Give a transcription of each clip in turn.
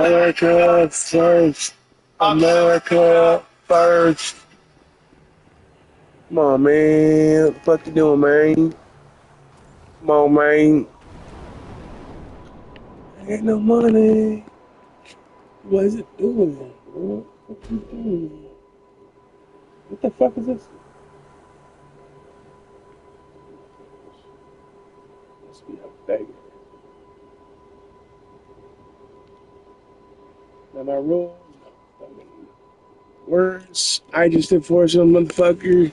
America first. America first. Come on, man. What the fuck you doing, man? Come on, man. Ain't no money. What is it doing? What you doing? What the fuck is this? Must be a beggar. Not my rules. Words. I just enforce some motherfucker.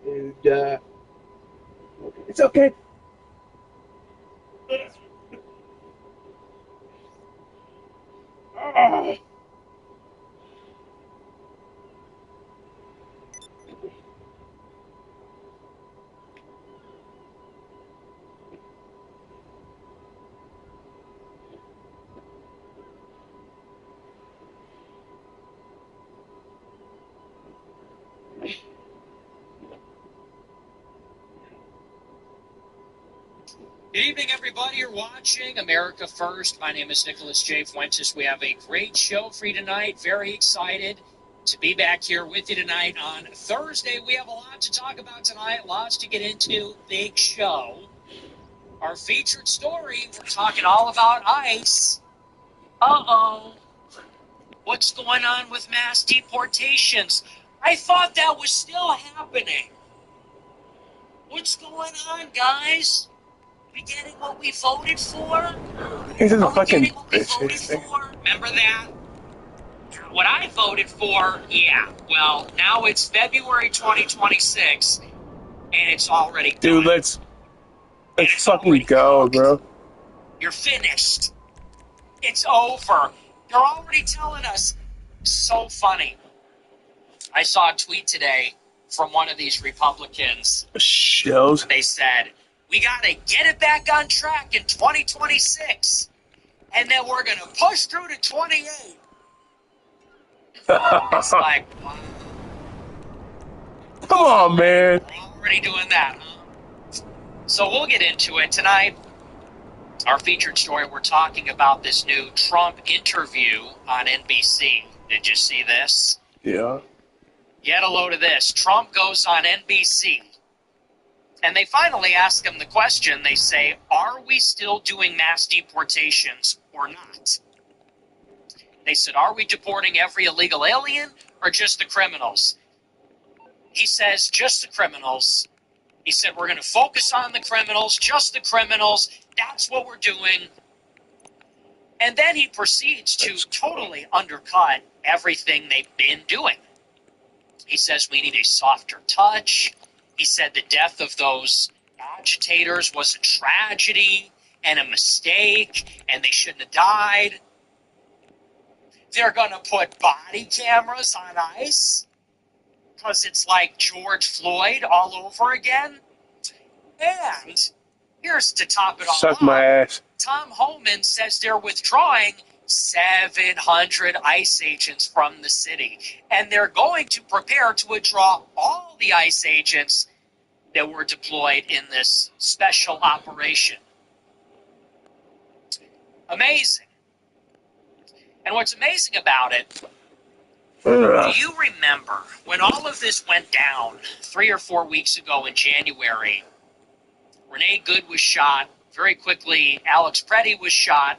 And it's okay. Ah. Good evening, everybody. You're watching America First. My name is Nicholas J. Fuentes. We have a great show for you tonight. Very excited to be back here with you tonight on Thursday. We have a lot to talk about tonight, lots to get into. Big show. Our featured story, we're talking all about ICE. Uh-oh. What's going on with mass deportations? I thought that was still happening. What's going on, guys? We getting what we voted for? This is a Are we fucking getting what we bitch. voted for? Remember that? What I voted for, yeah. Well, now it's February 2026, and it's already done. Dude, let's it's fucking already go, cooked. bro. You're finished. It's over. They're already telling us. So funny. I saw a tweet today from one of these Republicans. Shows. They said, we got to get it back on track in 2026, and then we're going to push through to 28. It's like, wow. Come on, man. We're already doing that, huh? So we'll get into it tonight. Our featured story, we're talking about this new Trump interview on NBC. Did you see this? Yeah. Get a load of this. Trump goes on NBC, and they finally ask him the question. They say, are we still doing mass deportations or not? They said, are we deporting every illegal alien or just the criminals? He says, just the criminals. He said, we're going to focus on the criminals, just the criminals. That's what we're doing. And then he proceeds to totally undercut everything they've been doing. He says we need a softer touch. He said the death of those agitators was a tragedy and a mistake, and they shouldn't have died. They're going to put body cameras on ICE because it's like George Floyd all over again. And here's to top it all Suck off. my ass. Tom Homan says they're withdrawing 700 ICE agents from the city, and they're going to prepare to withdraw all the ICE agents that were deployed in this special operation. Amazing. And what's amazing about it, do you remember when all of this went down 3 or 4 weeks ago in January? Renee Good was shot. Very quickly, Alex Preddy was shot.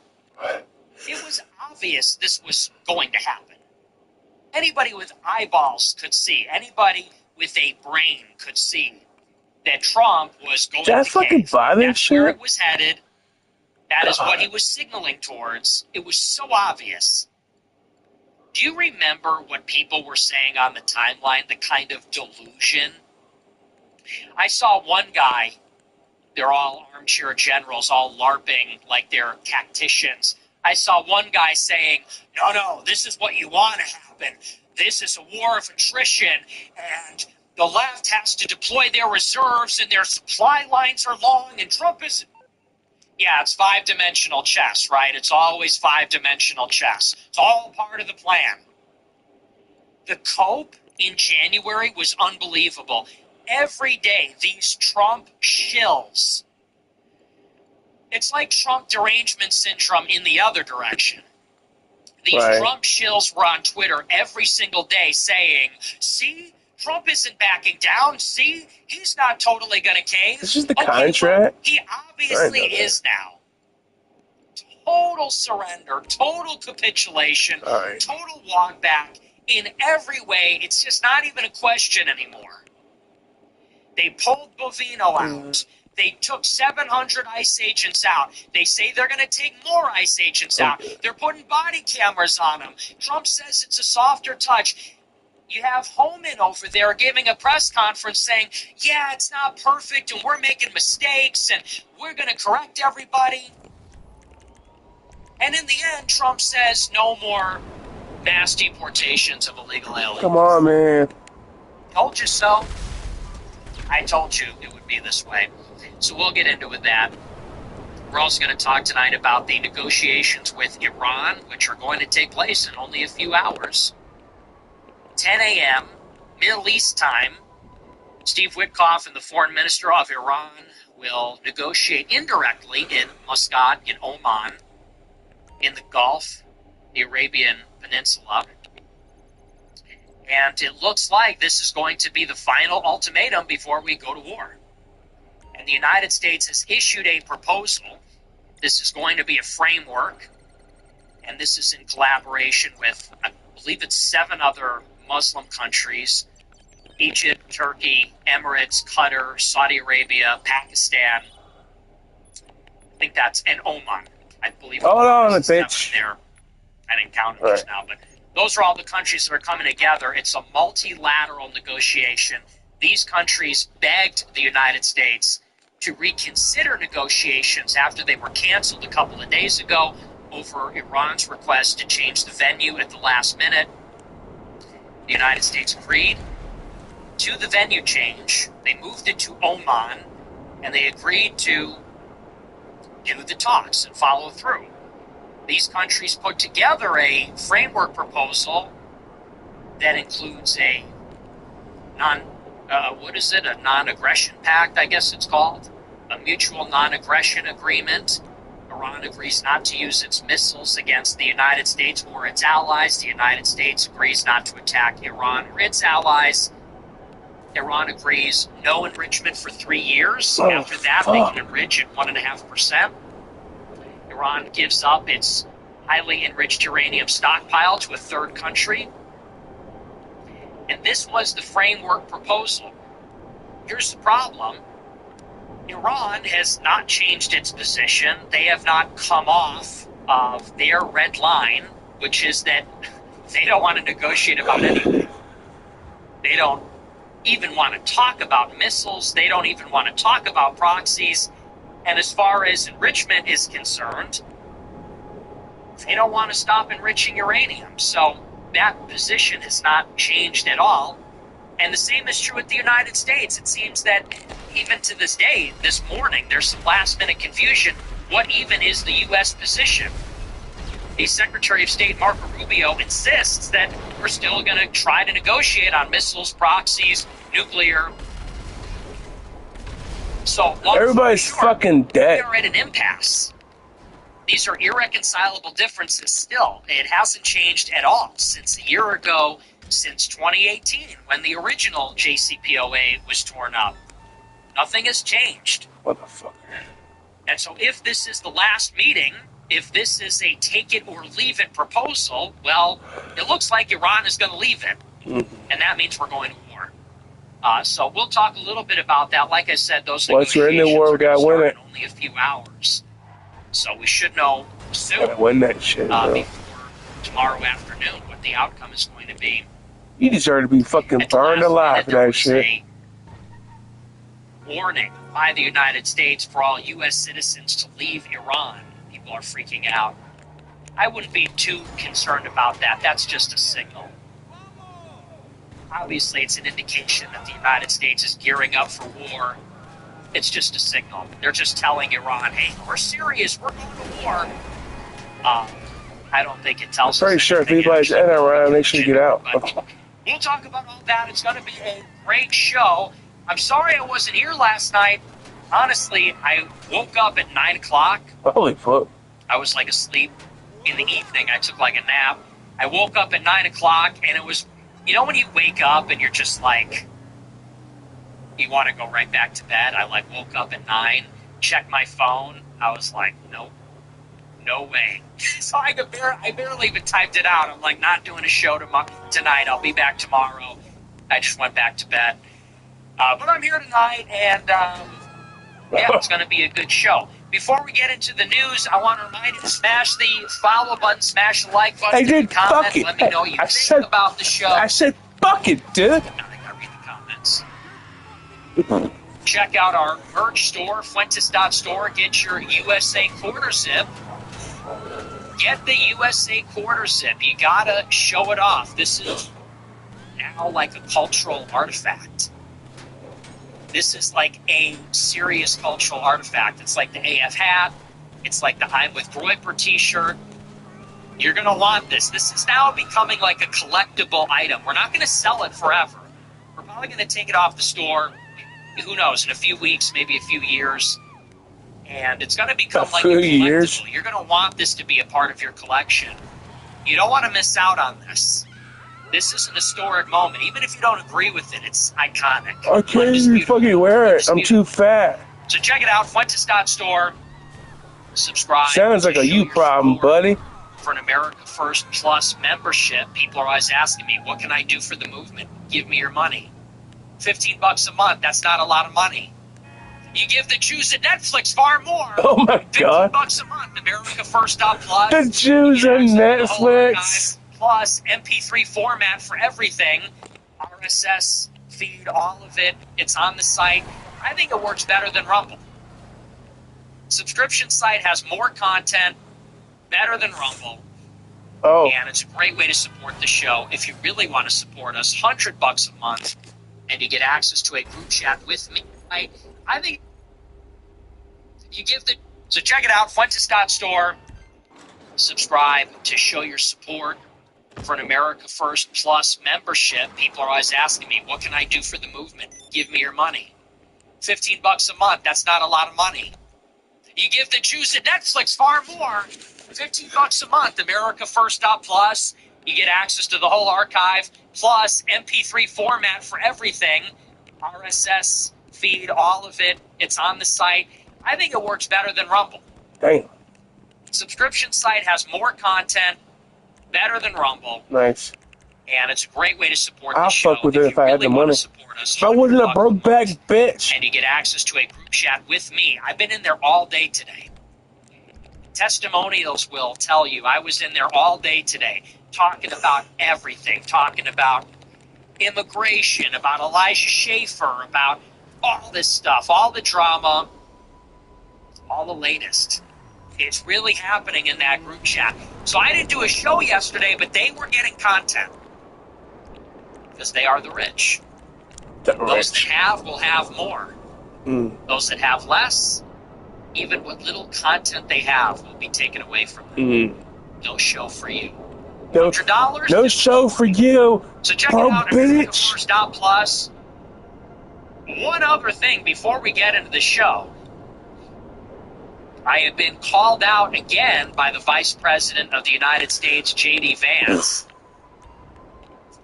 It was obvious this was going to happen. Anybody with eyeballs could see. Anybody with a brain could see that Trump was going That to fucking cave. violent That's shit? where it was headed. That is what he was signaling towards. It was so obvious. Do you remember what people were saying on the timeline, the kind of delusion? I saw one guy, they're all armchair generals, all LARPing like they're tacticians. I saw one guy saying, no, this is what you want to happen. this is a war of attrition, and the left has to deploy their reserves, and their supply lines are long, and Trump is... Yeah, it's five-dimensional chess, right? It's always five-dimensional chess. It's all part of the plan. The cope in January was unbelievable. Every day, these Trump shills. It's like Trump derangement syndrome in the other direction. These Trump shills were on Twitter every single day saying, see, Trump isn't backing down. See, he's not totally going to cave. This is the contract? Well, he obviously is now. Total surrender, total capitulation, total walk back in every way. It's just not even a question anymore. They pulled Bovino out. They took 700 ICE agents out. They say they're going to take more ICE agents out. They're putting body cameras on them. Trump says it's a softer touch. You have Homan over there giving a press conference saying, yeah, it's not perfect and we're making mistakes and we're going to correct everybody. And in the end, Trump says no more mass deportations of illegal aliens. Come on, man. Told you so. I told you it would be this way. So we'll get into that. We're also going to talk tonight about the negotiations with Iran, which are going to take place in only a few hours. 10 a.m., Middle East time, Steve Witkoff and the foreign minister of Iran will negotiate indirectly in Muscat, in Oman, in the Gulf, the Arabian Peninsula. And it looks like this is going to be the final ultimatum before we go to war. And the United States has issued a proposal. This is going to be a framework, and this is in collaboration with, I believe it's 7 other Muslim countries: Egypt, Turkey, Emirates, Qatar, Saudi Arabia, Pakistan. I think that's, and Oman. I believe. Hold on, bitch. There. I didn't count them just now, but those are all the countries that are coming together. It's a multilateral negotiation. These countries begged the United States to reconsider negotiations after they were canceled a couple of days ago over Iran's request to change the venue at the last minute. The United States agreed to the venue change. They moved it to Oman, and they agreed to do the talks and follow through. These countries put together a framework proposal that includes a non-aggression pact, I guess it's called, a mutual non-aggression agreement. Iran agrees not to use its missiles against the United States or its allies. The United States agrees not to attack Iran or its allies. Iran agrees no enrichment for 3 years. After that, they can enrich at 1.5%. Iran gives up its highly enriched uranium stockpile to a third country. And this was the framework proposal. Here's the problem. Iran has not changed its position. They have not come off of their red line, which is that they don't want to negotiate about anything. They don't even want to talk about missiles. They don't even want to talk about proxies. And as far as enrichment is concerned, they don't want to stop enriching uranium. So that position has not changed at all. And the same is true with the United States. It seems that even to this day, this morning, there's some last-minute confusion. What even is the U.S. position? The Secretary of State, Marco Rubio, insists that we're still going to try to negotiate on missiles, proxies, nuclear. So everybody's fucking dead. We're at an impasse. These are irreconcilable differences still. It hasn't changed at all since a year ago, since 2018, when the original JCPOA was torn up. Nothing has changed. Motherfucker. And so if this is the last meeting, if this is a take-it-or-leave-it proposal, well, it looks like Iran is going to leave it. Mm-hmm. And that means we're going to war. So we'll talk a little bit about that. Like I said, those negotiations in the war, we gotta win it. In only a few hours. So we should know soon, gotta win that shit, before tomorrow afternoon, what the outcome is going to be. You deserve to be fucking burned alive for that shit. Warning by the United States for all U.S. citizens to leave Iran. People are freaking out. I wouldn't be too concerned about that. That's just a signal. Obviously, it's an indication that the United States is gearing up for war. It's just a signal. They're just telling Iran, hey, we're serious, we're going to war. I don't think it tells us. I'm pretty sure if anybody's in Iran, they should get out. But we'll talk about all that. It's going to be a great show. I'm sorry I wasn't here last night. Honestly, I woke up at 9 o'clock. Holy fuck. I was like asleep in the evening. I took like a nap. I woke up at 9 o'clock, and it was, you know, when you wake up and you're just like, you want to go right back to bed. I like woke up at 9, checked my phone. I was like, nope, no way. So I barely even typed it out. I'm like, not doing a show tonight. I'll be back tomorrow. I just went back to bed. But I'm here tonight, and yeah, it's going to be a good show. Before we get into the news, I want to remind you to smash the follow button, smash the like button, Hey, dude, comment. fuck it. Let me know what you I think said- about the show. I said, fuck it, dude. I gotta read the comments. Check out our merch store, Fuentes.store. Get your USA quarter zip. Get the USA quarter zip. You gotta show it off. This is now like a cultural artifact. This is like a serious cultural artifact. It's like the AF hat. It's like the I'm with Groiper t-shirt. You're going to want this. This is now becoming like a collectible item. We're not going to sell it forever. We're probably going to take it off the store, who knows, in a few weeks, maybe a few years. And it's going to become like a collectible. You're going to want this to be a part of your collection. You don't want to miss out on this. This is an historic moment. Even if you don't agree with it, it's iconic. I can't even fucking wear it. I'm too fat. So check it out, Fuentes.store. Subscribe. Sounds like a you problem, buddy. For an America First Plus membership, people are always asking me, what can I do for the movement? Give me your money. $15 a month, that's not a lot of money. You give the Jews at Netflix far more. Oh my God. $15 a month, America First Plus. The Jews on Netflix. Plus MP3 format for everything. RSS feed, all of it. It's on the site. I think it works better than Rumble. Subscription site has more content, better than Rumble. Oh. And it's a great way to support the show. If you really want to support us, $100 a month, and you get access to a group chat with me. I think you give the... So check it out, Fuentes.store. Subscribe to show your support for an America First Plus membership. People are always asking me, what can I do for the movement? Give me your money. $15 a month, that's not a lot of money. You give the Jews at Netflix far more. $15 a month, America First Plus. You get access to the whole archive, plus MP3 format for everything. RSS feed, all of it. It's on the site. I think it works better than Rumble. Damn. Subscription site has more content, better than Rumble. Nice. And it's a great way to support the I'll show. fuck with it if I had the money. If I wasn't a broke back bitch. And you get access to a group chat with me. I've been in there all day today. Testimonials will tell you I was in there all day today, talking about everything, talking about immigration, about Elijah Schaffer, about all this stuff, all the drama, all the latest. It's really happening in that group chat. So I didn't do a show yesterday, but they were getting content. Because they are the rich. Those that have will have more. Those that have less, even what little content they have will be taken away from them. No show for you. $100? No show for you. So check it out, America Plus. One other thing before we get into the show. I have been called out again by the Vice President of the United States, J.D. Vance.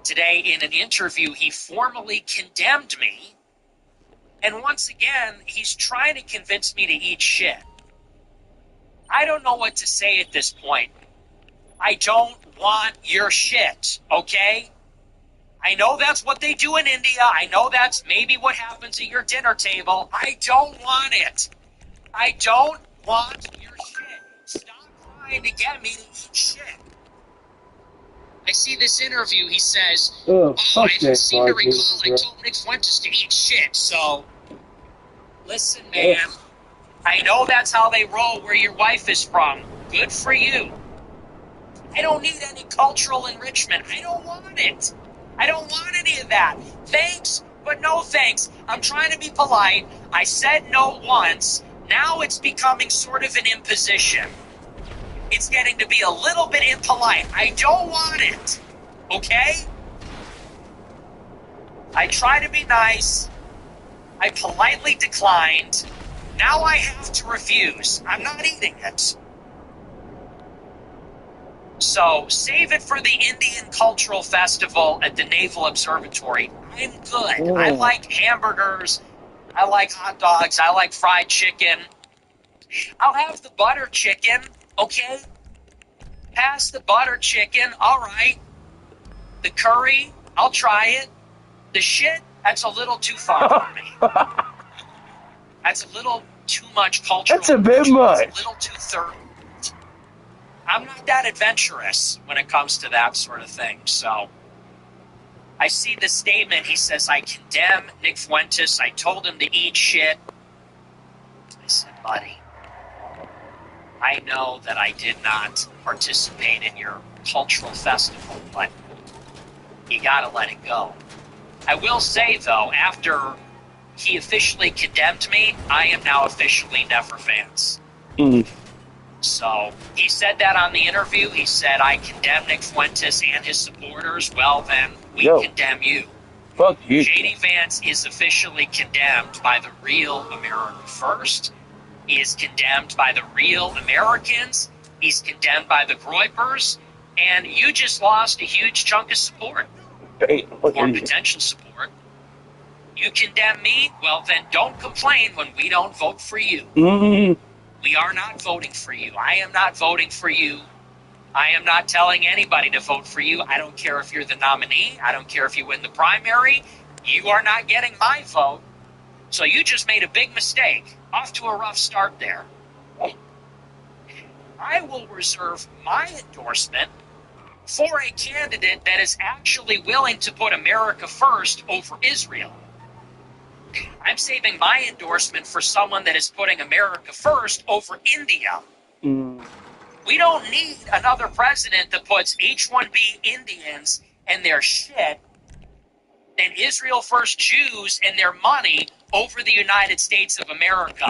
Today, in an interview, he formally condemned me. And once again, he's trying to convince me to eat shit. I don't know what to say at this point. I don't want your shit, okay? I know that's what they do in India. I know that's maybe what happens at your dinner table. I don't want it. I don't want your shit. Stop trying to get me to eat shit. I see this interview, he says, I seem to recall I told Nick Fuentes to eat shit, so listen, man, I know that's how they roll where your wife is from. Good for you. I don't need any cultural enrichment. I don't want it. I don't want any of that. Thanks, but no thanks. I'm trying to be polite. I said no once. Now it's becoming sort of an imposition. It's getting to be a little bit impolite. I don't want it. Okay? I try to be nice. I politely declined. Now I have to refuse. I'm not eating it. So, save it for the Indian Cultural Festival at the Naval Observatory. I'm good. I like hamburgers. I like hot dogs. I like fried chicken. I'll have the butter chicken, okay? Pass the butter chicken, all right. The curry, I'll try it. The shit, that's a little too far for me. That's a little too much cultural. That's a bit much. It's a little too third. I'm not that adventurous when it comes to that sort of thing. So I see the statement. He says, I condemn Nick Fuentes. I told him to eat shit. I said, buddy, I know that I did not participate in your cultural festival, but you gotta let it go. I will say, though, after he officially condemned me, I am now officially Never Fans. So he said that on the interview. He said, I condemn Nick Fuentes and his supporters. Well, then we condemn you. Fuck you. JD Vance is officially condemned by the real America First. He is condemned by the real Americans. He's condemned by the Groypers. And you just lost a huge chunk of support. Or potential support. You condemn me? Well, then don't complain when we don't vote for you. We are not voting for you. I am not voting for you. I am not telling anybody to vote for you. I don't care if you're the nominee. I don't care if you win the primary. You are not getting my vote. So you just made a big mistake. Off to a rough start there. I will reserve my endorsement for a candidate that is actually willing to put America first over Israel. I'm saving my endorsement for someone that is putting America first over India. We don't need another president that puts H-1B Indians and their shit and Israel First Jews and their money over the United States of America.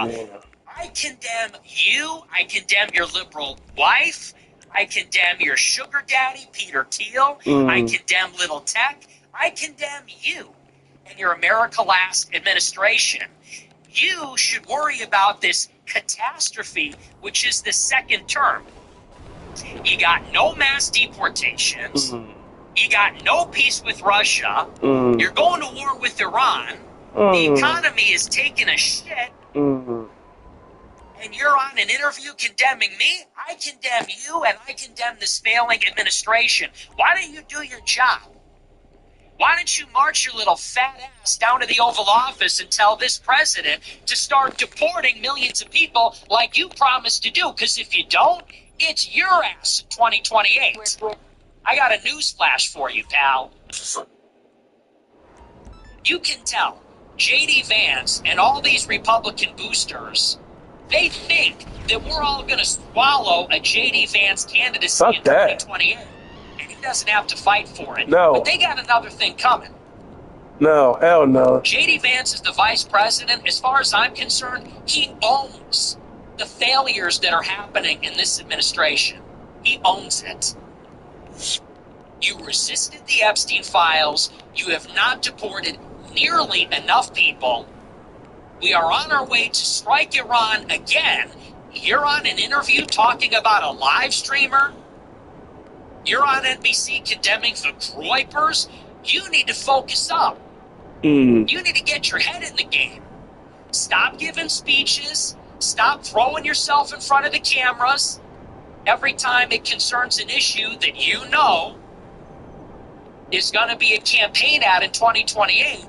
I condemn you. I condemn your liberal wife. I condemn your sugar daddy, Peter Thiel. I condemn Little Tech. I condemn you and your America Last administration. You should worry about this catastrophe, which is the second term. You got no mass deportations. You got no peace with Russia. You're going to war with Iran. The economy is taking a shit. And you're on an interview condemning me? I condemn you, and I condemn this failing administration. Why don't you do your job? Why don't you march your little fat ass down to the Oval Office and tell this president to start deporting millions of people like you promised to do? Because if you don't, it's your ass in 2028. I got a newsflash for you, pal. You can tell J.D. Vance and all these Republican boosters, they think that we're all going to swallow a J.D. Vance candidacy in 2028. And he doesn't have to fight for it. No. But they got another thing coming. No, hell no. J.D. Vance is the vice president. As far as I'm concerned, he owns the failures that are happening in this administration. He owns it. You resisted the Epstein files. You have not deported nearly enough people. We are on our way to strike Iran again. You're on an interview talking about a live streamer. You're on NBC condemning the Groypers. You need to focus up. You need to get your head in the game. Stop giving speeches. Stop throwing yourself in front of the cameras every time it concerns an issue that you know is going to be a campaign ad in 2028.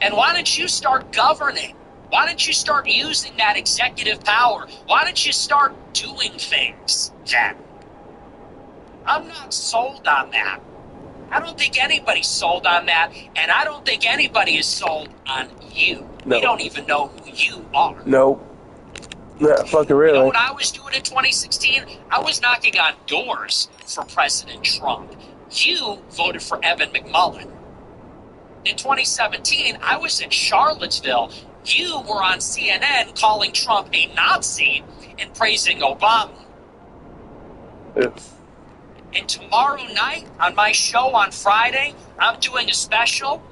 And why don't you start governing? Why don't you start using that executive power? Why don't you start doing things then? I'm not sold on that. I don't think anybody's sold on that, and I don't think anybody is sold on you. No. We don't even know who you are. No. Not fucking really. You know what I was doing in 2016? I was knocking on doors for President Trump. You voted for Evan McMullin. In 2017, I was in Charlottesville. You were on CNN calling Trump a Nazi and praising Obama. Yes. And tomorrow night on my show on Friday, I'm doing a special.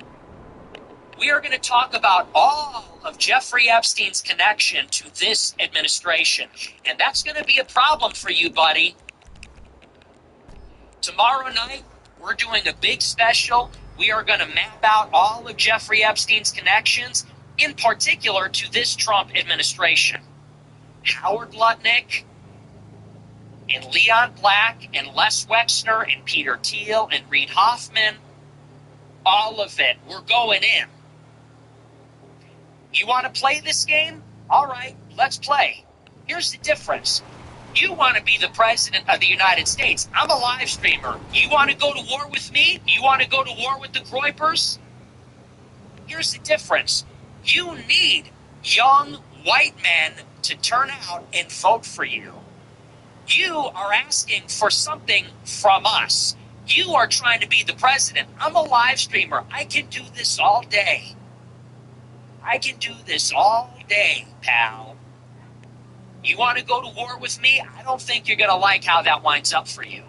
We are going to talk about all of Jeffrey Epstein's connection to this administration. And that's going to be a problem for you, buddy. Tomorrow night, we're doing a big special. We are going to map out all of Jeffrey Epstein's connections, in particular to this Trump administration. Howard Lutnick, and Leon Black, and Les Wexner, and Peter Thiel, and Reid Hoffman, all of it, we're going in. You want to play this game? All right, let's play. Here's the difference. You want to be the president of the United States. I'm a live streamer. You want to go to war with me? You want to go to war with the Groypers? Here's the difference. You need young white men to turn out and vote for you. You are asking for something from us. You are trying to be the president. I'm a live streamer. I can do this all day. I can do this all day, pal. You want to go to war with me? I don't think you're going to like how that winds up for you.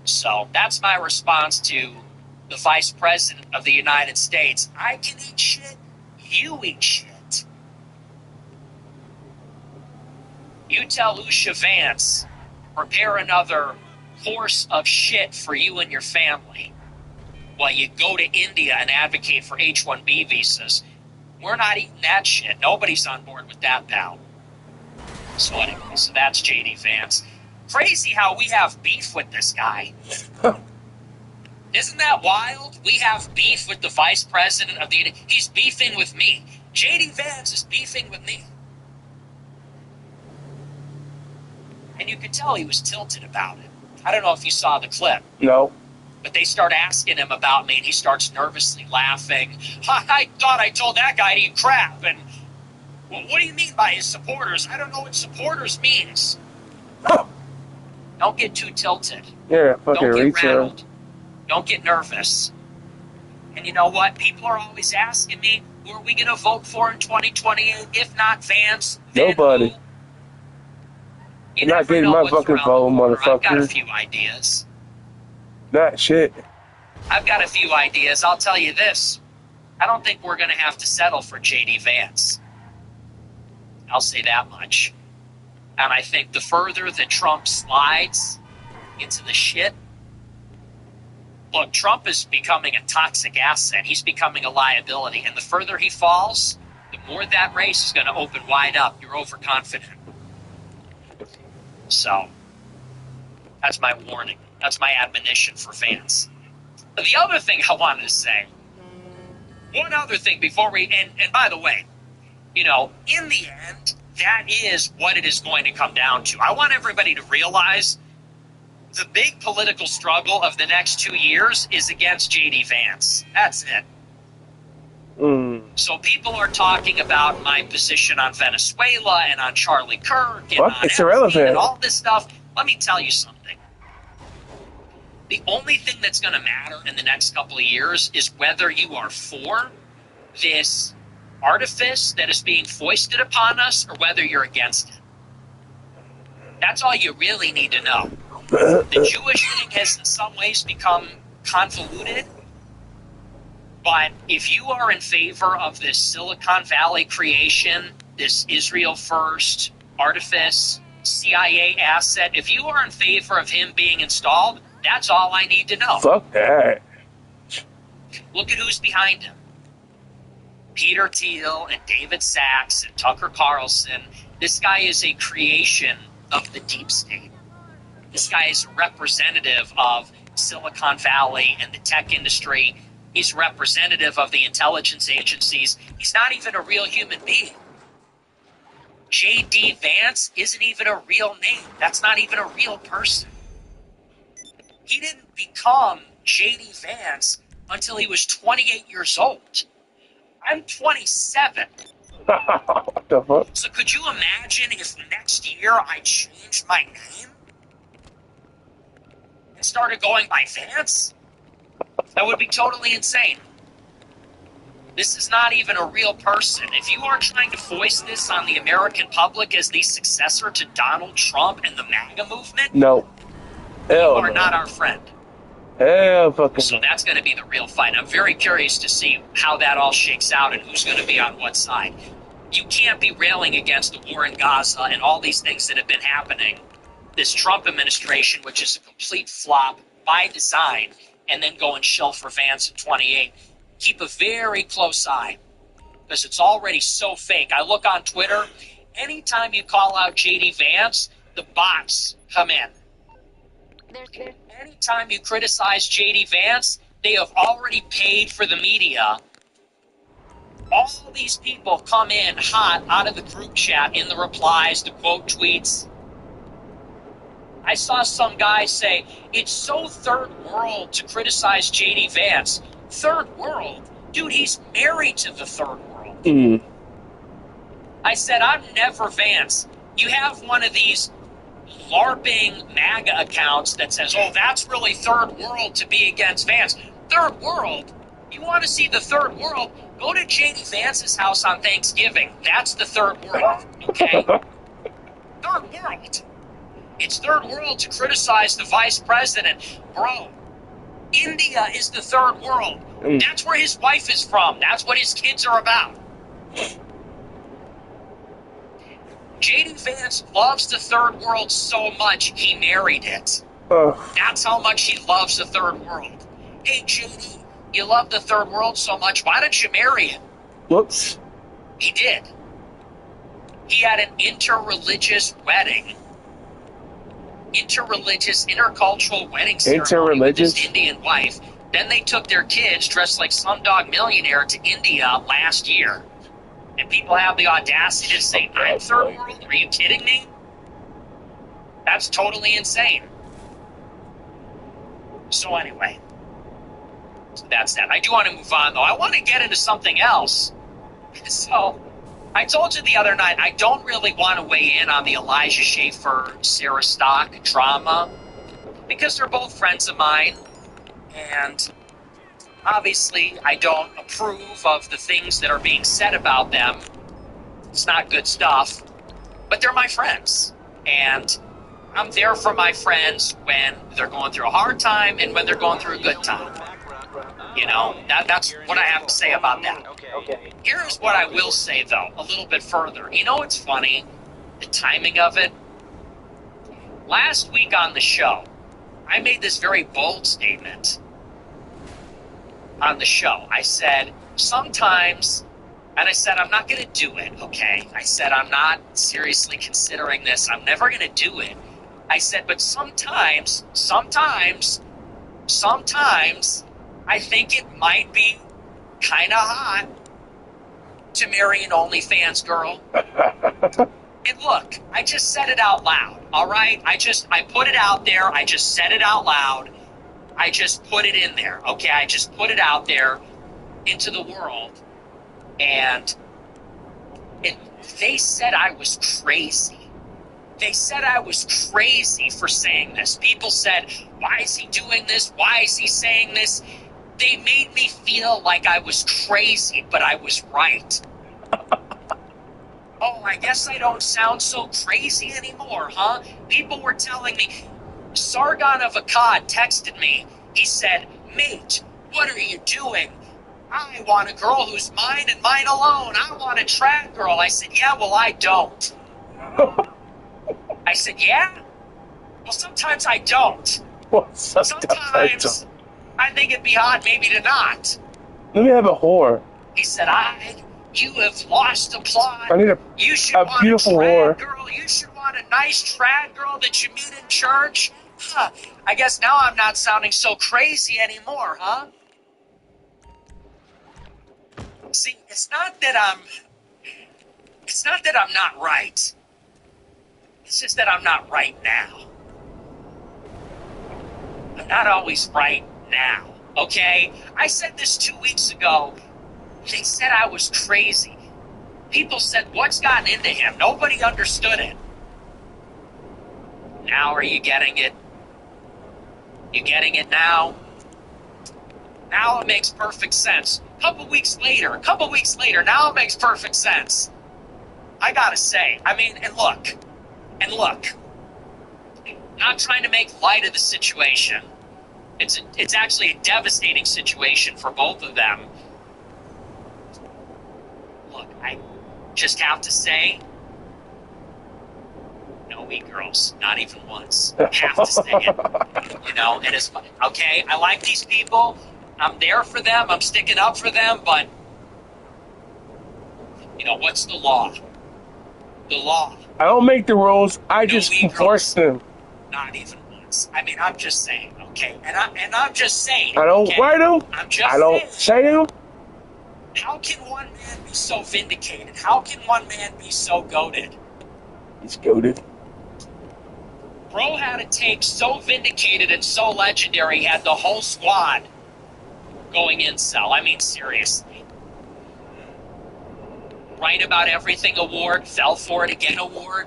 So that's my response to the Vice President of the United States. I can eat shit. You eat shit. You tell Lucia Vance, prepare another course of shit for you and your family while you go to India and advocate for H-1B visas. We're not eating that shit. Nobody's on board with that, pal. So anyway, so that's J.D. Vance. Crazy how we have beef with this guy. Isn't that wild? We have beef with the Vice President of the... He's beefing with me. J.D. Vance is beefing with me. And you could tell he was tilted about it. I don't know if you saw the clip. No. But they start asking him about me, and he starts nervously laughing. I thought I told that guy to eat crap. And, well, what do you mean by his supporters? I don't know what supporters means. Don't get too tilted. Yeah, fucking Don't get retail. rattled. Don't get nervous. And you know what? People are always asking me, who are we going to vote for in 2028? If not Vance, then Nobody. who? You You're not never getting know my what's fucking around the vote, corner. I've got a motherfucker. few ideas. Not shit. I've got a few ideas. I'll tell you this. I don't think we're going to have to settle for J.D. Vance. I'll say that much. And I think the further that Trump slides into the shit, look, Trump is becoming a toxic asset. He's becoming a liability. And the further he falls, the more that race is going to open wide up. You're overconfident. So, that's my warning. That's my admonition for fans. The other thing I wanted to say, one other thing before we, and by the way, you know, in the end, that is what it is going to come down to. I want everybody to realize the big political struggle of the next 2 years is against J.D. Vance. That's it. So people are talking about my position on Venezuela and on Charlie Kirk and What? on It's Epstein irrelevant. and all this stuff. Let me tell you something. The only thing that's going to matter in the next couple of years is whether you are for this artifice that is being foisted upon us or whether you're against it. That's all you really need to know. The Jewish thing has in some ways become convoluted, but if you are in favor of this Silicon Valley creation, this Israel first artifice, CIA asset, if you are in favor of him being installed, that's all I need to know. Fuck that. Look at who's behind him. Peter Thiel and David Sachs and Tucker Carlson. This guy is a creation of the deep state. This guy is a representative of Silicon Valley and the tech industry. He's representative of the intelligence agencies. He's not even a real human being. J.D. Vance isn't even a real name. That's not even a real person. He didn't become J.D. Vance until he was 28 years old. I'm 27. What the fuck? So could you imagine if next year I changed my name? and started going by Vance? That would be totally insane. This is not even a real person. If you are trying to foist this on the American public as the successor to Donald Trump and the MAGA movement, No. you Hell are no. not our friend. Hell fucking So that's going to be the real fight. I'm very curious to see how that all shakes out and who's going to be on what side. You can't be railing against the war in Gaza and all these things that have been happening. This Trump administration, which is a complete flop by design, and then go and shill for Vance in 28. Keep a very close eye, because it's already so fake. I look on Twitter, anytime you call out J.D. Vance, the bots come in. Anytime you criticize J.D. Vance, they have already paid for the media. All these people come in hot out of the group chat in the replies, the quote tweets. I saw some guy say, it's so third world to criticize J.D. Vance. Third world? Dude, he's married to the third world. Mm. I said, I'm never Vance. You have one of these LARPing MAGA accounts that says, oh, that's really third world to be against Vance. Third world? You want to see the third world? Go to J.D. Vance's house on Thanksgiving. That's the third world, okay? Third world. It's third world to criticize the vice president. Bro, India is the third world. Mm. That's where his wife is from. That's what his kids are about. J.D. Vance loves the third world so much, he married it. That's how much he loves the third world. Hey, J.D., you love the third world so much, why don't you marry it? Whoops. He did. He had an interreligious wedding. Intercultural wedding ceremony with his Indian wife. Then they took their kids dressed like Slumdog Millionaire to India last year. And people have the audacity to say, I'm third world? Are you kidding me? That's totally insane. So anyway, so that's that. I do want to move on, though. I want to get into something else. So, I told you the other night, I don't really want to weigh in on the Elijah Schaffer, Sarah Stock drama, because they're both friends of mine, and obviously I don't approve of the things that are being said about them. It's not good stuff, but they're my friends, and I'm there for my friends when they're going through a hard time and when they're going through a good time. You know, that's what I have to say about that. Okay. Here's what I will say, though, a little bit further. You know what's funny? The timing of it. Last week on the show, I made this very bold statement on the show. I said, sometimes, and I said, I'm not going to do it, okay? I said, I'm not seriously considering this. I'm never going to do it. I said, but sometimes, I think it might be kind of hot to marry an OnlyFans girl. And look, I just said it out loud, all right? I put it out there. I just said it out loud. I just put it in there, okay? I just put it out there into the world. And they said I was crazy. They said I was crazy for saying this. People said, why is he doing this? Why is he saying this? They made me feel like I was crazy, but I was right. Oh, I guess I don't sound so crazy anymore, huh? People were telling me. Sargon of Akkad texted me. He said, mate, what are you doing? I want a girl who's mine and mine alone. I want a trad girl. I said, yeah, well, I don't. I said, yeah? Well, sometimes I don't. Well, Sometimes I think it'd be hot maybe to not. Let me have a whore. He said, you have lost the plot. I need You should a want beautiful a trad whore. girl. You should want a nice trad girl that you meet in church. Huh. I guess now I'm not sounding so crazy anymore, huh? See, it's not that I'm not right. It's just that I'm not right now. I'm not always right now, okay? I said this 2 weeks ago. They said I was crazy. People said, what's gotten into him? Nobody understood it. Now are you getting it? You getting it now? Now it makes perfect sense. A couple weeks later, now it makes perfect sense. I gotta say, I mean, and look, not trying to make light of the situation. It's actually a devastating situation for both of them. Look, I just have to say, no e-girls, not even once. I have to say it. You know, and it's okay. I like these people. I'm there for them. I'm sticking up for them. But you know, what's the law? The law. I don't make the rules. I No just e-girls. enforce them. Not even once. I mean, I'm just saying, okay? And I'm just saying. I don't okay? write them. I'm just I don't saying. say them. How can one man be so vindicated? How can one man be so goated? He's goated. Bro had a take so vindicated and so legendary, he had the whole squad going incel. I mean, seriously. Right About Everything award, Fell For It Again award,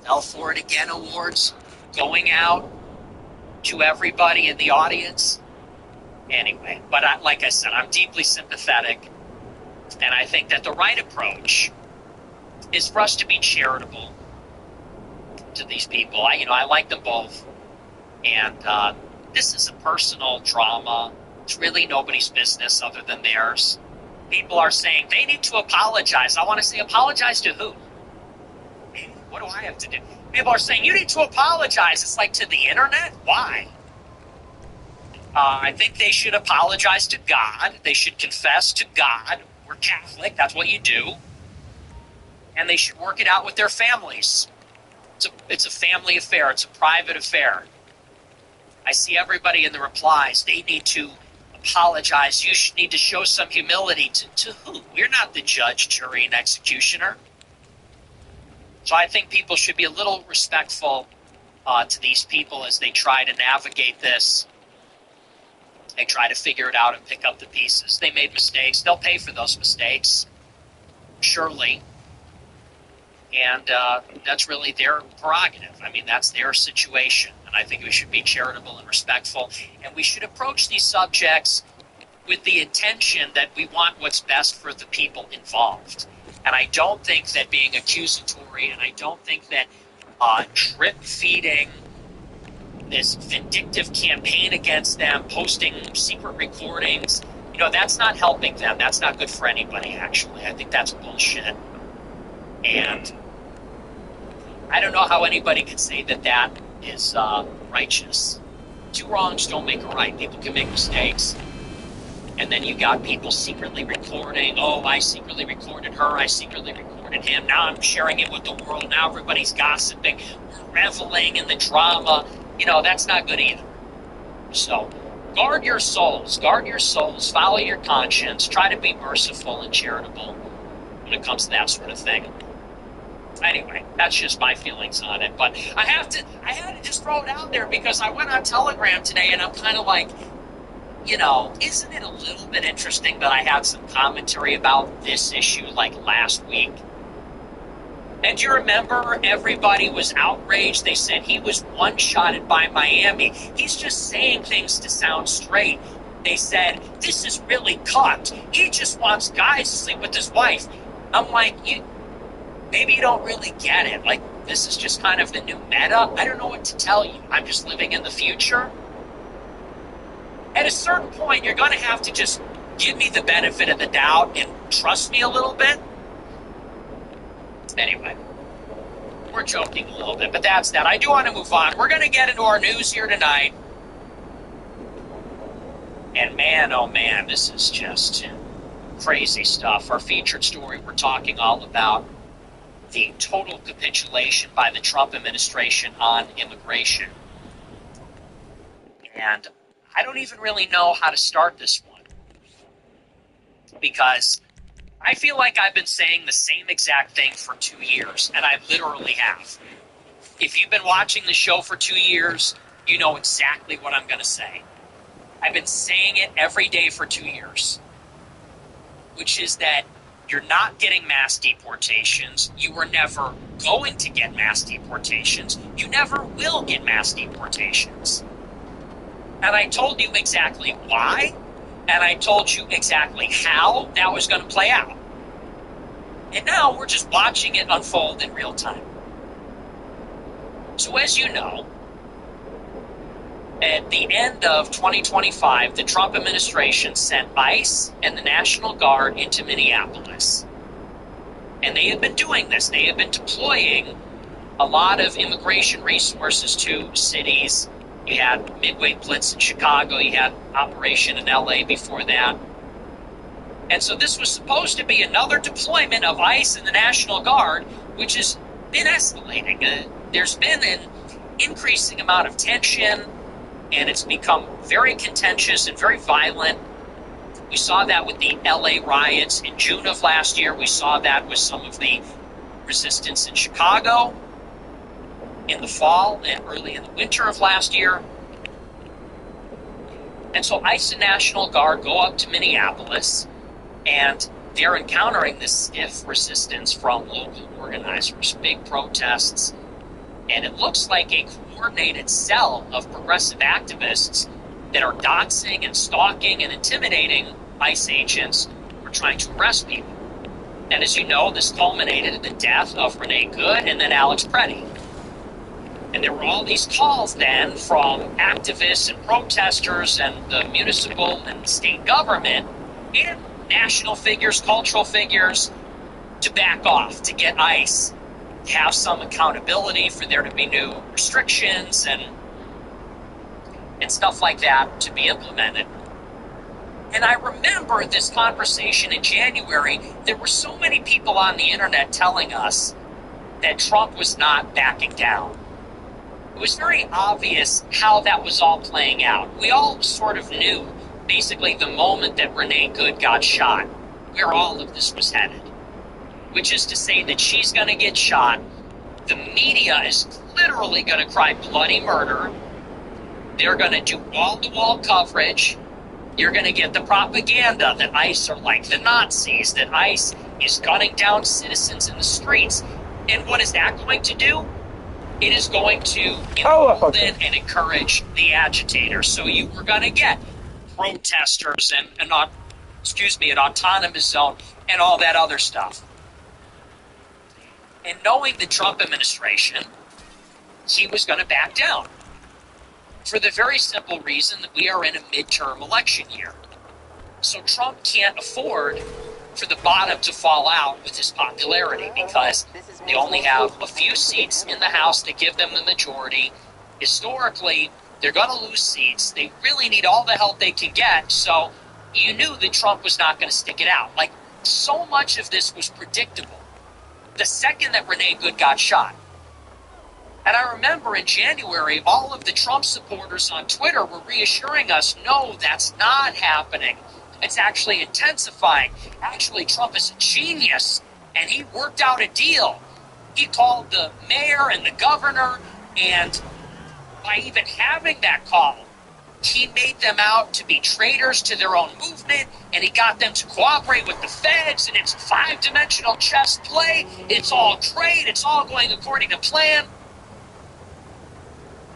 Fell For It Again awards, going out to everybody in the audience. Anyway, but like I said, I'm deeply sympathetic, and I think that the right approach is for us to be charitable to these people. I like them both, and this is a personal drama. It's really nobody's business other than theirs. People are saying they need to apologize. I want to say, apologize to who? What do I have to do? People are saying you need to apologize. It's like, to the internet? Why? I think they should apologize to God. They should confess to God. We're Catholic. That's what you do. And they should work it out with their families. It's a family affair. It's a private affair. I see everybody in the replies. They need to apologize. You need to show some humility. To who? We're not the judge, jury, and executioner. So I think people should be a little respectful to these people as they try to navigate this. They try to figure it out and pick up the pieces. They made mistakes. They'll pay for those mistakes, surely. And that's really their prerogative. I mean, that's their situation. And I think we should be charitable and respectful. And we should approach these subjects with the intention that we want what's best for the people involved. And I don't think that being accusatory, and I don't think that drip-feeding this vindictive campaign against them, posting secret recordings, that's not helping them. That's not good for anybody, actually. I think that's bullshit. And I don't know how anybody could say that that is righteous. Two wrongs don't make a right. People can make mistakes. And then you got people secretly recording. Oh, I secretly recorded her. I secretly recorded him. Now I'm sharing it with the world. Now everybody's gossiping. We're reveling in the drama. That's not good either. So guard your souls. Guard your souls. Follow your conscience. Try to be merciful and charitable when it comes to that sort of thing. Anyway, that's just my feelings on it. But I had to just throw it out there because I went on Telegram today and I'm kind of like, isn't it a little bit interesting that I had some commentary about this issue like last week? And do you remember everybody was outraged? They said he was one-shotted by Miami. He's just saying things to sound straight. They said, this is really cut. He just wants guys to sleep with his wife. I'm like, maybe you don't really get it. Like, this is just kind of the new meta. I don't know what to tell you. I'm just living in the future. At a certain point, you're going to have to just give me the benefit of the doubt and trust me a little bit. Anyway, we're joking a little bit, but that's that. I do want to move on. We're going to get into our news here tonight. And man, oh man, this is just crazy stuff. Our featured story, we're talking all about the total capitulation by the Trump administration on immigration. And I don't even really know how to start this one. Because I feel like I've been saying the same exact thing for 2 years, and I literally have. If you've been watching the show for 2 years, you know exactly what I'm going to say. I've been saying it every day for 2 years, which is that you're not getting mass deportations. You were never going to get mass deportations. You never will get mass deportations. And I told you exactly why, and I told you exactly how that was going to play out. And now we're just watching it unfold in real time. So as you know, at the end of 2025, the Trump administration sent ICE and the National Guard into Minneapolis. And they have been doing this. They have been deploying a lot of immigration resources to cities. You had Midway Blitz in Chicago. You had Operation in LA before that. And so this was supposed to be another deployment of ICE and the National Guard, which has been escalating. There's been an increasing amount of tension, and it's become very contentious and very violent. We saw that with the LA riots in June of last year. We saw that with some of the resistance in Chicago in the fall and early in the winter of last year. And so ICE and National Guard go up to Minneapolis, and they're encountering this stiff resistance from local organizers, big protests, and it looks like a coordinated cell of progressive activists that are doxing and stalking and intimidating ICE agents who are trying to arrest people. And as you know, this culminated in the death of Renee Good and then Alex Preddy. And there were all these calls then from activists and protesters and the municipal and state government and national figures, cultural figures, to back off, to get ICE, to have some accountability, for there to be new restrictions and stuff like that to be implemented. And I remember this conversation in January. There were so many people on the internet telling us that Trump was not backing down. It was very obvious how that was all playing out. We all sort of knew, basically, the moment that Renee Good got shot, where all of this was headed. Which is to say that she's going to get shot. The media is literally going to cry bloody murder. They're going to do wall-to-wall coverage. You're going to get the propaganda that ICE are like the Nazis, that ICE is gunning down citizens in the streets. And what is that going to do? It is going to embolden and encourage the agitators. So you were going to get protesters and an autonomous zone and all that other stuff. And knowing the Trump administration, he was going to back down. For the very simple reason that we are in a midterm election year. So Trump can't afford for the bottom to fall out with his popularity, because they only have a few seats in the House to give them the majority. Historically, they're going to lose seats. They really need all the help they can get. So you knew that Trump was not going to stick it out. Like, so much of this was predictable. The second that Renee Good got shot. And I remember in January, all of the Trump supporters on Twitter were reassuring us, no, that's not happening. It's actually intensifying. Actually, Trump is a genius, and he worked out a deal. He called the mayor and the governor, and by even having that call, he made them out to be traitors to their own movement, and he got them to cooperate with the feds, and it's a five-dimensional chess play. It's all great. It's all going according to plan.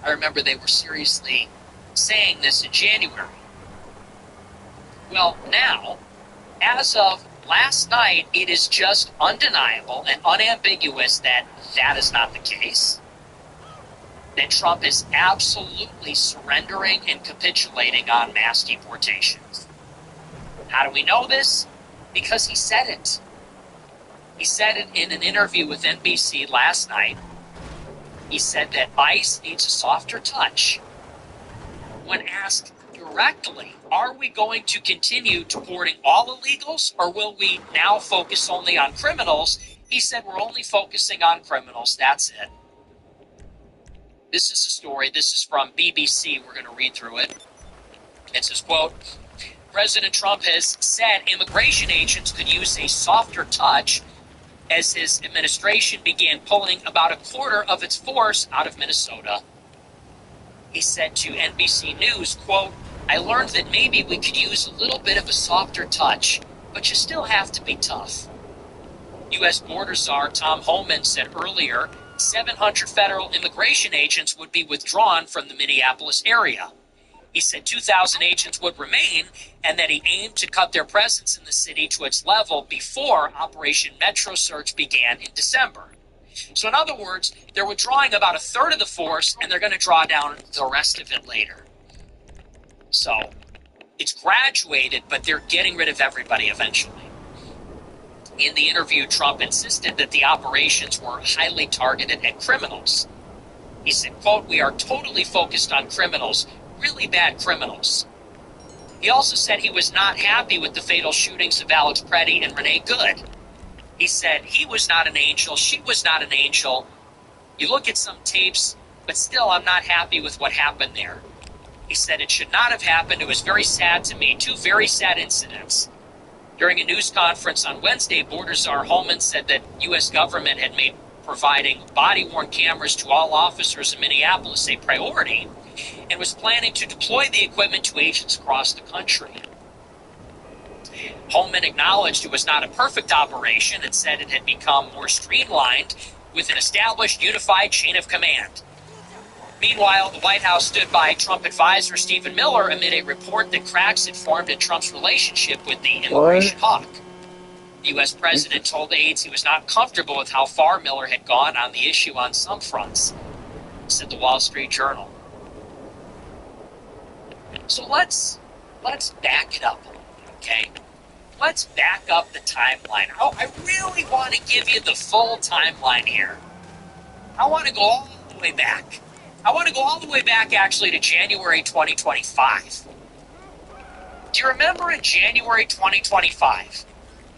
I remember they were seriously saying this in January. Well, now, as of last night, it is just undeniable and unambiguous that that is not the case. That Trump is absolutely surrendering and capitulating on mass deportations. How do we know this? Because he said it. He said it in an interview with NBC last night. He said that ICE needs a softer touch. When asked directly, are we going to continue deporting all illegals, or will we now focus only on criminals? He said, we're only focusing on criminals. That's it. This is a story. This is from BBC. We're going to read through it. It says, quote, President Trump has said immigration agents could use a softer touch as his administration began pulling about a quarter of its force out of Minnesota. He said to NBC News, quote, I learned that maybe we could use a little bit of a softer touch, but you still have to be tough. U.S. Border Czar Tom Homan said earlier 700 federal immigration agents would be withdrawn from the Minneapolis area. He said 2,000 agents would remain and that he aimed to cut their presence in the city to its level before Operation Metro Search began in December. So in other words, they're withdrawing about a third of the force and they're going to draw down the rest of it later. So it's graduated, but they're getting rid of everybody eventually. In the interview, Trump insisted that the operations were highly targeted at criminals. He said, quote, "We are totally focused on criminals, really bad criminals." He also said he was not happy with the fatal shootings of Alex Preddy and Renee Good. He said he was not an angel, she was not an angel. You look at some tapes, but still I'm not happy with what happened there. He said it should not have happened. It was very sad to me. Two very sad incidents. During a news conference on Wednesday, Border Czar Holman said that U.S. government had made providing body-worn cameras to all officers in Minneapolis a priority and was planning to deploy the equipment to agents across the country. Holman acknowledged it was not a perfect operation and said it had become more streamlined with an established unified chain of command. Meanwhile, the White House stood by Trump advisor Stephen Miller amid a report that cracks had formed in Trump's relationship with the immigration hawk. The U.S. president told aides he was not comfortable with how far Miller had gone on the issue on some fronts, said the Wall Street Journal. So let's back it up, okay? Let's back up the timeline. Oh, I really want to give you the full timeline here. I want to go all the way back. I want to go all the way back, actually, to January 2025. Do you remember in January 2025,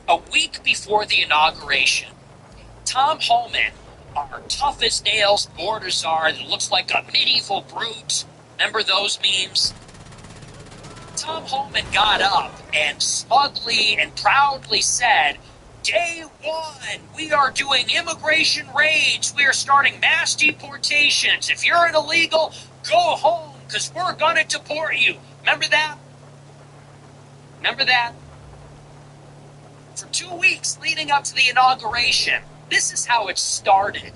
a week before the inauguration, Tom Homan, our tough as nails border czar that looks like a medieval brute, remember those memes? Tom Homan got up and smugly and proudly said, "Day one, we are doing immigration raids. We are starting mass deportations. If you're an illegal, go home because we're going to deport you." Remember that? Remember that? For 2 weeks leading up to the inauguration, this is how it started.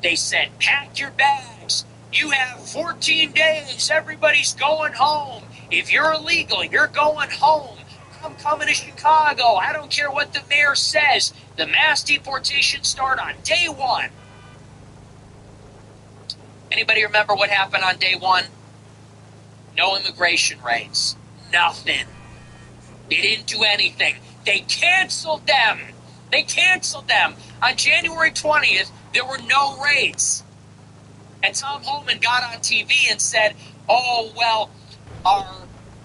They said, "Pack your bags. You have 14 days. Everybody's going home. If you're illegal, you're going home. I'm coming to Chicago. I don't care what the mayor says. The mass deportations start on day one." Anybody remember what happened on day one? No immigration raids. Nothing. They didn't do anything. They canceled them. They canceled them. On January 20th, there were no raids. And Tom Homan got on TV and said, "Oh, well, our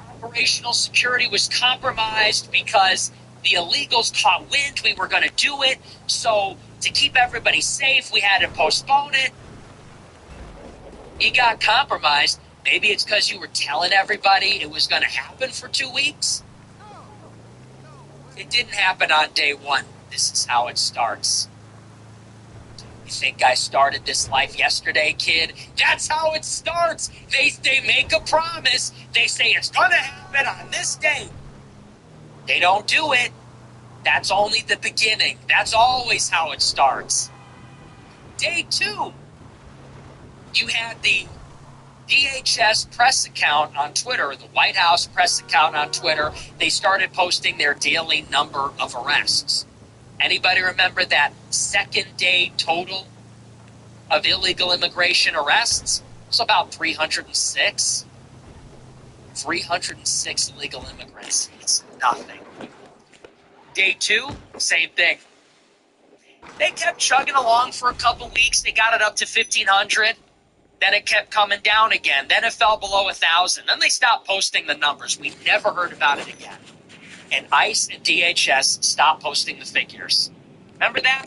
operational security was compromised because the illegals caught wind we were going to do it. So to keep everybody safe, we had to postpone it." You got compromised. Maybe it's because you were telling everybody it was going to happen for 2 weeks. It didn't happen on day one. This is how it starts. You think I started this life yesterday, kid? That's how it starts. They make a promise. They say it's going to happen on this day. They don't do it. That's only the beginning. That's always how it starts. Day two, you had the DHS press account on Twitter, the White House press account on Twitter. They started posting their daily number of arrests. Anybody remember that second day total of illegal immigration arrests? It's about 306. 306 illegal immigrants. It's nothing. Day two, same thing. They kept chugging along for a couple weeks. They got it up to 1,500. Then it kept coming down again. Then it fell below 1,000. Then they stopped posting the numbers. We never heard about it again. And ICE and DHS stopped posting the figures. Remember that?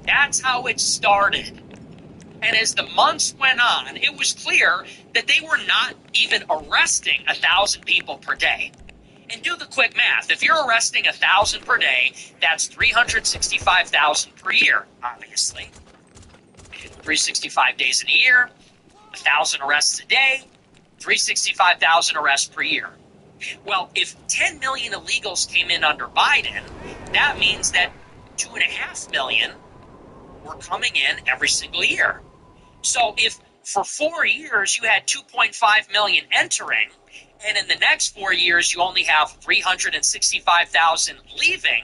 That's how it started. And as the months went on, it was clear that they were not even arresting 1,000 people per day. And do the quick math. If you're arresting 1,000 per day, that's 365,000 per year, obviously. 365 days in a year, 1,000 arrests a day, 365,000 arrests per year. Well, if 10 million illegals came in under Biden, that means that 2.5 million were coming in every single year. So if for 4 years, you had 2.5 million entering, and in the next 4 years, you only have 365,000 leaving.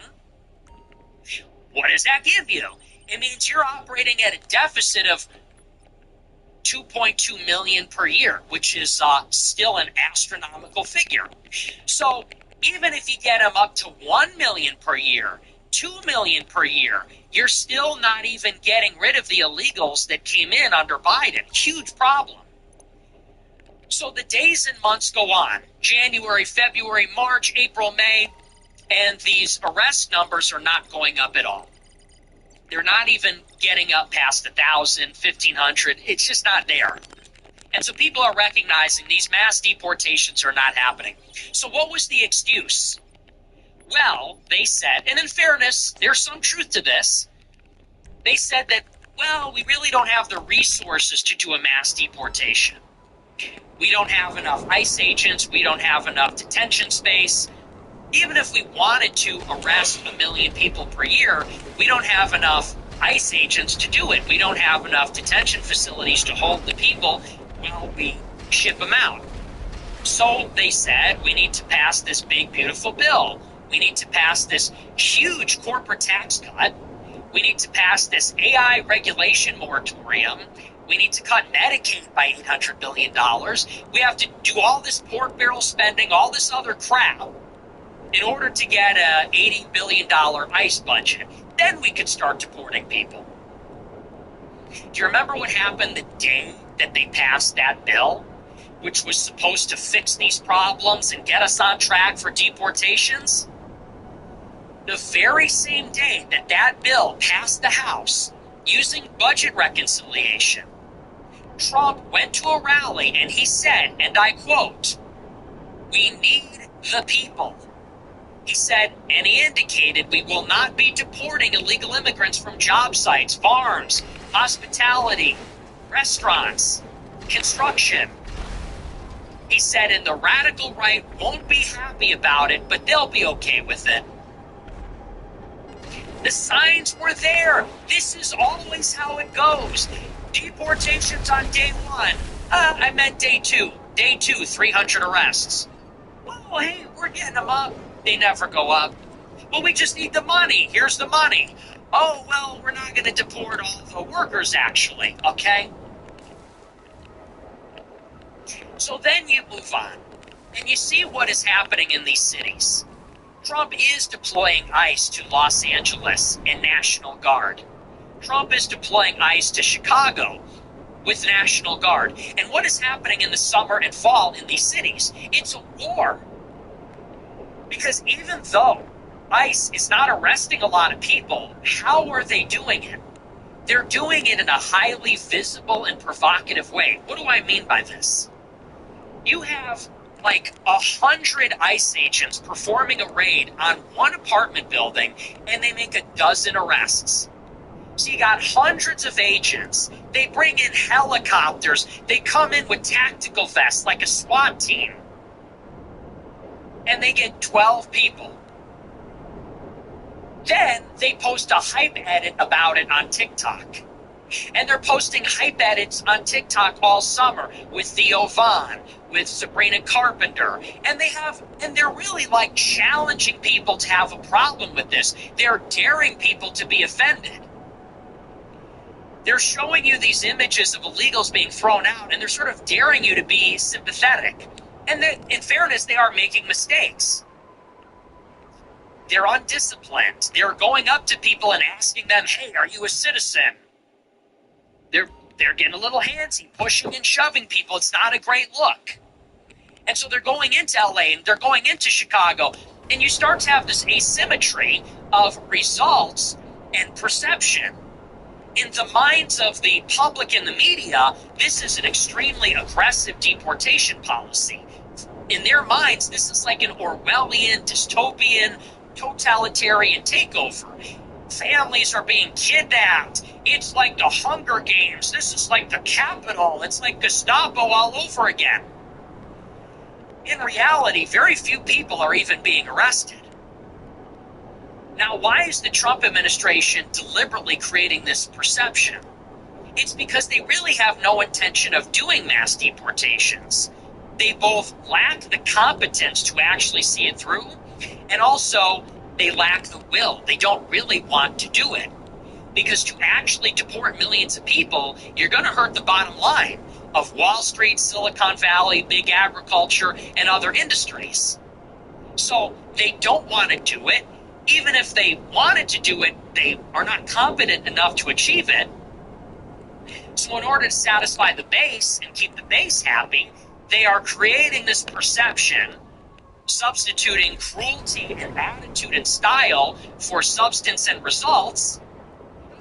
What does that give you? It means you're operating at a deficit of 2.2 million per year, which is still an astronomical figure. So even if you get them up to 1 million per year, 2 million per year, you're still not even getting rid of the illegals that came in under Biden. Huge problem. So the days and months go on. January, February, March, April, May, and these arrest numbers are not going up at all. They're not even getting up past 1,000, 1,500. It's just not there. And so people are recognizing these mass deportations are not happening. So what was the excuse? Well, they said, and in fairness, there's some truth to this. They said that, well, we really don't have the resources to do a mass deportation. We don't have enough ICE agents. We don't have enough detention space. Even if we wanted to arrest 1 million people per year, we don't have enough ICE agents to do it. We don't have enough detention facilities to hold the people while we ship them out. So they said, we need to pass this big, beautiful bill. We need to pass this huge corporate tax cut. We need to pass this AI regulation moratorium. We need to cut Medicaid by $800 billion. We have to do all this pork barrel spending, all this other crap, in order to get a $80 billion ICE budget. Then we could start deporting people. Do you remember what happened the day that they passed that bill, which was supposed to fix these problems and get us on track for deportations? The very same day that that bill passed the House using budget reconciliation, Trump went to a rally and he said, and I quote, "We need the people." He said, and he indicated, we will not be deporting illegal immigrants from job sites, farms, hospitality, restaurants, construction. He said, and the radical right won't be happy about it, but they'll be okay with it. The signs were there. This is always how it goes. Deportations on day 1. I meant day 2. Day 2, 300 arrests. Oh, hey, we're getting them up. They never go up. Well, we just need the money. Here's the money. Oh, well, we're not going to deport all the workers, actually, okay? So then you move on, and you see what is happening in these cities. Trump is deploying ICE to Los Angeles and National Guard. Trump is deploying ICE to Chicago with National Guard. And what is happening in the summer and fall in these cities? It's a war. Because even though ICE is not arresting a lot of people, how are they doing it? They're doing it in a highly visible and provocative way. What do I mean by this? You have like 100 ICE agents performing a raid on one apartment building, and they make 12 arrests. So you got hundreds of agents. They bring in helicopters. They come in with tactical vests like a SWAT team. And they get 12 people. Then they post a hype edit about it on TikTok. And they're posting hype edits on TikTok all summer with Theo Von, with Sabrina Carpenter. And they're really like challenging people to have a problem with this. They're daring people to be offended. They're showing you these images of illegals being thrown out, and they're sort of daring you to be sympathetic. And in fairness, they are making mistakes. They're undisciplined. They're going up to people and asking them, hey, are you a citizen? They're getting a little handsy, pushing and shoving people. It's not a great look. And so they're going into LA and they're going into Chicago. And you start to have this asymmetry of results and perception. In the minds of the public and the media, this is an extremely aggressive deportation policy. In their minds, this is like an Orwellian, dystopian, totalitarian takeover. Families are being kidnapped. It's like the Hunger Games. This is like the Capitol. It's like Gestapo all over again. In reality, very few people are even being arrested. Now, why is the Trump administration deliberately creating this perception? It's because they really have no intention of doing mass deportations. They both lack the competence to actually see it through, and also they lack the will. They don't really want to do it. Because to actually deport millions of people, you're going to hurt the bottom line of Wall Street, Silicon Valley, big agriculture, and other industries. So they don't want to do it. Even if they wanted to do it, they are not competent enough to achieve it. So in order to satisfy the base and keep the base happy, they are creating this perception, substituting cruelty and attitude and style for substance and results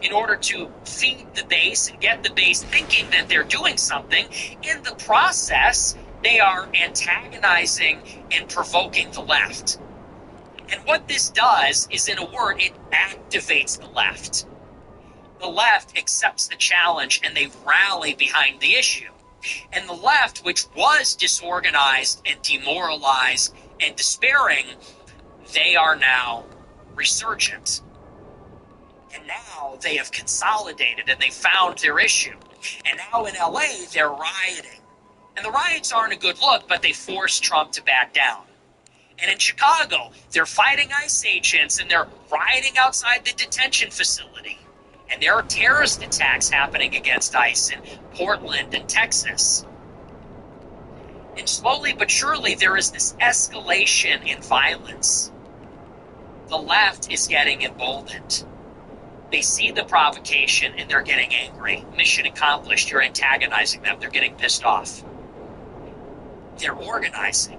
in order to feed the base and get the base thinking that they're doing something. In the process, they are antagonizing and provoking the left. And what this does is, in a word, it activates the left. The left accepts the challenge and they rally behind the issue. And the left, which was disorganized and demoralized and despairing, they are now resurgent. And now they have consolidated and they found their issue. And now in LA, they're rioting. And the riots aren't a good look, but they forced Trump to back down. And in Chicago, they're fighting ICE agents and they're rioting outside the detention facility. And there are terrorist attacks happening against ICE in Portland and Texas. And slowly but surely, there is this escalation in violence. The left is getting emboldened. They see the provocation and they're getting angry. Mission accomplished. You're antagonizing them. They're getting pissed off. They're organizing.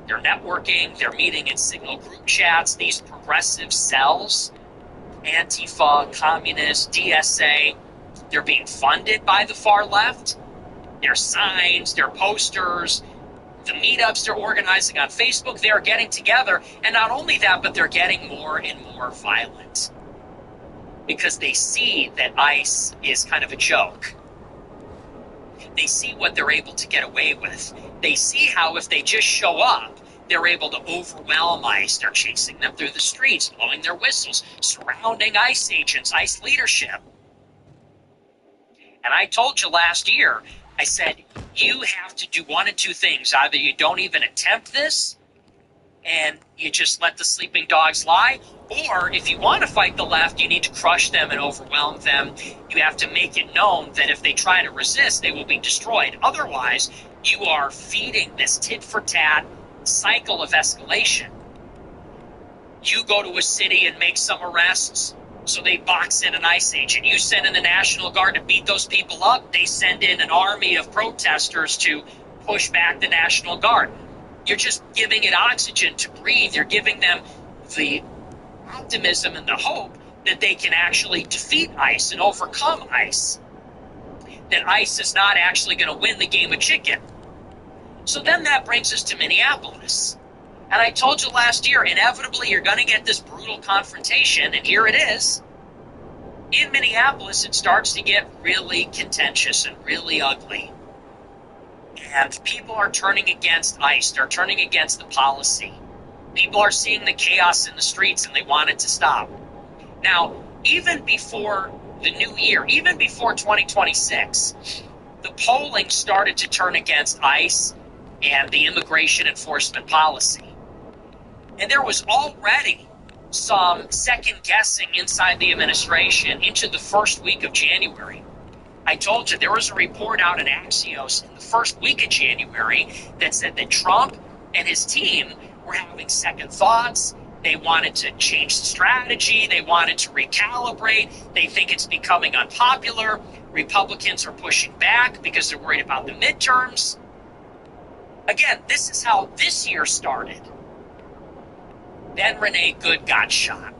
They're networking. They're meeting in signal group chats. These progressive cells, Antifa, communists, DSA, they're being funded by the far left. Their signs, their posters, the meetups they're organizing on Facebook, they're getting together. And not only that, but they're getting more and more violent. Because they see that ICE is kind of a joke. They see what they're able to get away with. They see how if they just show up, they're able to overwhelm ICE. They're chasing them through the streets, blowing their whistles, surrounding ICE agents, ICE leadership. And I told you last year, I said, you have to do one of two things. Either you don't even attempt this, and you just let the sleeping dogs lie, or if you want to fight the left, you need to crush them and overwhelm them. You have to make it known that if they try to resist, they will be destroyed. Otherwise, you are feeding this tit-for-tat cycle of escalation. You go to a city and make some arrests, so they box in an ICE agent. You send in the National Guard to beat those people up. They send in an army of protesters to push back the National Guard. You're just giving it oxygen to breathe. You're giving them the optimism and the hope that they can actually defeat ICE and overcome ICE. That ICE is not actually going to win the game of chicken. So then that brings us to Minneapolis. And I told you last year, inevitably you're going to get this brutal confrontation, and here it is. In Minneapolis, it starts to get really contentious and really ugly. And people are turning against ICE. They're turning against the policy. People are seeing the chaos in the streets, and they want it to stop. Now, even before the new year, even before 2026, the polling started to turn against ICE and the immigration enforcement policy. And there was already some second guessing inside the administration into the first week of January. I told you there was a report out in Axios in the first week of January that said that Trump and his team were having second thoughts. They wanted to change the strategy. They wanted to recalibrate. They think it's becoming unpopular. Republicans are pushing back because they're worried about the midterms. Again, this is how this year started. Then Renee Good got shot.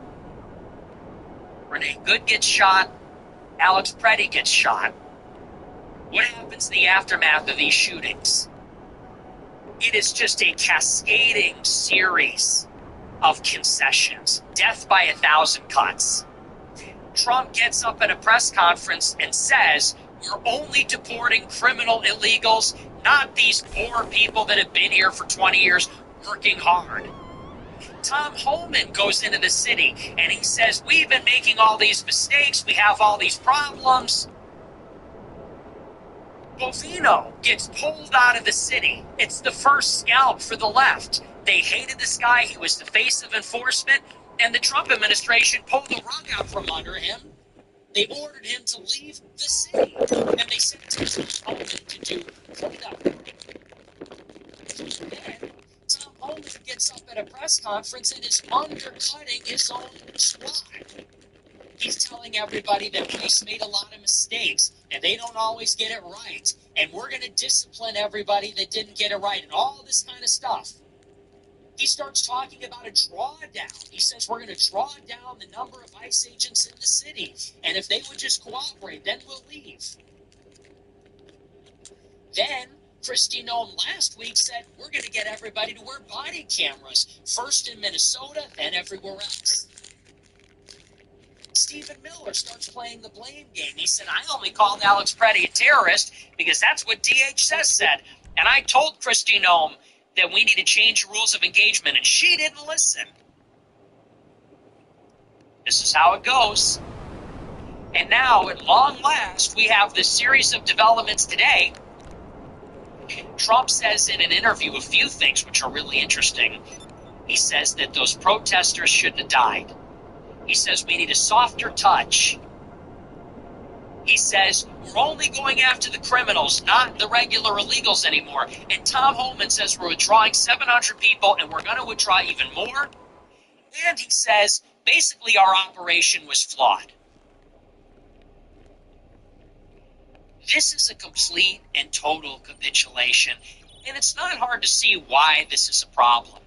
Renee Good gets shot. Alex Preddy gets shot. What happens in the aftermath of these shootings? It is just a cascading series of concessions. Death by 1,000 cuts. Trump gets up at a press conference and says, we're only deporting criminal illegals, not these poor people that have been here for 20 years working hard. Tom Homan goes into the city and he says, we've been making all these mistakes, we have all these problems. Bovino gets pulled out of the city. It's the first scalp for the left. They hated this guy. He was the face of enforcement. And the Trump administration pulled the rug out from under him. They ordered him to leave the city. And they sent him to do cleanup. Then Tom Homan gets up at a press conference and is undercutting his own squad. He's telling everybody that police made a lot of mistakes and they don't always get it right. And we're going to discipline everybody that didn't get it right and all this kind of stuff. He starts talking about a drawdown. He says we're going to draw down the number of ICE agents in the city. And if they would just cooperate, then we'll leave. Then Kristi Noem last week said we're going to get everybody to wear body cameras, first in Minnesota, then everywhere else. Stephen Miller starts playing the blame game. He said, I only called Alex Preddy a terrorist because that's what DHS said. And I told Kristi Noem that we need to change the rules of engagement, and she didn't listen. This is how it goes. And now, at long last, we have this series of developments today. Trump says in an interview a few things which are really interesting. He says that those protesters shouldn't have died. He says we need a softer touch. He says we're only going after the criminals, not the regular illegals anymore. And Tom Homan says we're withdrawing 700 people and we're going to withdraw even more. And he says basically our operation was flawed. This is a complete and total capitulation. And it's not hard to see why this is a problem.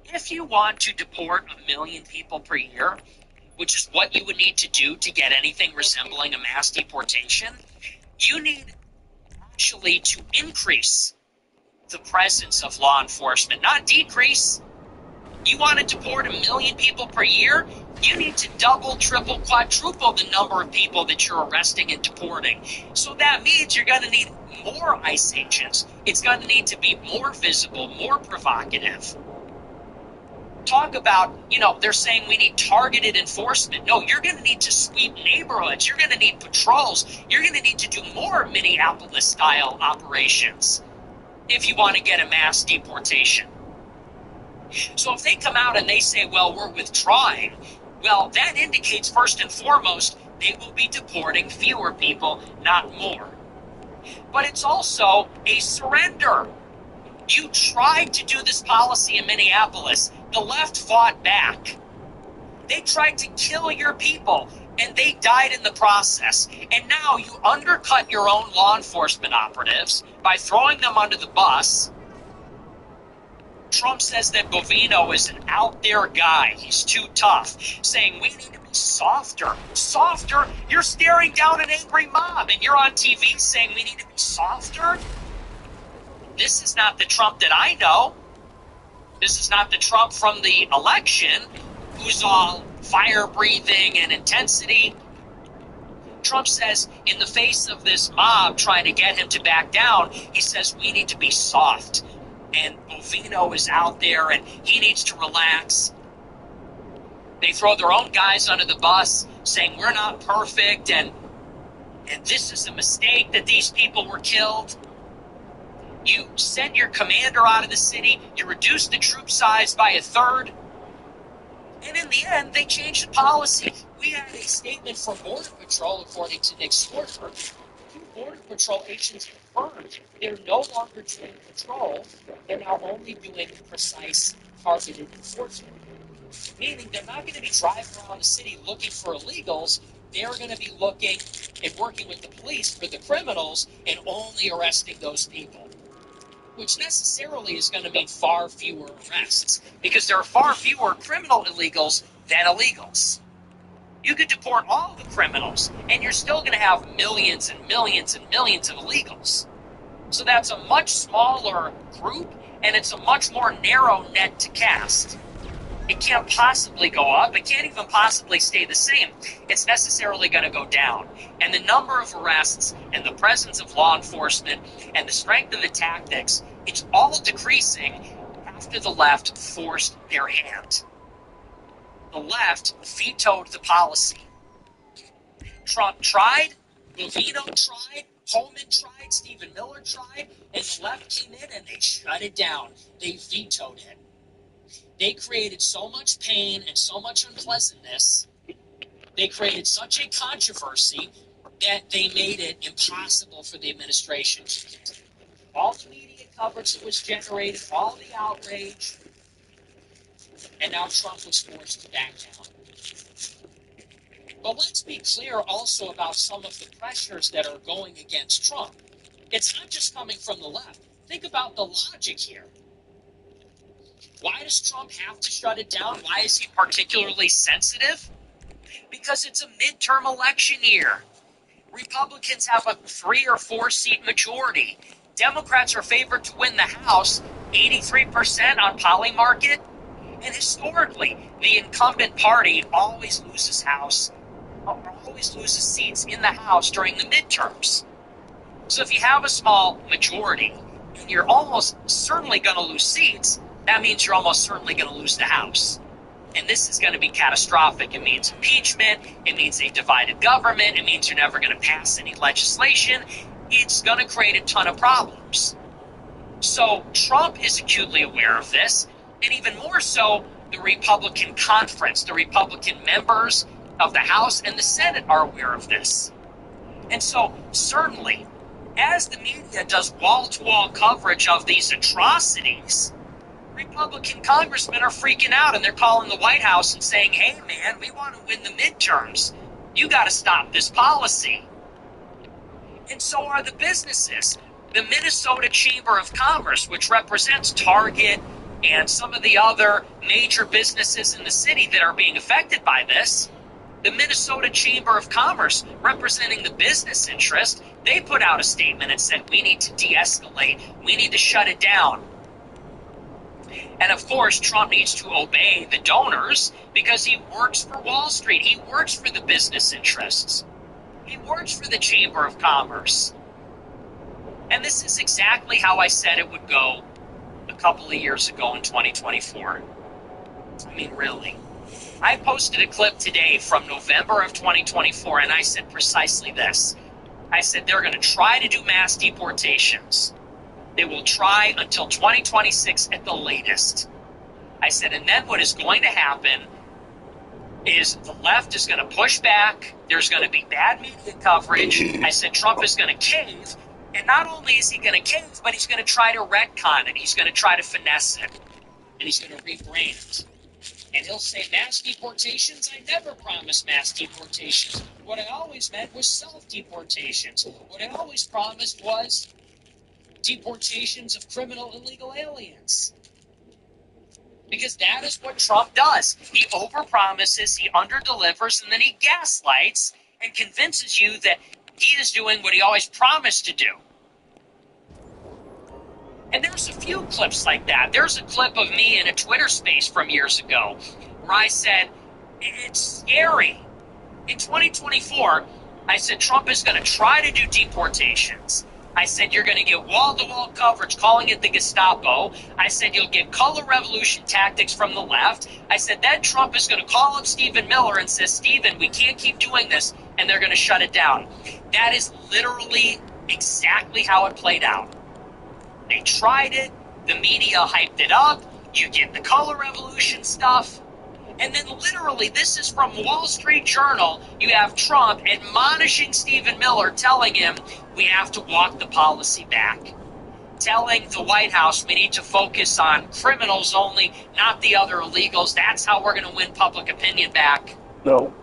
If you want to deport 1 million people per year, which is what you would need to do to get anything resembling a mass deportation, you need actually to increase the presence of law enforcement, not decrease. You want to deport 1 million people per year, you need to double, triple, quadruple the number of people that you're arresting and deporting. So that means you're going to need more ICE agents. It's going to need to be more visible, more provocative. Talk about, they're saying we need targeted enforcement. No, you're going to need to sweep neighborhoods. You're going to need patrols. You're going to need to do more Minneapolis-style operations if you want to get a mass deportation. So if they come out and they say, well, we're withdrawing, well, that indicates first and foremost they will be deporting fewer people, not more. But it's also a surrender. You tried to do this policy in Minneapolis. The left fought back. They tried to kill your people, and they died in the process. And now you undercut your own law enforcement operatives by throwing them under the bus. Trump says that Bovino is an out-there guy. He's too tough, saying we need to be softer. Softer? You're staring down an angry mob, and you're on TV saying we need to be softer? This is not the Trump that I know. This is not the Trump from the election who's all fire-breathing and intensity. Trump says in the face of this mob trying to get him to back down, he says we need to be soft. And Bovino is out there and he needs to relax. They throw their own guys under the bus saying we're not perfect and this is a mistake that these people were killed. You sent your commander out of the city. You reduced the troop size by 1/3. And in the end, they changed the policy. We had a statement from Border Patrol, according to Nick Swartz. Border Patrol agents confirmed they're no longer doing patrol. They're now only doing precise, targeted enforcement. Meaning they're not going to be driving around the city looking for illegals. They're going to be looking and working with the police for the criminals and only arresting those people. Which necessarily is going to mean far fewer arrests, because there are far fewer criminal illegals than illegals. You could deport all the criminals, and you're still going to have millions and millions and millions of illegals. So that's a much smaller group, and it's a much more narrow net to cast. It can't possibly go up. It can't even possibly stay the same. It's necessarily going to go down. And the number of arrests and the presence of law enforcement and the strength of the tactics, it's all decreasing after the left forced their hand. The left vetoed the policy. Trump tried. Bovino tried. Coleman tried, Stephen Miller tried, and the left came in and they shut it down. They vetoed it. They created so much pain and so much unpleasantness. They created such a controversy that they made it impossible for the administration to continue. All the media coverage that was generated, all the outrage, and now Trump was forced to back down. But let's be clear also about some of the pressures that are going against Trump. It's not just coming from the left. Think about the logic here. Why does Trump have to shut it down? Why is he particularly sensitive? Because it's a midterm election year. Republicans have a 3 or 4 seat majority. Democrats are favored to win the House, 83% on Polymarket. And historically, the incumbent party always loses seats in the House during the midterms. So if you have a small majority and you're almost certainly going to lose seats, that means you're almost certainly going to lose the House. And this is going to be catastrophic. It means impeachment. It means a divided government. It means you're never going to pass any legislation. It's going to create a ton of problems. So Trump is acutely aware of this, and even more so, the Republican conference, the Republican members of the House and the Senate are aware of this. And so certainly, as the media does wall-to-wall coverage of these atrocities, Republican congressmen are freaking out, and they're calling the White House and saying, hey, man, we want to win the midterms. You got to stop this policy. And so are the businesses. The Minnesota Chamber of Commerce, which represents Target and some of the other major businesses in the city that are being affected by this, the Minnesota Chamber of Commerce, representing the business interest, they put out a statement and said, we need to de-escalate. We need to shut it down. And of course, Trump needs to obey the donors because he works for Wall Street. He works for the business interests. He works for the Chamber of Commerce. And this is exactly how I said it would go a couple of years ago in 2024. I mean, really. I posted a clip today from November of 2024, and I said precisely this. I said they're going to try to do mass deportations. They will try until 2026 at the latest. I said, and then what is going to happen is the left is going to push back. There's going to be bad media coverage. I said Trump is going to cave. And not only is he going to cave, but he's going to try to retcon it. He's going to try to finesse it. And he's going to rebrand. And he'll say mass deportations. I never promised mass deportations. What I always meant was self-deportations. What I always promised was deportations of criminal illegal aliens. Because that is what Trump does. He overpromises, he underdelivers, and then he gaslights and convinces you that he is doing what he always promised to do. And there's a few clips like that. There's a clip of me in a Twitter space from years ago where I said, it's scary. In 2024, I said Trump is going to try to do deportations. I said you're going to get wall-to-wall coverage calling it the Gestapo. I said you'll get color revolution tactics from the left. I said then Trump is going to call up Stephen Miller and say, Stephen, we can't keep doing this, and they're going to shut it down. That is literally exactly how it played out. They tried it. The media hyped it up. You get the color revolution stuff. And then literally, this is from Wall Street Journal, you have Trump admonishing Stephen Miller, telling him we have to walk the policy back. Telling the White House we need to focus on criminals only, not the other illegals. That's how we're going to win public opinion back. No.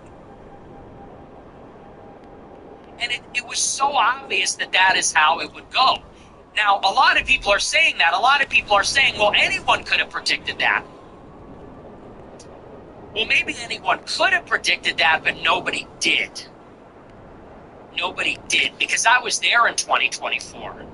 And it was so obvious that that is how it would go. Now, a lot of people are saying that. A lot of people are saying, well, anyone could have predicted that. Well, maybe anyone could have predicted that, but nobody did. Nobody did, because I was there in 2024.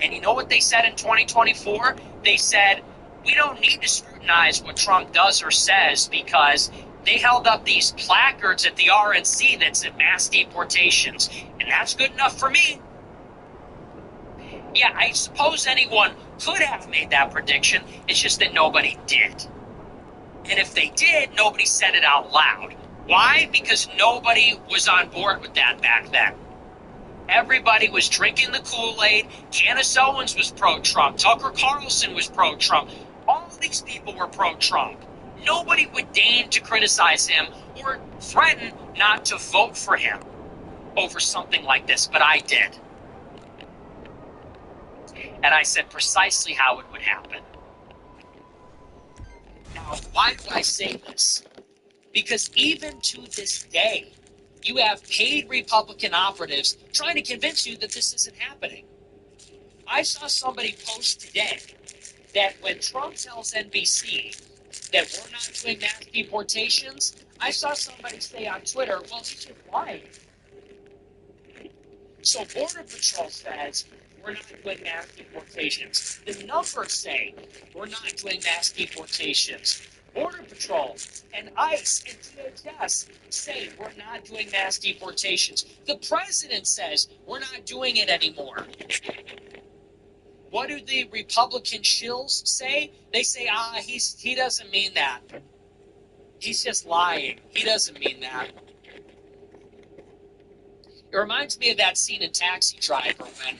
And you know what they said in 2024? They said, we don't need to scrutinize what Trump does or says because they held up these placards at the RNC that said mass deportations, and that's good enough for me. Yeah, I suppose anyone could have made that prediction. It's just that nobody did. And if they did, nobody said it out loud. Why? Because nobody was on board with that back then. Everybody was drinking the Kool-Aid. Candace Owens was pro-Trump. Tucker Carlson was pro-Trump. All of these people were pro-Trump. Nobody would deign to criticize him or threaten not to vote for him over something like this, but I did. And I said precisely how it would happen. Now, why do I say this? Because even to this day, you have paid Republican operatives trying to convince you that this isn't happening. I saw somebody post today that when Trump tells NBC that we're not doing mass deportations, I saw somebody say on Twitter, well, he's just lying. So Border Patrol says we're not doing mass deportations. The numbers say we're not doing mass deportations. Border Patrol and ICE and DHS say we're not doing mass deportations. The president says we're not doing it anymore. What do the Republican shills say? They say, he doesn't mean that. He's just lying. He doesn't mean that. It reminds me of that scene in Taxi Driver when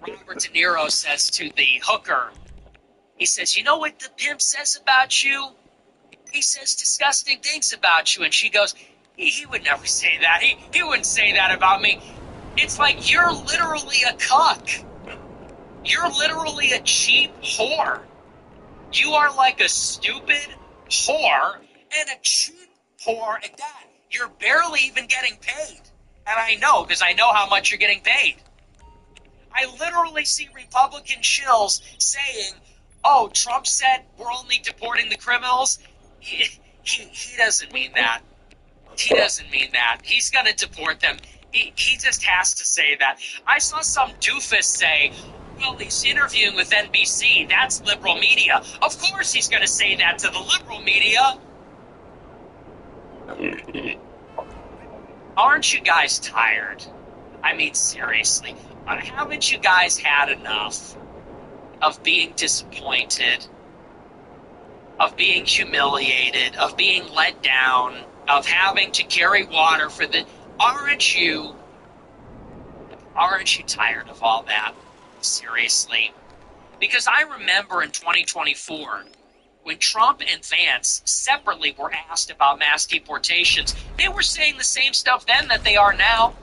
Robert De Niro says to the hooker, he says, you know what the pimp says about you? He says disgusting things about you. And she goes, he would never say that. He wouldn't say that about me. It's like you're literally a cuck. You're literally a cheap whore. You are like a stupid whore and a cheap whore at that. You're barely even getting paid. And I know, because I know how much you're getting paid. I literally see Republican shills saying, oh, Trump said we're only deporting the criminals. He doesn't mean that. He doesn't mean that. He's going to deport them. He just has to say that. I saw some doofus say, well, he's interviewing with NBC. That's liberal media. Of course he's going to say that to the liberal media. Aren't you guys tired? I mean, seriously. Haven't you guys had enough of being disappointed, of being humiliated, of being let down, of having to carry water for the... Aren't you tired of all that? Seriously. Because I remember in 2024, when Trump and Vance separately were asked about mass deportations, they were saying the same stuff then that they are now.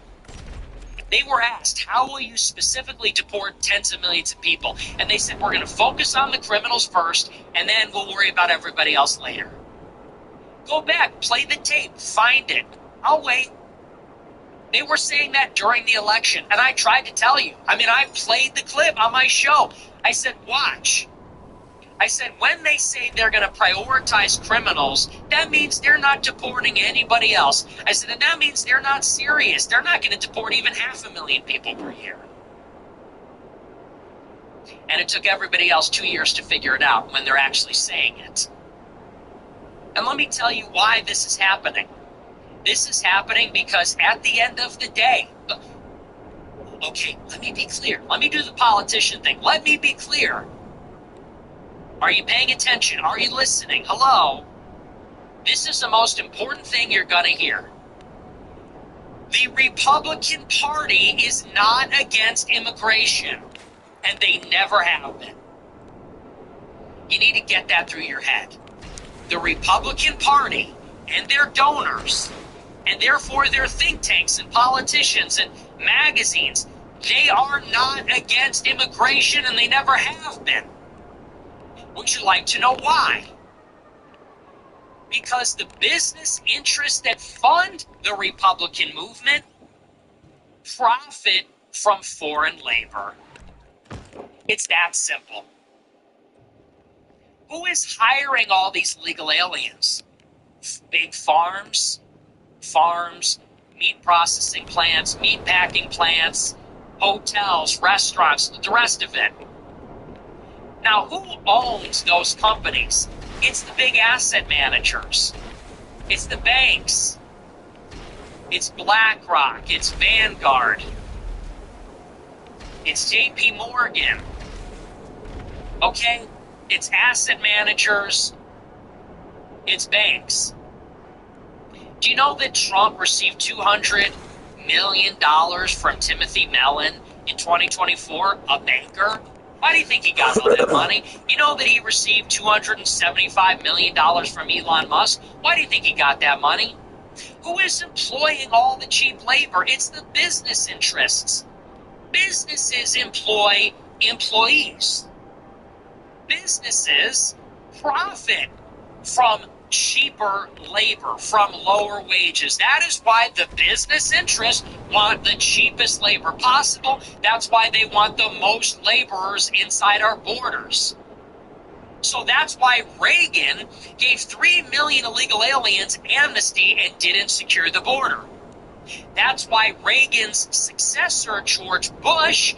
They were asked, how will you specifically deport tens of millions of people? And they said, we're going to focus on the criminals first, and then we'll worry about everybody else later. Go back, play the tape, find it. I'll wait. They were saying that during the election, and I tried to tell you. I mean, I played the clip on my show. I said, watch. I said, when they say they're going to prioritize criminals, that means they're not deporting anybody else. I said, and that means they're not serious. They're not going to deport even 500,000 people per year. And it took everybody else 2 years to figure it out when they're actually saying it. And let me tell you why this is happening. This is happening because at the end of the day, okay, let me be clear. Let me do the politician thing. Let me be clear. Are you paying attention? Are you listening? Hello? This is the most important thing you're going to hear. The Republican Party is not against immigration, and they never have been. You need to get that through your head. The Republican Party and their donors, and therefore their think tanks and politicians and magazines, they are not against immigration, and they never have been. Would you like to know why? Because the business interests that fund the Republican movement profit from foreign labor. It's that simple. Who is hiring all these legal aliens? Big farms, meat processing plants, meat packing plants, hotels, restaurants, the rest of it. Now, who owns those companies? It's the big asset managers. It's the banks. It's BlackRock. It's Vanguard. It's JP Morgan. Okay? It's asset managers. It's banks. Do you know that Trump received $200 million from Timothy Mellon in 2024, a banker? Why do you think he got all that money? You know that he received $275 million from Elon Musk? Why do you think he got that money? Who is employing all the cheap labor? It's the business interests. Businesses employ employees. Businesses profit from cheaper labor, from lower wages. That is why the business interests want the cheapest labor possible. That's why they want the most laborers inside our borders. So that's why Reagan gave 3 million illegal aliens amnesty and didn't secure the border. That's why Reagan's successor, George Bush,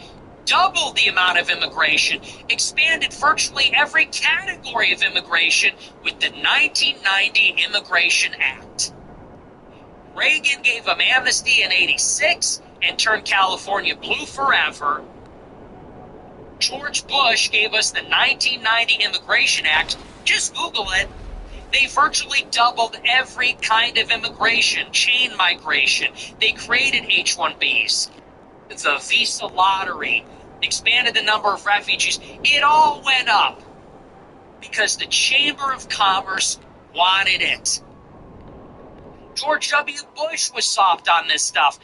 doubled the amount of immigration, expanded virtually every category of immigration with the 1990 Immigration Act. Reagan gave them amnesty in '86 and turned California blue forever. George Bush gave us the 1990 Immigration Act. Just Google it. They virtually doubled every kind of immigration, chain migration. They created H-1Bs, the visa lottery, expanded the number of refugees. It all went up because the Chamber of Commerce wanted it. George W. Bush was soft on this stuff.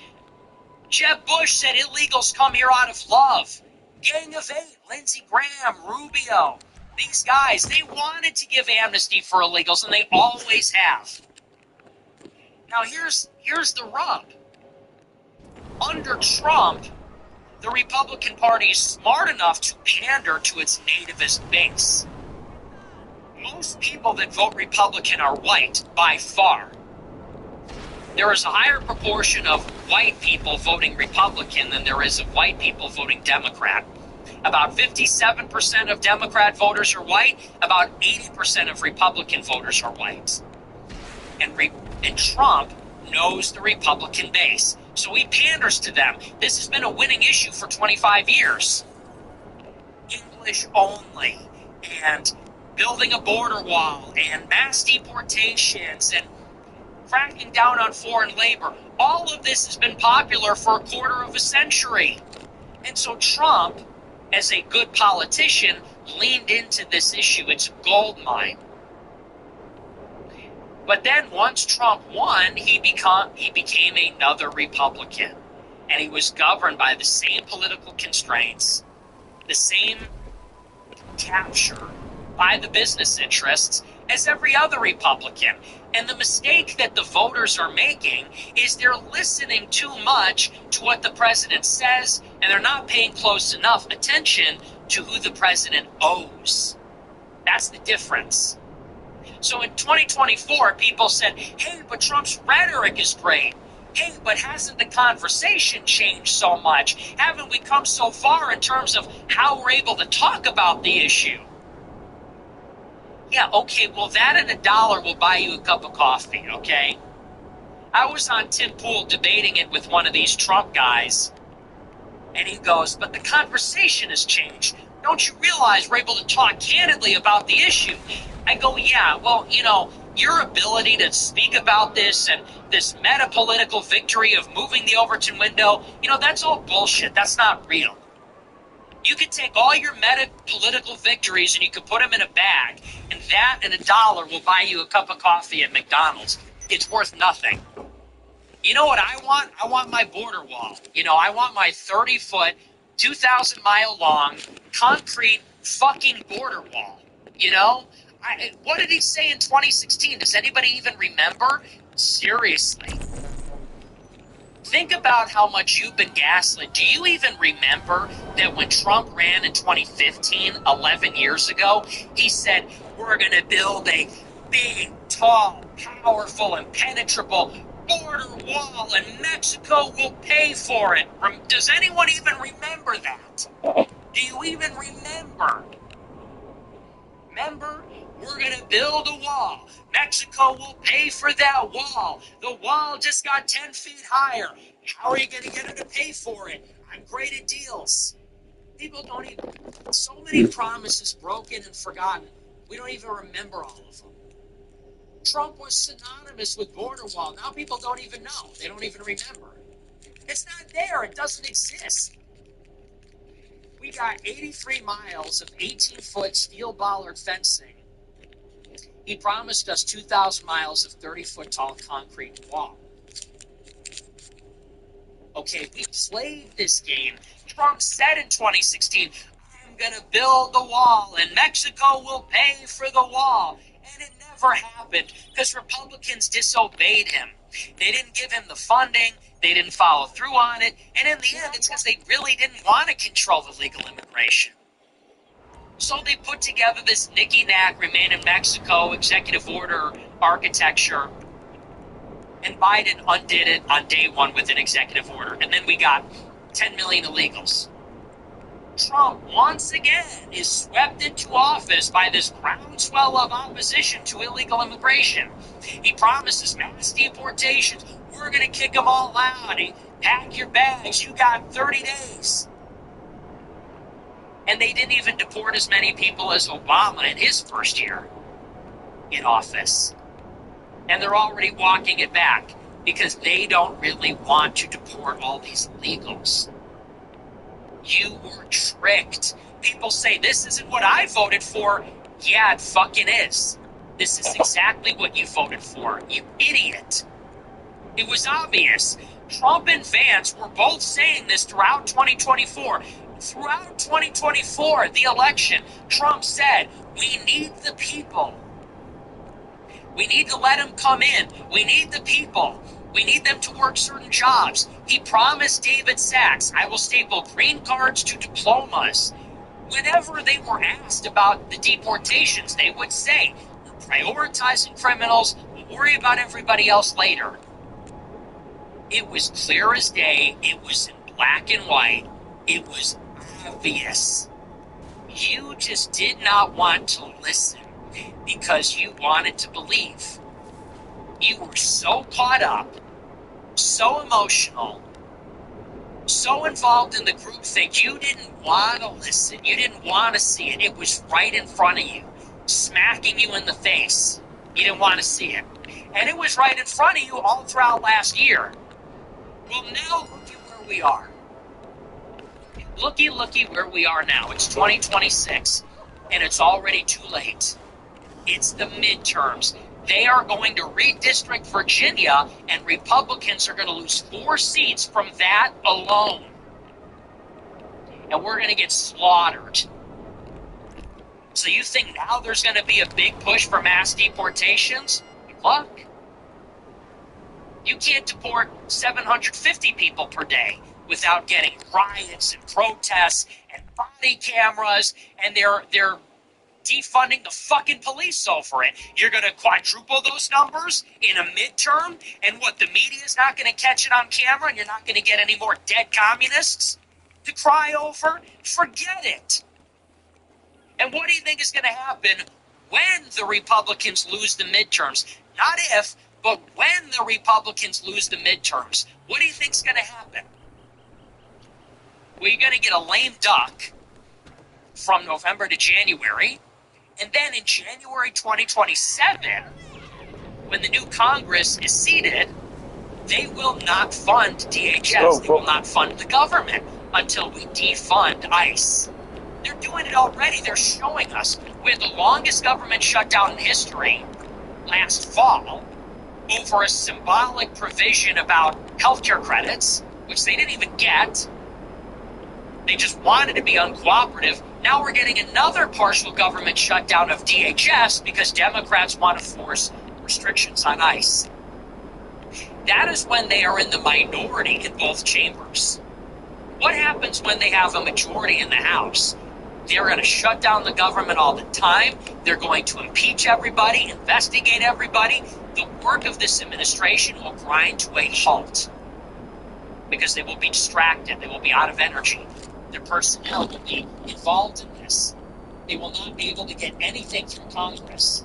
Jeb Bush said illegals come here out of love. Gang of Eight, Lindsey Graham, Rubio, these guys, they wanted to give amnesty for illegals, and they always have. Now here's the rub. Under Trump, the Republican Party is smart enough to pander to its nativist base. Most people that vote Republican are white, by far. There is a higher proportion of white people voting Republican than there is of white people voting Democrat. About 57% of Democrat voters are white. About 80% of Republican voters are white. And Trump knows the Republican base, so he panders to them. This has been a winning issue for 25 years. English only, and building a border wall, and mass deportations, and cracking down on foreign labor. All of this has been popular for a quarter of a century. And so Trump, as a good politician, leaned into this issue. It's a gold mine. But then once Trump won, he became another Republican. And he was governed by the same political constraints, the same capture by the business interests as every other Republican. And the mistake that the voters are making is they're listening too much to what the president says, and they're not paying close enough attention to who the president owes. That's the difference. So in 2024, people said, hey, but Trump's rhetoric is great. Hey, but hasn't the conversation changed so much? Haven't we come so far in terms of how we're able to talk about the issue? Yeah, okay, well, that and $1 will buy you a cup of coffee, okay? I was on Tim Pool debating it with one of these Trump guys, and he goes, but the conversation has changed. Don't you realize we're able to talk candidly about the issue? I go, yeah, well, you know, your ability to speak about this and this meta-political victory of moving the Overton window, you know, that's all bullshit. That's not real. You could take all your meta-political victories and you could put them in a bag, and that and $1 will buy you a cup of coffee at McDonald's. It's worth nothing. You know what I want? I want my border wall. You know, I want my 30-foot, 2,000-mile-long, concrete fucking border wall. You know? What did he say in 2016? Does anybody even remember? Seriously. Think about how much you've been gaslit. Do you even remember that when Trump ran in 2015, 11 years ago, he said, we're going to build a big, tall, powerful, impenetrable border wall, and Mexico will pay for it. Does anyone even remember that? Do you even remember? Remember? We're going to build a wall. Mexico will pay for that wall. The wall just got 10 feet higher. How are you going to get them to pay for it? I'm great at deals. People don't even... So many promises broken and forgotten. We don't even remember all of them. Trump was synonymous with border wall. Now people don't even know. They don't even remember. It's not there. It doesn't exist. We got 83 miles of 18-foot steel bollard fencing. He promised us 2,000 miles of 30-foot tall concrete wall. Okay, we played this game. Trump said in 2016, I'm going to build the wall and Mexico will pay for the wall. And it never happened because Republicans disobeyed him. They didn't give him the funding. They didn't follow through on it. And in the end, it's because they really didn't want to control the legal immigration. So they put together this nicky-knack Remain in Mexico executive order architecture. And Biden undid it on day one with an executive order. And then we got 10 million illegals. Trump, once again, is swept into office by this groundswell of opposition to illegal immigration. He promises mass deportations. We're going to kick them all out. Pack your bags. You got 30 days. And they didn't even deport as many people as Obama in his first year in office. And they're already walking it back because they don't really want to deport all these illegals. You were tricked. People say, this isn't what I voted for. Yeah, it fucking is. This is exactly what you voted for, you idiot. It was obvious. Trump and Vance were both saying this throughout 2024. Throughout 2024, the election, Trump said, we need the people. We need to let them come in. We need the people. We need them to work certain jobs. He promised David Sachs, I will staple green cards to diplomas. Whenever they were asked about the deportations, they would say, we're prioritizing criminals. We'll worry about everybody else later. It was clear as day. It was in black and white. It was obvious. You just did not want to listen because you wanted to believe. You were so caught up, so emotional, so involved in the groupthink, you didn't want to listen. You didn't want to see it. It was right in front of you, smacking you in the face. You didn't want to see it. And it was right in front of you all throughout last year. Well, now look at where we are. Looky where we are now. It's 2026, and it's already too late. It's the midterms. They are going to redistrict Virginia, and Republicans are going to lose 4 seats from that alone. And we're going to get slaughtered. So you think now there's going to be a big push for mass deportations? Good luck. You can't deport 750 people per day without getting riots and protests and body cameras, and they're defunding the fucking police over it. You're going to quadruple those numbers in a midterm, and what, the media's not going to catch it on camera, and you're not going to get any more dead communists to cry over? Forget it. And what do you think is going to happen when the Republicans lose the midterms? Not if, but when the Republicans lose the midterms. What do you think is going to happen? Well, you're going to get a lame duck from November to January. And then in January 2027, when the new Congress is seated, they will not fund DHS. They will not fund the government until we defund ICE. They're doing it already. They're showing us. We had the longest government shutdown in history last fall over a symbolic provision about healthcare credits, which they didn't even get. They just wanted to be uncooperative. Now we're getting another partial government shutdown of DHS because Democrats want to force restrictions on ICE. That is when they are in the minority in both chambers. What happens when they have a majority in the House? They're going to shut down the government all the time. They're going to impeach everybody, investigate everybody. The work of this administration will grind to a halt because they will be distracted. They will be out of energy. Their personnel will be involved in this. They will not be able to get anything through Congress.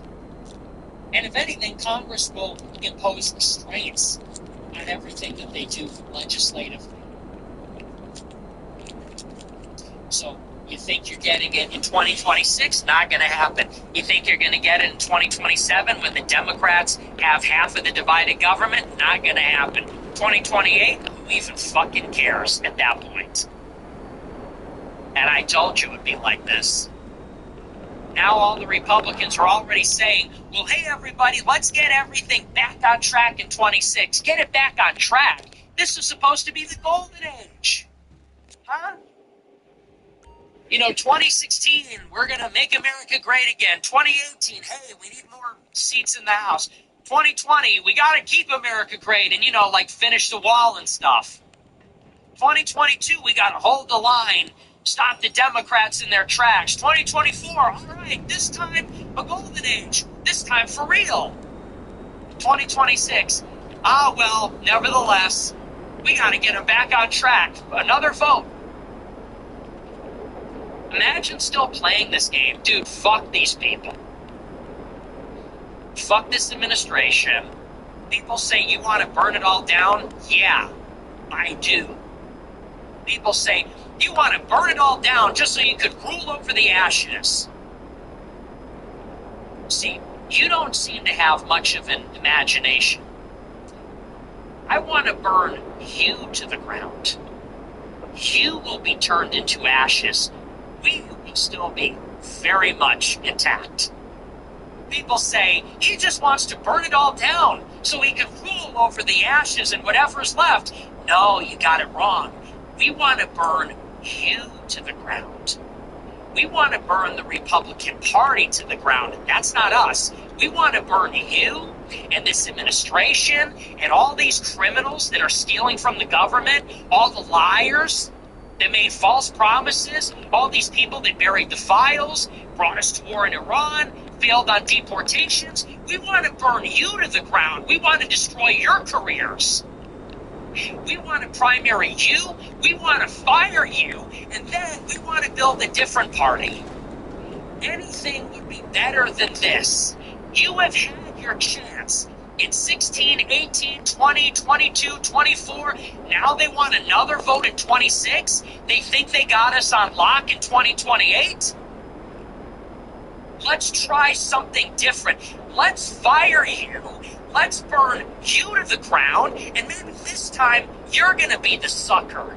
And if anything, Congress will impose restraints on everything that they do legislatively. So you think you're getting it in 2026? Not going to happen. You think you're going to get it in 2027 when the Democrats have half of the divided government? Not going to happen. 2028? Who even fucking cares at that point? And I told you it would be like this. Now all the Republicans are already saying, well, hey, everybody, let's get everything back on track in 26. Get it back on track. This is supposed to be the golden age. Huh? 2016, we're going to make America great again. 2018, hey, we need more seats in the House. 2020, we got to keep America great and, finish the wall and stuff. 2022, we got to hold the line, stop the Democrats in their tracks. 2024, all right, this time a golden age. This time for real. 2026, nevertheless, we got to get them back on track. Another vote. Imagine still playing this game. Dude, fuck these people. Fuck this administration. People say you want to burn it all down? Yeah, I do. People say, you want to burn it all down just so you could rule over the ashes. See, you don't seem to have much of an imagination. I want to burn you to the ground. You will be turned into ashes. We will still be very much intact. People say, he just wants to burn it all down so he can rule over the ashes and whatever's left. No, you got it wrong. We want to burn you to the ground. We want to burn the Republican Party to the ground. That's not us. We want to burn you and this administration and all these criminals that are stealing from the government, all the liars that made false promises, all these people that buried the files, brought us to war in Iran, failed on deportations. We want to burn you to the ground. We want to destroy your careers. We want to primary you. We want to fire you. And then we want to build a different party. Anything would be better than this. You have had your chance. In 16, 18, 20, 22, 24. Now they want another vote in 26. They think they got us on lock in 2028. Let's try something different. Let's fire you. Let's burn you to the ground. And maybe this time you're going to be the sucker.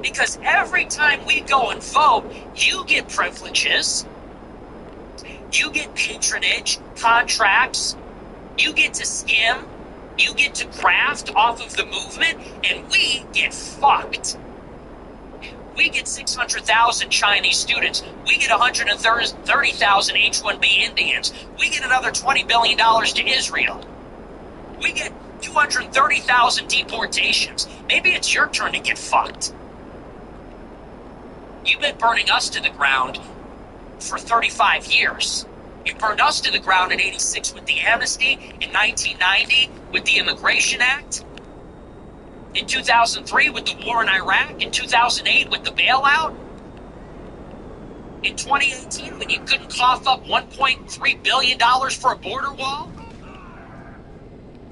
Because every time we go and vote, you get privileges. You get patronage, contracts. You get to skim, you get to craft off of the movement, and we get fucked. We get 600,000 Chinese students. We get 130,000 H-1B Indians. We get another $20 billion to Israel. We get 230,000 deportations. Maybe it's your turn to get fucked. You've been burning us to the ground for 35 years. You burned us to the ground in 86 with the amnesty, in 1990 with the Immigration Act, in 2003 with the war in Iraq, in 2008 with the bailout, in 2018 when you couldn't cough up $1.3 billion for a border wall.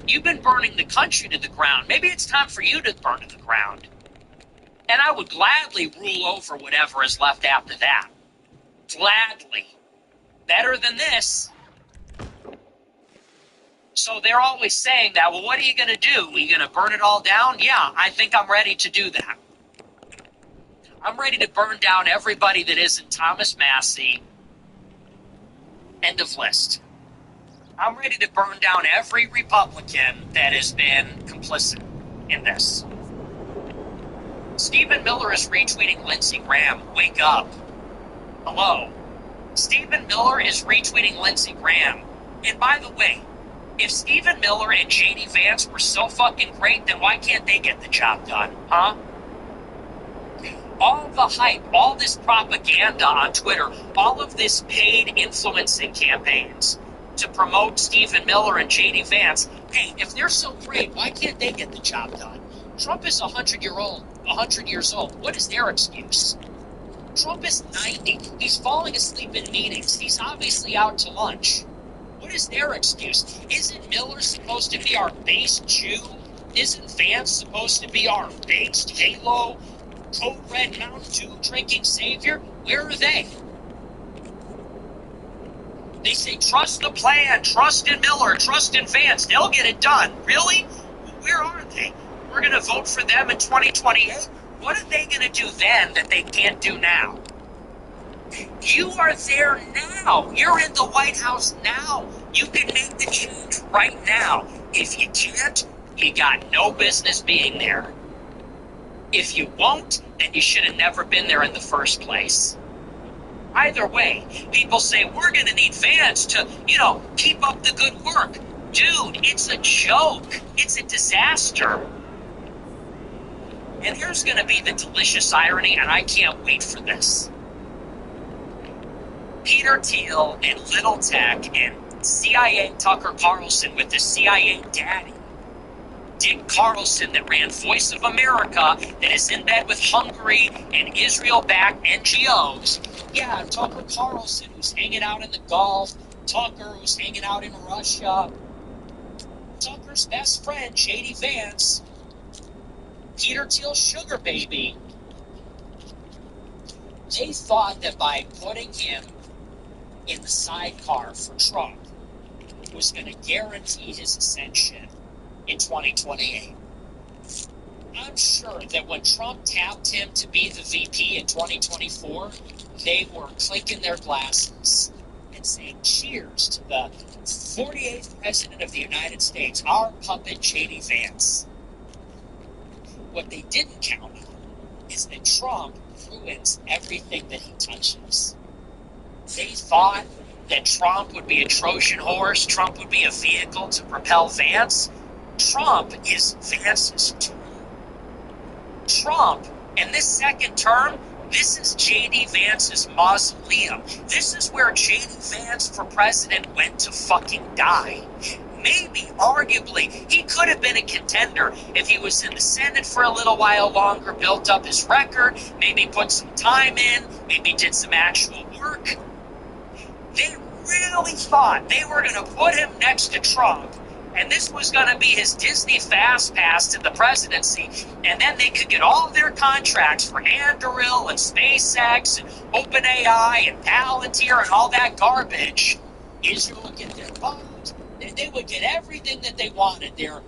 You've been burning the country to the ground. Maybe it's time for you to burn to the ground. And I would gladly rule over whatever is left after that. Gladly. Better than this. So they're always saying that, well, what are you going to do? Are you going to burn it all down? Yeah, I think I'm ready to do that. I'm ready to burn down everybody that isn't Thomas Massie. End of list. I'm ready to burn down every Republican that has been complicit in this. Stephen Miller is retweeting Lindsey Graham. Wake up. Hello. Stephen Miller is retweeting Lindsey Graham. And by the way, if Stephen Miller and J.D. Vance were so fucking great, then why can't they get the job done, huh? All the hype, all this propaganda on Twitter, all of this paid influencing campaigns to promote Stephen Miller and J.D. Vance, hey, if they're so great, why can't they get the job done? Trump is 100 years old. What is their excuse? Trump is 90. He's falling asleep in meetings. He's obviously out to lunch. What is their excuse? Isn't Miller supposed to be our base Jew? Isn't Vance supposed to be our based Halo, Code Red Mountain Dew drinking savior? Where are they? They say, trust the plan, trust in Miller, trust in Vance. They'll get it done. Really? Where are they? we're going to vote for them in 2028. What are they going to do then that they can't do now? You are there now. You're in the White House now. You can make the change right now. If you can't, you got no business being there. If you won't, then you should have never been there in the first place. Either way, people say we're going to need Vance to, keep up the good work. Dude, it's a joke. It's a disaster. And here's going to be the delicious irony, and I can't wait for this. Peter Thiel and Little Tech and CIA Tucker Carlson with the CIA daddy, Dick Carlson, that ran Voice of America, that is in bed with Hungary and Israel-backed NGOs. Yeah, Tucker Carlson, who's hanging out in the Gulf. Tucker, who's hanging out in Russia. Tucker's best friend, J.D. Vance. Peter Thiel's sugar baby. They thought that by putting him in the sidecar for Trump was going to guarantee his ascension in 2028. I'm sure that when Trump tapped him to be the VP in 2024, they were clinking their glasses and saying cheers to the 48th President of the United States, our puppet J.D. Vance. What they didn't count on is that Trump ruins everything that he touches. They thought that Trump would be a Trojan horse, Trump would be a vehicle to propel Vance. Trump is Vance's tool. Trump, in this second term, this is J.D. Vance's mausoleum. This is where J.D. Vance for president went to fucking die. Maybe, arguably, he could have been a contender if he was in the Senate for a little while longer, built up his record, maybe put some time in, maybe did some actual work. They really thought they were going to put him next to Trump, and this was going to be his Disney Fast Pass to the presidency, and then they could get all of their contracts for Anduril and SpaceX and OpenAI and Palantir and all that garbage. Israel would get their bombs. They would get everything that they wanted, their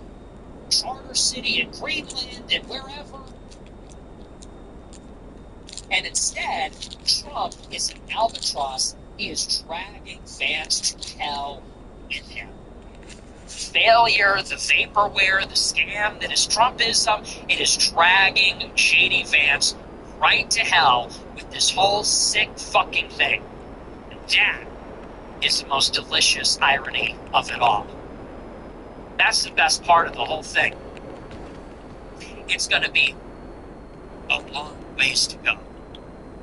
charter city in Greenland and wherever. And instead, Trump is an albatross. He is dragging Vance to hell with him. Failure, the vaporware, the scam that is Trumpism, it is dragging J.D. Vance right to hell with this whole sick fucking thing. And that is the most delicious irony of it all. That's the best part of the whole thing. It's going to be a long ways to go.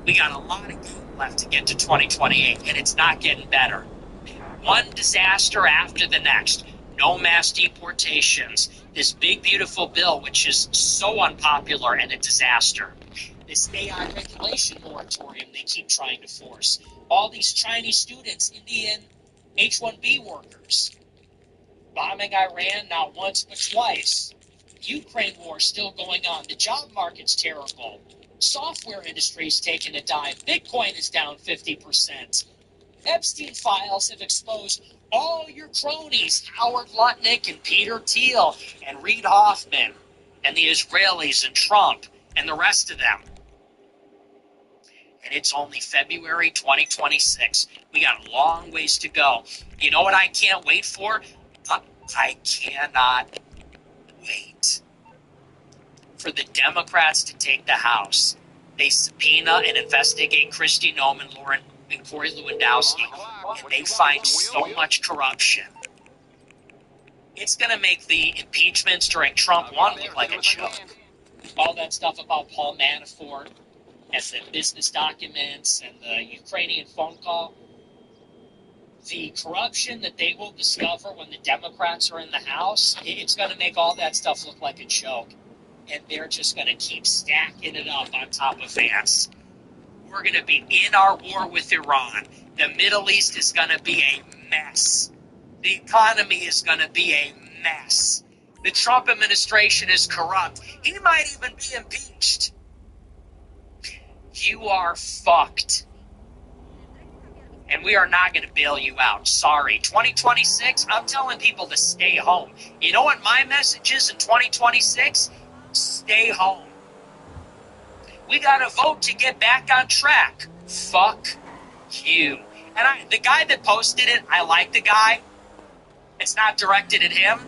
We got a lot of good left to get to 2028, and it's not getting better. One disaster after the next. No mass deportations. This big, beautiful bill, which is so unpopular and a disaster. This AI regulation moratorium they keep trying to force. All these Chinese students, Indian H-1B workers. Bombing Iran not once but twice. Ukraine war still going on. The job market's terrible. Software industry's taking a dive. Bitcoin is down 50%. Epstein files have exposed all your cronies, Howard Lutnick and Peter Thiel and Reid Hoffman and the Israelis and Trump and the rest of them. And it's only February 2026. We got a long ways to go. You know what I can't wait for? I cannot wait for the Democrats to take the House. They subpoena and investigate Kristi Noem, Lauren and Corey Lewandowski, and they find so much corruption. It's going to make the impeachments during Trump 1 look like a joke. All that stuff about Paul Manafort and the business documents and the Ukrainian phone call. The corruption that they will discover when the Democrats are in the House, it's going to make all that stuff look like a joke. And they're just going to keep stacking it up on top of Vance. We're going to be in our war with Iran. The Middle East is going to be a mess. The economy is going to be a mess. The Trump administration is corrupt. He might even be impeached. You are fucked. And we are not going to bail you out. Sorry. 2026, I'm telling people to stay home. You know what my message is in 2026? Stay home. We got to vote to get back on track. Fuck you. And the guy that posted it, I like the guy. It's not directed at him,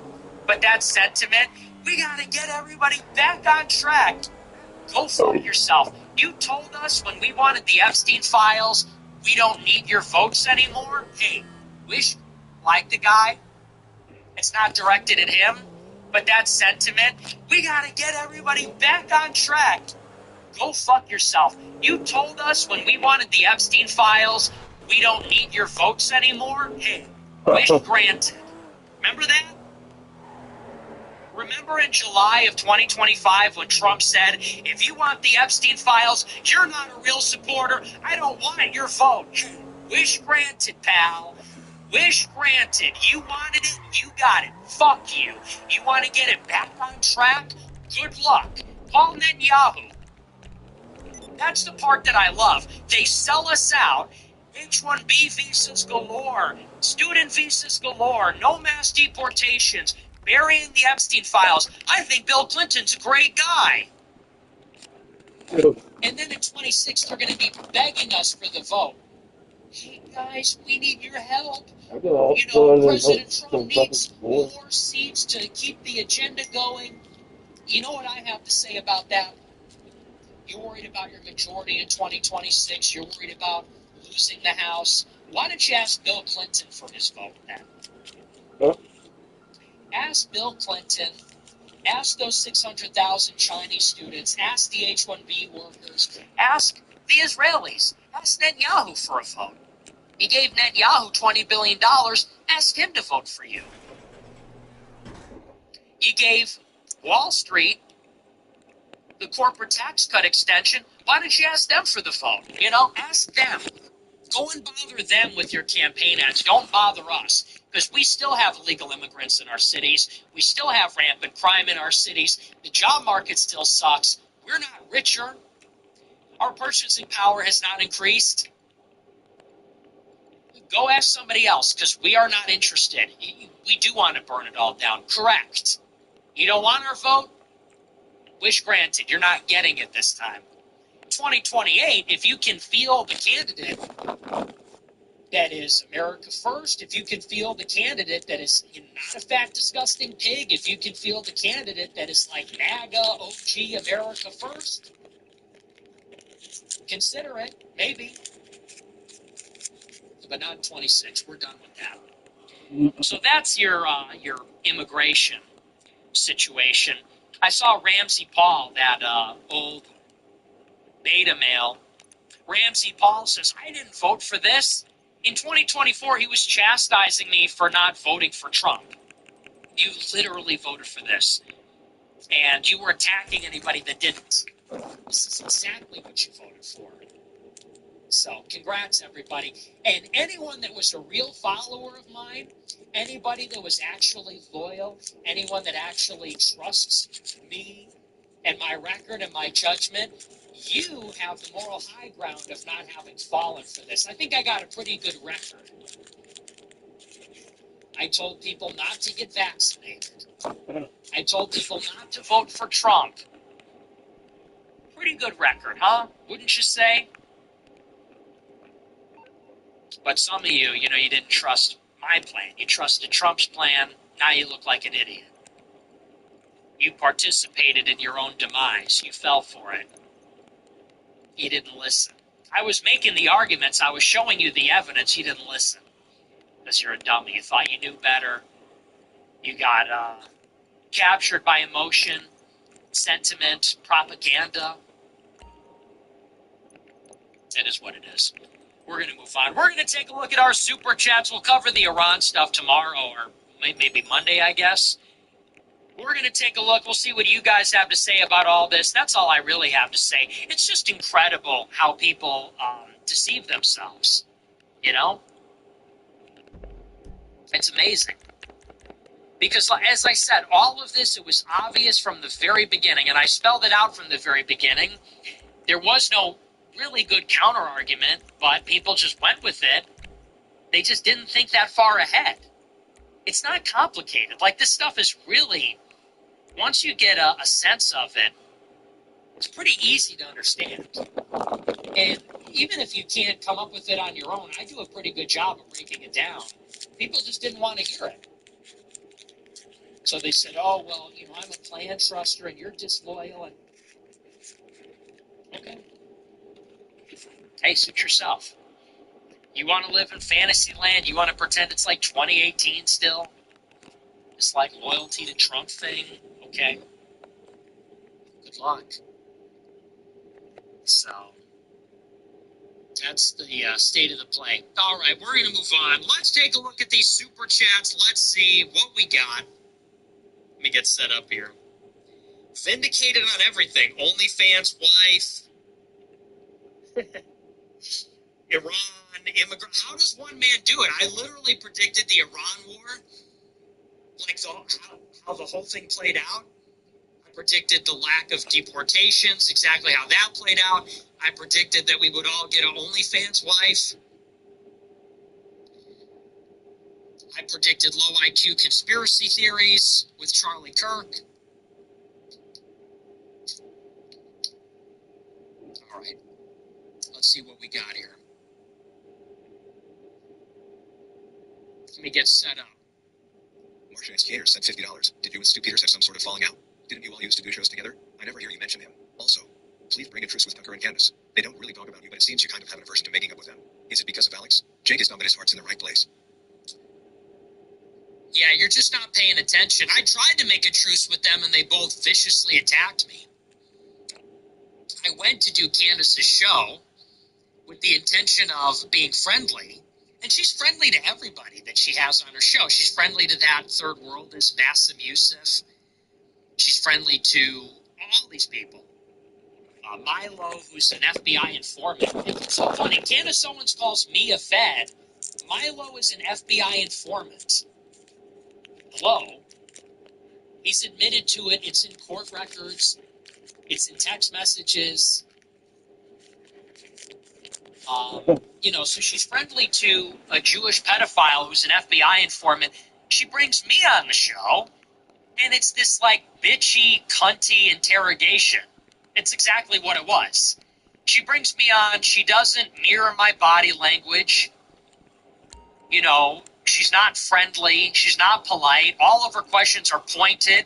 but that sentiment, we got to get everybody back on track. Go fuck yourself. You told us when we wanted the Epstein files, we don't need your votes anymore. Hey, like the guy. It's not directed at him, but that sentiment, we got to get everybody back on track. Go fuck yourself. You told us when we wanted the Epstein files, we don't need your votes anymore. Hey, wish granted. Remember that? Remember in July of 2025 when Trump said, if you want the Epstein files, you're not a real supporter. I don't want your vote. Wish granted, pal. Wish granted. You wanted it, you got it. Fuck you. You want to get it back on track? Good luck. Paul Netanyahu. That's the part that I love. They sell us out. H-1B visas galore. Student visas galore. No mass deportations. Burying the Epstein files. I think Bill Clinton's a great guy. And then in 26, they're going to be begging us for the vote. Hey, guys, we need your help. You know, President Trump needs more seats to keep the agenda going. You know what I have to say about that? You're worried about your majority in 2026. You're worried about losing the House. Why don't you ask Bill Clinton for his vote then? Huh? Ask Bill Clinton. Ask those 600,000 Chinese students. Ask the H-1B workers. Ask the Israelis. Ask Netanyahu for a vote. He gave Netanyahu $20 billion. Ask him to vote for you. You gave Wall Street the corporate tax cut extension. Why don't you ask them for the vote? You know, ask them. Go and bother them with your campaign ads. Don't bother us, because we still have illegal immigrants in our cities. We still have rampant crime in our cities. The job market still sucks. We're not richer. Our purchasing power has not increased. Go ask somebody else, because we are not interested. We do want to burn it all down. Correct. You don't want our vote? Wish granted. You're not getting it this time. 2028, if you can field the candidate that is America first, if you can field the candidate that is not a fat, disgusting pig, if you can field the candidate that is like MAGA, OG, America first, consider it, maybe. But not in 26. We're done with that. So that's your immigration situation. I saw Ramsey Paul, that old beta male. Ramsey Paul says, I didn't vote for this. In 2024, he was chastising me for not voting for Trump. You literally voted for this. And you were attacking anybody that didn't. This is exactly what you voted for. So, congrats, everybody. And anyone that was a real follower of mine, anybody that was actually loyal, anyone that actually trusts me and my record and my judgment, you have the moral high ground of not having fallen for this. I think I got a pretty good record. I told people not to get vaccinated. I told people not to vote for Trump. Pretty good record, huh? Wouldn't you say? But some of you, you didn't trust my plan. You trusted Trump's plan. Now you look like an idiot. You participated in your own demise. You fell for it. You didn't listen. I was making the arguments. I was showing you the evidence. You didn't listen. Because you're a dummy. You thought you knew better. You got captured by emotion, sentiment, propaganda. It is what it is. We're going to move on. We're going to take a look at our super chats. We'll cover the Iran stuff tomorrow, or maybe Monday, I guess. We're going to take a look. We'll see what you guys have to say about all this. That's all I really have to say. It's just incredible how people deceive themselves, It's amazing. Because, as I said, all of this, it was obvious from the very beginning, and I spelled it out from the very beginning. There was no really good counter-argument, but people just went with it. They just didn't think that far ahead. It's not complicated. Like, this stuff is really once you get a sense of it, it's pretty easy to understand. And even if you can't come up with it on your own, I do a pretty good job of breaking it down. People just didn't want to hear it. So they said, oh, well, I'm a clan truster and you're disloyal. And okay. Hey, suit yourself. You want to live in fantasy land? You want to pretend it's like 2018 still? This like loyalty to Trump thing? Okay. Good luck. So, that's the state of the play. All right, we're going to move on. Let's take a look at these super chats. Let's see what we got. Let me get set up here. Vindicated on everything. OnlyFans wife. Iran, immigrant. How does one man do it? I literally predicted the Iran war. Like how the whole thing played out. I predicted the lack of deportations, exactly how that played out. I predicted that we would all get an OnlyFans wife. I predicted low IQ conspiracy theories with Charlie Kirk. All right, let's see what we got here. Let me get set up. Martian Skater sent $50. Did you and Stu Peters have some sort of falling out? Didn't you all used to do shows together? I never hear you mention him. Also, please bring a truce with Tucker and Candace. They don't really talk about you, but it seems you kind of have an aversion to making up with them. Is it because of Alex? Jake is not, but his heart's in the right place. Yeah, you're just not paying attention. I tried to make a truce with them, and they both viciously attacked me. I went to do Candace's show with the intention of being friendly, and she's friendly to everybody that she has on her show. She's friendly to that third worldist Bassem Youssef. She's friendly to all these people. Milo, who's an FBI informant. It's so funny. Candace Owens calls me a Fed. Milo is an FBI informant. Hello? He's admitted to it. It's in court records. It's in text messages. So she's friendly to a Jewish pedophile who's an FBI informant. She brings me on the show, and it's this, like, bitchy, cunty interrogation. It's exactly what it was. She brings me on. She doesn't mirror my body language. She's not friendly. She's not polite. All of her questions are pointed,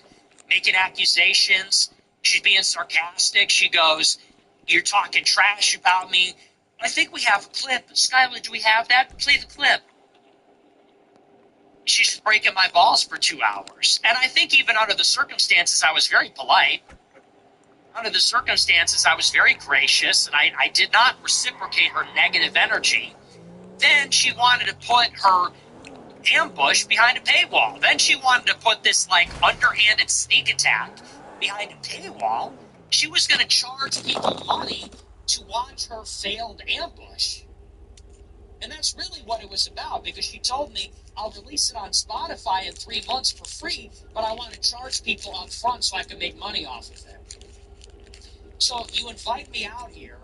making accusations. She's being sarcastic. She goes, you're talking trash about me. I think we have a clip. Skylar, do we have that? Play the clip. She's just breaking my balls for 2 hours. And I think even under the circumstances, I was very polite. Under the circumstances, I was very gracious, and I did not reciprocate her negative energy. Then she wanted to put her ambush behind a paywall. Then she wanted to put this, like, underhanded sneak attack behind a paywall. She was going to charge people money to watch her failed ambush. And that's really what it was about, because she told me, I'll release it on Spotify in 3 months for free, but I want to charge people up front so I can make money off of it. So if you invite me out here,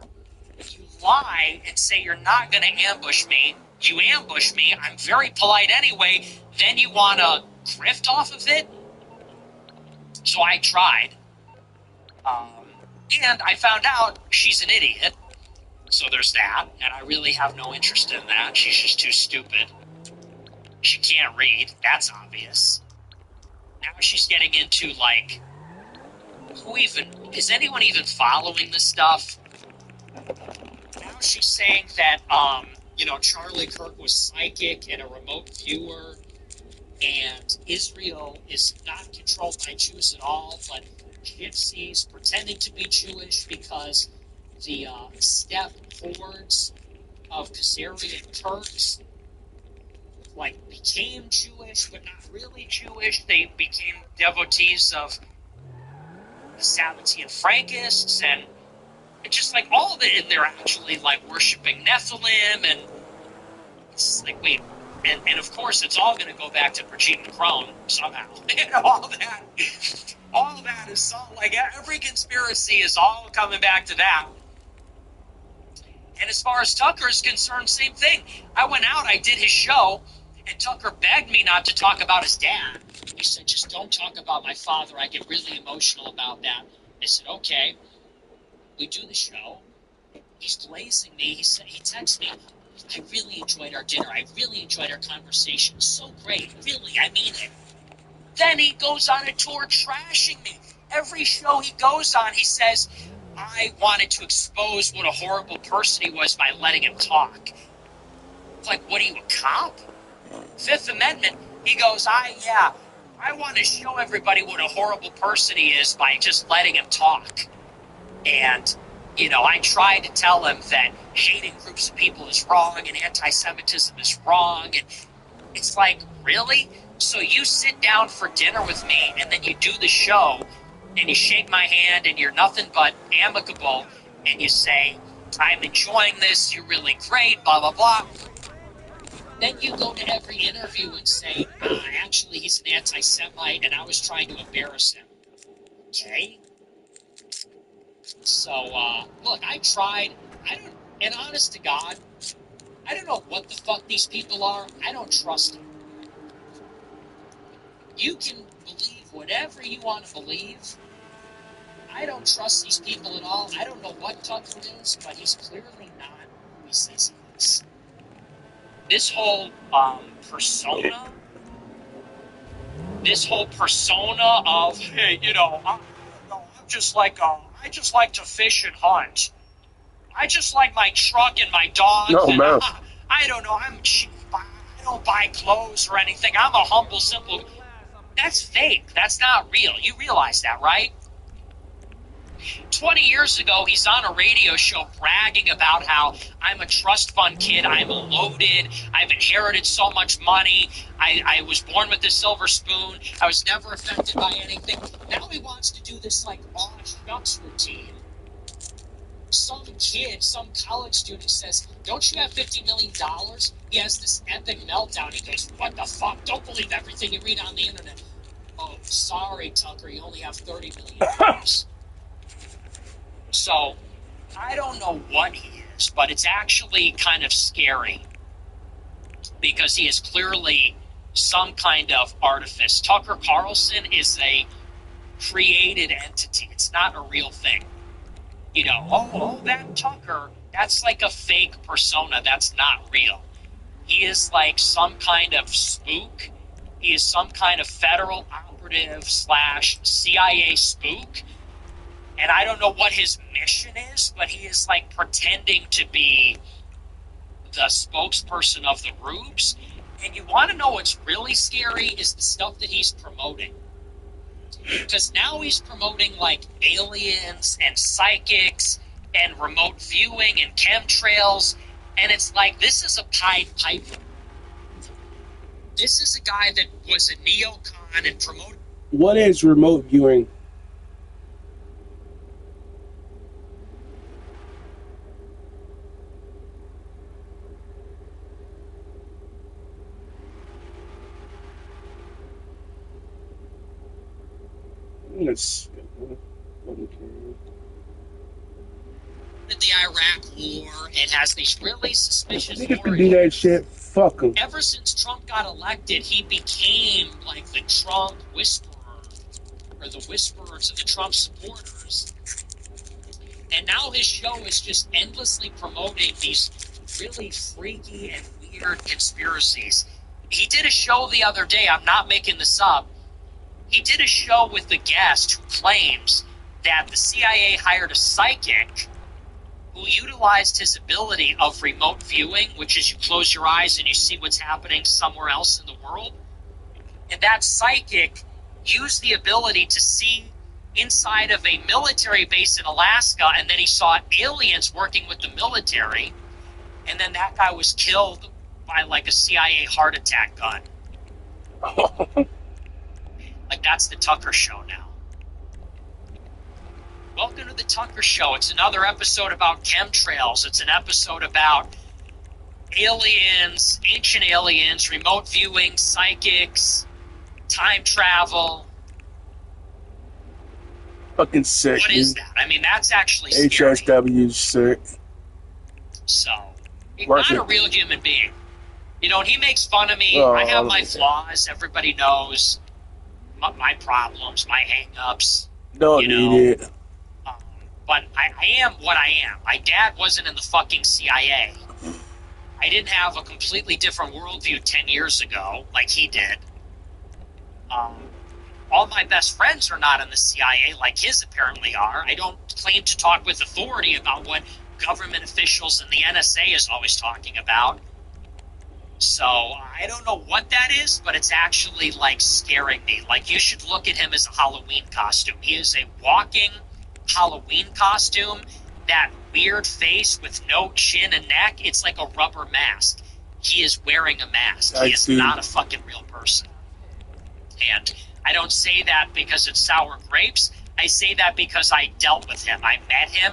if you lie and say you're not going to ambush me, you ambush me, I'm very polite anyway, then you want to grift off of it? So I tried. And I found out she's an idiot. So there's that. And I really have no interest in that. She's just too stupid. She can't read. That's obvious. Now she's getting into, like, is anyone even following this stuff? Now she's saying that, Charlie Kirk was psychic and a remote viewer, and Israel is not controlled by Jews at all, but gypsies pretending to be Jewish because the steppe hordes of Khazarian Turks became Jewish, but not really Jewish. They became devotees of the Sabbatean Frankists, and it's just all of it, and they're actually worshiping Nephilim, and it's wait, and of course it's all going to go back to Brigitte Macron somehow. all that is so every conspiracy is all coming back to that. And as far as Tucker is concerned, same thing. I went out, I did his show, and Tucker begged me not to talk about his dad. He said, just don't talk about my father. I get really emotional about that. I said, okay. We do the show. He's blazing me. He texts me, I really enjoyed our dinner. I really enjoyed our conversation. So great. Really, I mean it. Then he goes on a tour trashing me. Every show he goes on, he says, I wanted to expose what a horrible person he was by letting him talk. Like, what are you, a cop? Fifth Amendment, he goes, I want to show everybody what a horrible person he is by just letting him talk. And, I tried to tell him that hating groups of people is wrong and anti-Semitism is wrong. And it's like, really? So you sit down for dinner with me and then you do the show and you shake my hand and you're nothing but amicable and you say, I'm enjoying this, you're really great, blah, blah, blah. Then you go to every interview and say, actually, he's an anti-Semite and I was trying to embarrass him. Okay? So, look, I tried. And honest to God, I don't know what the fuck these people are. I don't trust them. You can believe whatever you want to believe. I don't trust these people at all. I don't know what Tucker is, but he's clearly not who he says he is. This whole persona of, hey, I just like to fish and hunt. I just like my truck and my dogs. No, man. I don't know. I'm cheap. I don't buy clothes or anything. I'm a humble, simple. That's fake. That's not real. You realize that, right? 20 years ago, he's on a radio show bragging about how I'm a trust fund kid, I'm loaded, I've inherited so much money, I was born with a silver spoon, I was never affected by anything. Now he wants to do this like aw shucks routine. Some kid, some college student says, don't you have $50 million? He has this epic meltdown. He goes, what the fuck? Don't believe everything you read on the internet. Oh, sorry, Tucker, you only have $30 million. So, I don't know what he is, but it's actually kind of scary because he is clearly some kind of artifice. Tucker Carlson is a created entity. It's not a real thing. That Tucker, that's like a fake persona. That's not real. He is like some kind of spook. He is some kind of federal operative / CIA spook. And I don't know what his mission is, but he is like pretending to be the spokesperson of the Rubes. And you want to know what's really scary is the stuff that he's promoting. Because now he's promoting like aliens and psychics and remote viewing and chemtrails. And it's like, this is a Pied Piper. This is a guy that was a neocon and promoted. What is remote viewing? Let's the Iraq War and has these really suspicious niggas can do that shit. Fuck him. Ever since Trump got elected, he became like the Trump whisperer, or the whisperer to the Trump supporters. And now his show is just endlessly promoting these really freaky and weird conspiracies. He did a show the other day, I'm not making this up. He did a show with a guest who claims that the CIA hired a psychic who utilized his ability of remote viewing, which is you close your eyes and you see what's happening somewhere else in the world. And that psychic used the ability to see inside of a military base in Alaska, and then he saw aliens working with the military, and then that guy was killed by like a CIA heart attack gun. Like, that's the Tucker Show now. Welcome to the Tucker Show. It's another episode about chemtrails. It's an episode about aliens, ancient aliens, remote viewing, psychics, time travel. Fucking sick. What is that? I mean, that's actually scary. HSW sick. So, he's not a real human being. You know, and he makes fun of me. I have my flaws. Everybody knows. my problems, my hang-ups. Don't need it. But I am what I am. My dad wasn't in the fucking CIA. I didn't have a completely different worldview 10 years ago, like he did. All my best friends are not in the CIA like his apparently are. I don't claim to talk with authority about what government officials and the NSA is always talking about. So I don't know what that is, but it's actually like scaring me. Like, you should look at him as a Halloween costume. He is a walking Halloween costume. That weird face with no chin and neck, it's like a rubber mask. He is wearing a mask. He is not a fucking real person. And I don't say that because it's sour grapes. I say that because I dealt with him. I met him.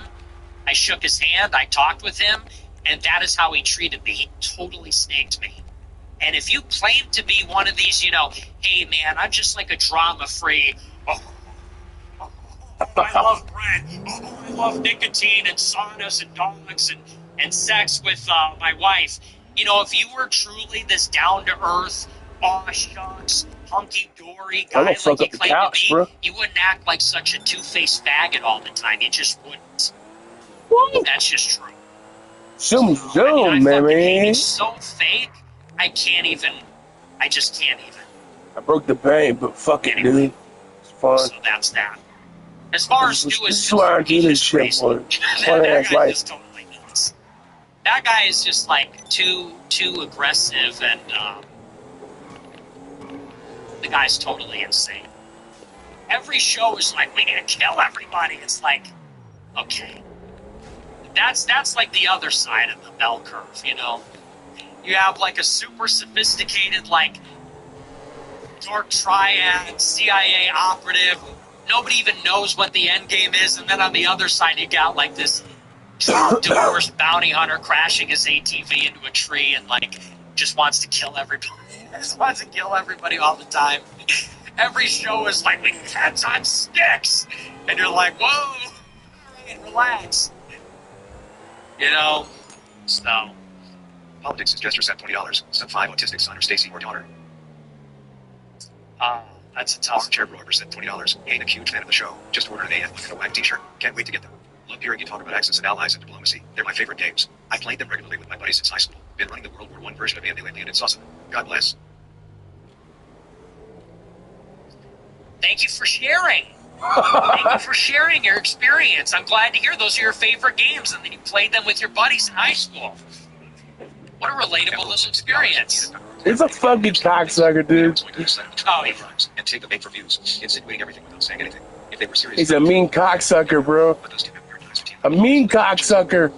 I shook his hand. I talked with him. And that is how he treated me. He totally snaked me. And if you claim to be one of these, hey, man, I'm just like a drama-free, I love bread, I love nicotine and saunas and dogs and sex with my wife. If you were truly this down-to-earth, aw shucks, hunky-dory guy like you claim to be, bro. You wouldn't act like such a two-faced faggot all the time. You just wouldn't. That's just true. Zoom, man. It's so fake, I just can't even. I broke the bank, but fuck it, dude. It's fun. So that's that. As far as Stu is concerned, he's just crazy. That guy is totally nuts. That guy is just like too aggressive, and the guy's totally insane. Every show is like, we need to kill everybody. It's like, okay. That's like the other side of the bell curve, You have like a super sophisticated, like, dark triad, CIA operative. Nobody even knows what the end game is. And then on the other side, you got like this divorced bounty hunter crashing his ATV into a tree and like just wants to kill everybody. Just wants to kill everybody all the time. Every show is like, we heads on sticks. And you're like, whoa, all right, relax. So. Politics is gesture set $20. Sub 5 autistic son or Stacy or daughter. That's a tough. Chair Broker said $20. Ain't a huge fan of the show. Just ordered an AF and a WAG t-shirt. Can't wait to get them. Love hearing you talk about Axis and allies and diplomacy. They're my favorite games. I've played them regularly with my buddies since high school. Been running the World War I version of Andy lately and it's awesome. God bless. Thank you for sharing. Thank you for sharing your experience. I'm glad to hear those are your favorite games and that you played them with your buddies in high school. What a relatable little experience. He's a fucking cocksucker, dude. Oh, yeah. And take the bait for views, insinuating everything without saying anything. If they were serious, he's a mean cocksucker, bro. A mean cocksucker.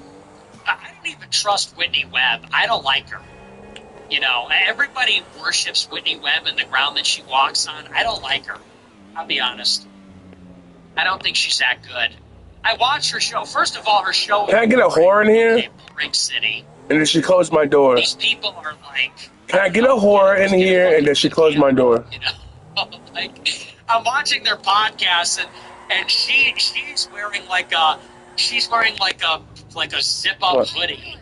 I don't even trust Whitney Webb. I don't like her. Everybody worships Whitney Webb and the ground that she walks on. I don't like her. I'll be honest. I don't think she's that good. I watch her show. First of all, her show. Can I get a whore in here? Ring City. And then she closed my door. These people are like. Can I get a whore in here? And then she closed my door. Like, I'm watching their podcast and she's wearing like a zip up hoodie.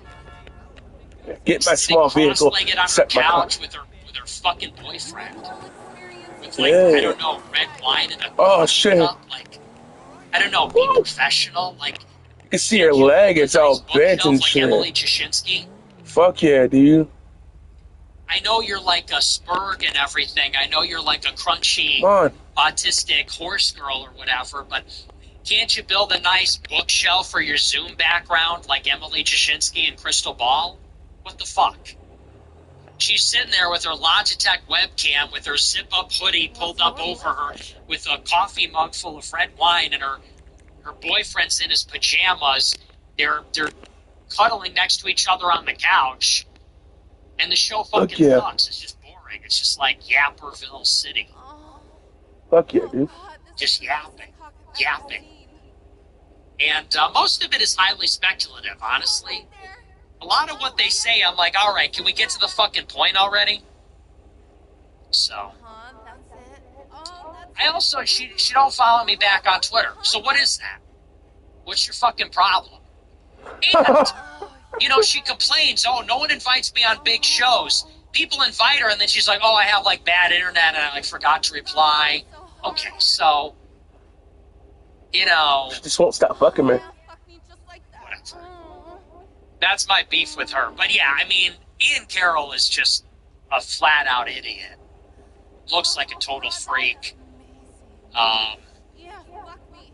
Get my small vehicle. Cross-legged on her couch with her fucking boyfriend. With like I don't know, red wine and a shit. Like I don't know, be professional. Like you can see her leg. It's all bent and shit. Emily Jashinsky. Fuck yeah, dude. I know you're like a Spurg and everything. I know you're like a crunchy, autistic horse girl or whatever, but can't you build a nice bookshelf for your Zoom background like Emily Jashinsky and Crystal Ball? What the fuck? She's sitting there with her Logitech webcam with her zip-up hoodie pulled up over her with a coffee mug full of red wine, and her boyfriend's in his pajamas. They're cuddling next to each other on the couch. And the show fucking sucks. It's just boring. It's just like Yapperville City. Fuck yeah, dude. Just yapping. And most of it is highly speculative, honestly. A lot of what they say, I'm like, all right, can we get to the fucking point already? So. I also, she don't follow me back on Twitter. So what is that? What's your fucking problem? And... she complains, no one invites me on big shows. People invite her, and then she's like, I have, like, bad internet, and I, like, forgot to reply. Okay, so, you know, She just won't stop fucking me. whatever. That's my beef with her. But yeah, I mean, Ian Carroll is just a flat-out idiot. Looks like a total freak.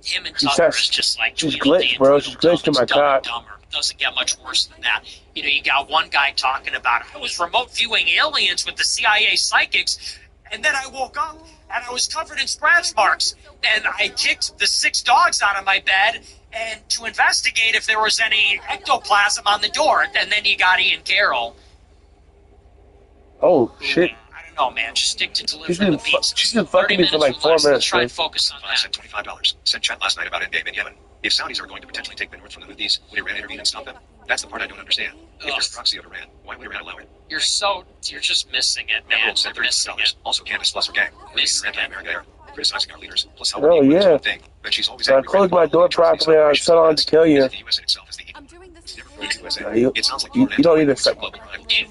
Him and Tucker is just like She's Tweedledee glitched, and bro. She's Tweedledum. glitched to It's my Dumb and cock. Dumber. Doesn't get much worse than that. You know, you got one guy talking about, I was remote viewing aliens with the CIA psychics, and then I woke up and I was covered in scratch marks, and I kicked the 6 dogs out of my bed and to investigate if there was any ectoplasm on the door. And then you got Ian Carroll. Oh, shit. I don't know, man. Just stick to delivering She's been the pizza. she's been fucking me for like 4 Let's minutes, try bro. and focus on I that. sent $25. Sent chat last night about endgame in Yemen. If Saudis are going to potentially take the north from the Houthis, would Iran intervene and stop them? That's the part I don't understand. If they're a proxy of Iran, why would Iran allow it? You're just missing it, man. Emerald sent You're missing it. $30. Also, Candace plus her gang. Missing Releasing it. anti-America air. Criticizing our leaders. Plus Oh, helping yeah. one thing. But she's always So I angry closed when my door atrocities properly and I operations set on to kill you. The US in itself is the I'm doing this. Never heard of USA. No, you- It sounds like you don't need to set set- global crime. Okay.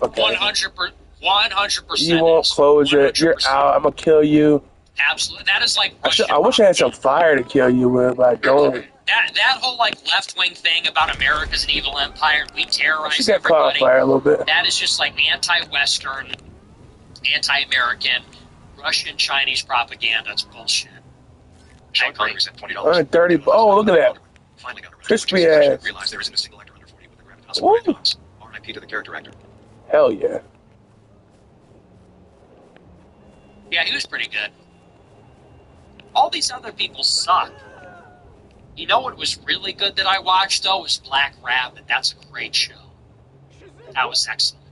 100%. You won't close it. You're out. I'm gonna kill you. Absolutely. That is like I wish I had some fire to kill you with, but I don't. that whole like left-wing thing about America's an evil empire, we She terrorize got caught on everybody. fire a little bit. That is just like anti-Western, anti-American, Russian, Chinese propaganda. It's bullshit. Sean Connery sent $20. 130. Oh, look at that. Finally got around Crispy to watching ass. realize there isn't a single actor under 40 with a gravitas Woo. of Ryan Reynolds. R.I.P. to the character actor. Hell yeah. Yeah, he was pretty good. All these other people suck. You know what was really good that I watched, though, was Black Rabbit. That's a great show. That was excellent.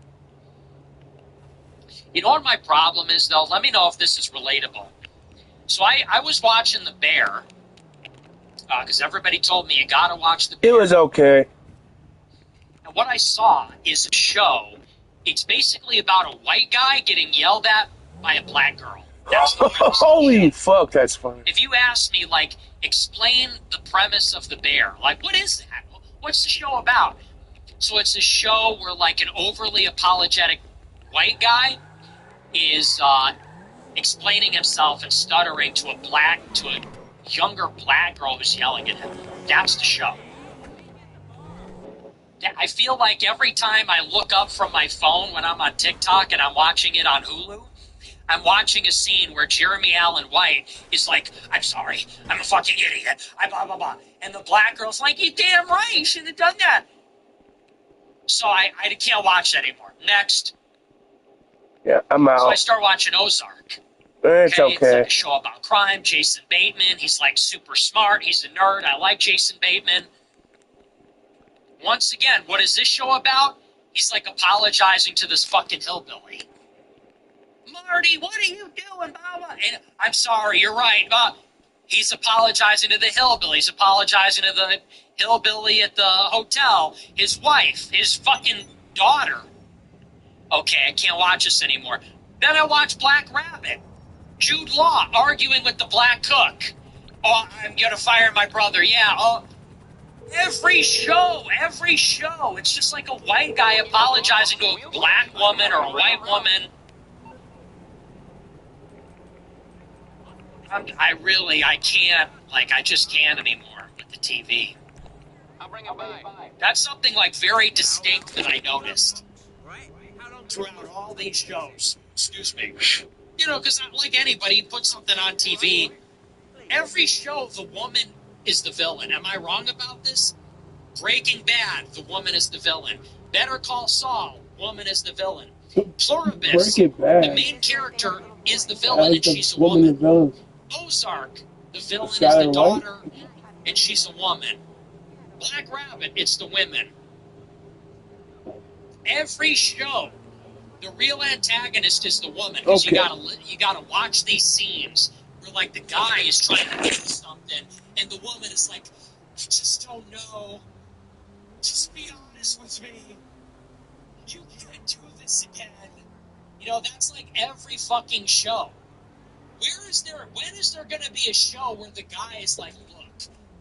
You know what my problem is, though? Let me know if this is relatable. So I was watching The Bear, because everybody told me you gotta watch The Bear. It was okay. And what I saw is a show. It's basically about a white guy getting yelled at by a black girl. That's the premise of the Holy show. fuck, that's funny. If you ask me, like, explain the premise of The Bear, like, what is that? What's the show about? So it's a show where, like, an overly apologetic white guy is explaining himself and stuttering to a younger black girl who's yelling at him. That's the show. I feel like every time I look up from my phone when I'm on TikTok and I'm watching it on Hulu, I'm watching a scene where Jeremy Allen White is like, I'm sorry, I'm a fucking idiot, I blah, blah, blah. And the black girl's like, you're damn right, you shouldn't have done that. So I can't watch that anymore. Next. Yeah, I'm So I out. start watching Ozark. It's It's like okay. a show about crime. Jason Bateman, he's like super smart. He's a nerd. I like Jason Bateman. Once again, what is this show about? He's like apologizing to this fucking hillbilly. Marty, what are you doing? Blah, blah. And I'm sorry, you're right. He's apologizing to the hillbilly. He's apologizing to the hillbilly at the hotel. His wife, his fucking daughter. Okay, I can't watch this anymore. Then I watch Black Rabbit. Jude Law arguing with the black cook. Oh, I'm gonna fire my brother. Yeah. Oh, every show. It's just like a white guy apologizing to a black woman or a white woman. I can't. Like, I just can't anymore with the TV. That's something like very distinct that I noticed throughout all these shows. Excuse me. You know, because like anybody, you put something on TV. Every show, the woman is the villain. Am I wrong about this? Breaking Bad, the woman is the villain. Better Call Saul, woman is the villain. Pluribus, Breaking Bad. the main character is the villain, and As she's a the woman woman. and villain. Ozark, the villain is Skyler the White? daughter, and she's a woman. Black Rabbit, it's the women. Every show, the real antagonist is the woman. Because Okay. you gotta watch these scenes where like the guy is trying to do something, and the woman is like, I just don't know. Just be honest with me. You can't do this again. You know, that's like every fucking show. When is there gonna be a show where the guy is like, look,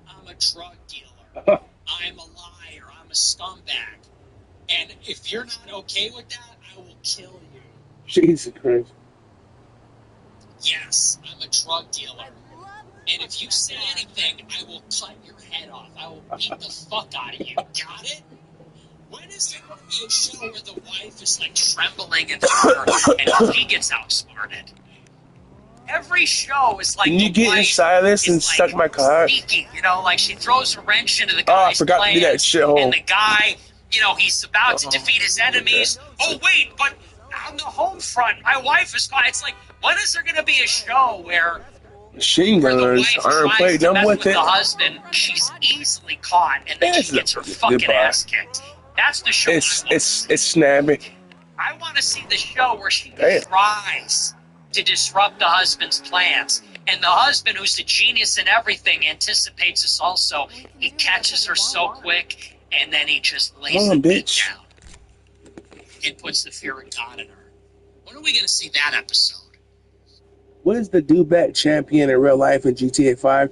I'm a drug dealer, I'm a liar, I'm a scumbag, and if you're not okay with that, I will kill you. Jesus Christ. Yes, I'm am a drug dealer. And if you say anything, I will cut your head off. I will beat the fuck out of you. Got it? When is there going to be a show where the wife is like trembling in fear and he gets outsmarted? Every show is like Can you the get wife inside this and is suck like my cock? sneaky, you know, like she throws a wrench into the Oh, I guy's forgot to do that plans, shithole. and the guy, you know, he's about to defeat his enemies. Oh wait, but on the home front, my wife is caught. It's like, when is there going to be a show where Machine the gunners, wife iron tries plate, to done mess with with it. the husband, she's easily caught, and then she gets her fucking ass kicked? That's the show. It's snappy. I want to see the show where she Damn. tries to disrupt the husband's plans. And the husband, who's a genius in everything, anticipates this also. He catches her so quick, and then he just lays the beat down and puts the fear of God in her. When are we going to see that episode? What is the do-bat champion in real life in GTA 5?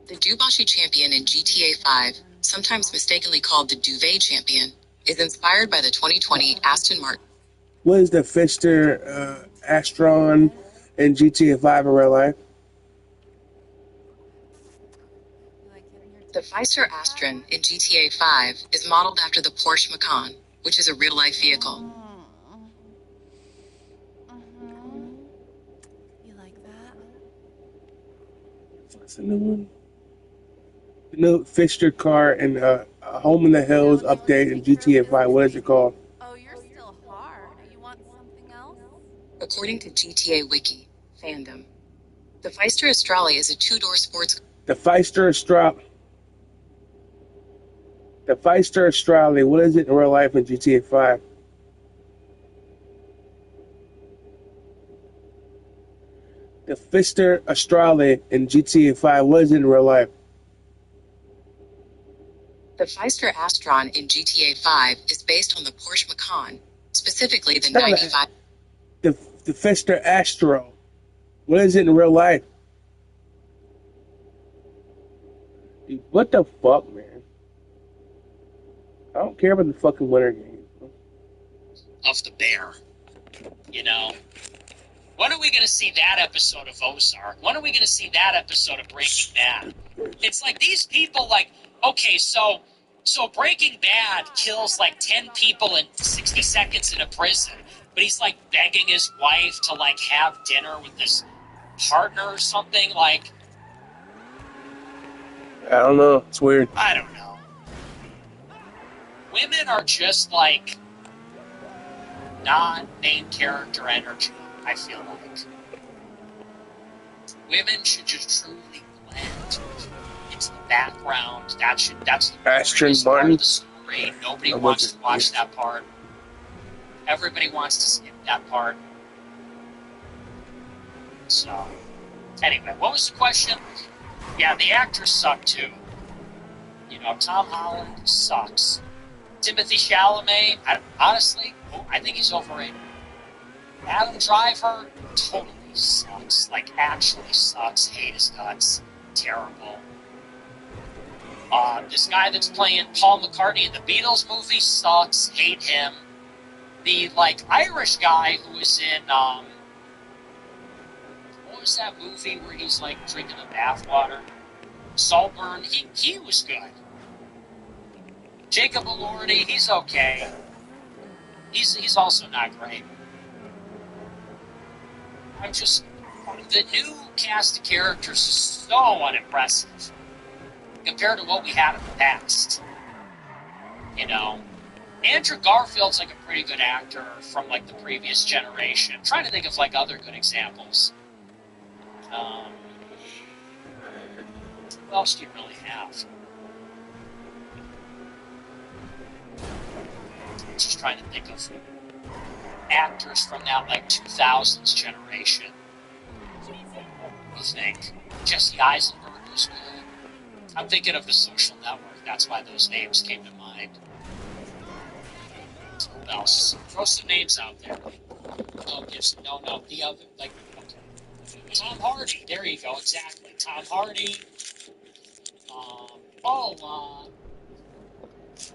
The Dubashi champion in GTA 5, sometimes mistakenly called the Duvet champion, is inspired by the 2020 Aston Martin. What is the Fister Astron in GTA 5 in real life? The Pfister Astron in GTA 5 is modeled after the Porsche Macan, which is a real-life vehicle. You like that? What's the new one? The new Fister car in Home in the Hills update in GTA 5. What is it called? Oh, you're still hard. You want something else? According to GTA Wiki fandom, the Pfister Astrale is a two-door sports. The Pfister Astrale. The Pfister Astrale. What is it in real life in GTA 5? The Pfister Astrale in GTA 5. What is it in real life? The Pfister Astron in GTA 5 is based on the Porsche Macan, specifically the 95. The Pfister Astro. What is it in real life? Dude, what the fuck, man? I don't care about the fucking winter game. Of the bear. You know? When are we going to see that episode of Ozark? When are we going to see that episode of Breaking Bad? It's like these people, like, okay, so Breaking Bad kills like 10 people in 60 seconds in a prison, but he's like begging his wife to like have dinner with this partner or something. Like, I don't know. It's weird. I don't know. Women are just like non-main character energy, I feel like. Women should just truly blend into the background. That's the Aston part Martin. of the story. Nobody wants to watch that part. Everybody wants to skip that part. So, anyway, what was the question? Yeah, the actors suck too. You know, Tom Holland sucks. Timothy Chalamet, honestly, I think he's overrated. Adam Driver totally sucks. Like, actually sucks. Hate his guts. Terrible. This guy that's playing Paul McCartney in the Beatles movie sucks. Hate him. The, like, Irish guy who was in, what was that movie where he's, like, drinking the bathwater? Saltburn. He was good. Jacob Elordi, he's okay. He's also not great. The new cast of characters is so unimpressive compared to what we had in the past. You know, Andrew Garfield's like a pretty good actor from like the previous generation. I'm trying to think of like other good examples. Who else do you really have? Just trying to think of actors from that like 2000s generation. What do you think? Jesse Eisenberg was good. I'm thinking of The Social Network. That's why those names came to mind. Who else? Throw some names out there. No, the other, like, okay. Tom Hardy. There you go. Exactly. Tom Hardy.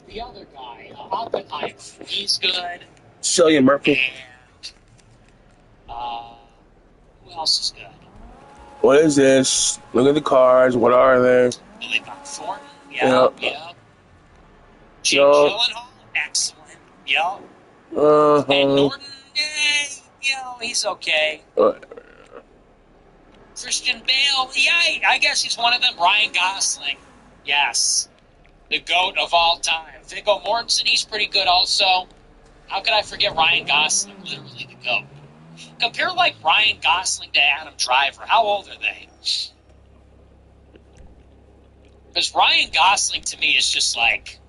The other guy, Oppenheimer. He's good. Cillian Murphy. And Who else is good? What is this? Look at the cards. What are they? Billy Bob Thornton. Yeah. Yep. Jake No. Gyllenhaal. Excellent. Yep. And Norton, he's okay. Christian Bale, I guess he's one of them. Ryan Gosling, yes. The GOAT of all time. Viggo Mortensen, he's pretty good also. How could I forget Ryan Gosling? Literally the GOAT. Compare, like, Ryan Gosling to Adam Driver. How old are they? Because Ryan Gosling, to me, is just, like,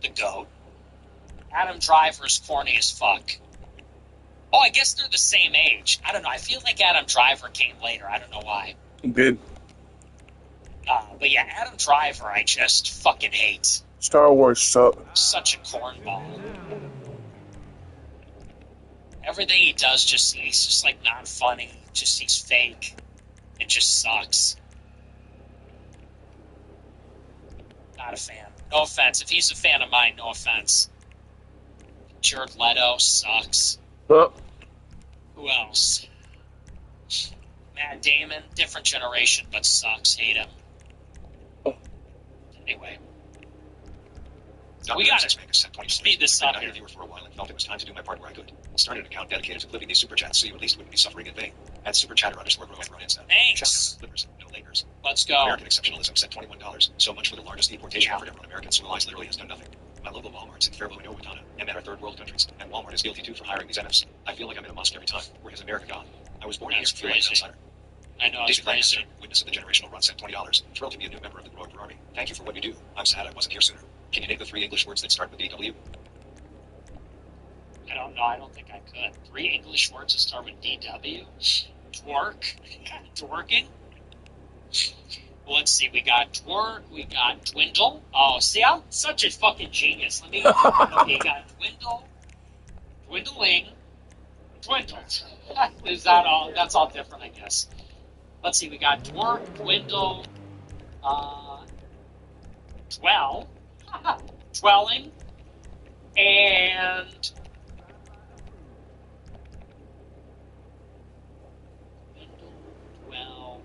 the GOAT. Adam Driver's corny as fuck. Oh, I guess they're the same age. I don't know. I feel like Adam Driver came later. I don't know why. Good. But yeah, Adam Driver, I just fucking hate. Star Wars suck. Such a cornball. Everything he does he's just like not funny. He's fake. It just sucks. Not a fan. No offense. If he's a fan of mine, no offense. Jared Leto sucks. Huh? Who else? Matt Damon, different generation, but sucks. Hate him. Anyway. We gotta speed this up here. For a while and felt it was time to do my part where I could. Started an account dedicated to living these super chats so you at least wouldn't be suffering in vain. At superchatter_Insta. Thanks. Flippers, no Lakers. Let's go. American exceptionalism said $21. So much for the largest deportation effort ever on American civilians literally has done nothing. My local Walmart's in Faribault and Owatonna, and at our third world countries, and Walmart is guilty too for hiring these NFs. I feel like I'm in a mosque every time. Where has America gone? I was born here, That's free like an crazy. outsider. I know it's David crazy. Lannister, witness of the generational run, sent $20. Thrilled to be a new member of the Royal Army. Thank you for what you do. I'm sad I wasn't here sooner. Can you name the 3 English words that start with DW? I don't know. I don't think I could. 3 English words that start with DW. Twerk. Twerking. Well, let's see. We got twerk. We got dwindle. Oh, see, I'm such a fucking genius. Okay, got dwindle. Dwindling. Dwindled. Is that all? That's all different, I guess. Let's see. We got twerk, dwindle, dwell, dwelling, and dwindle, dwell.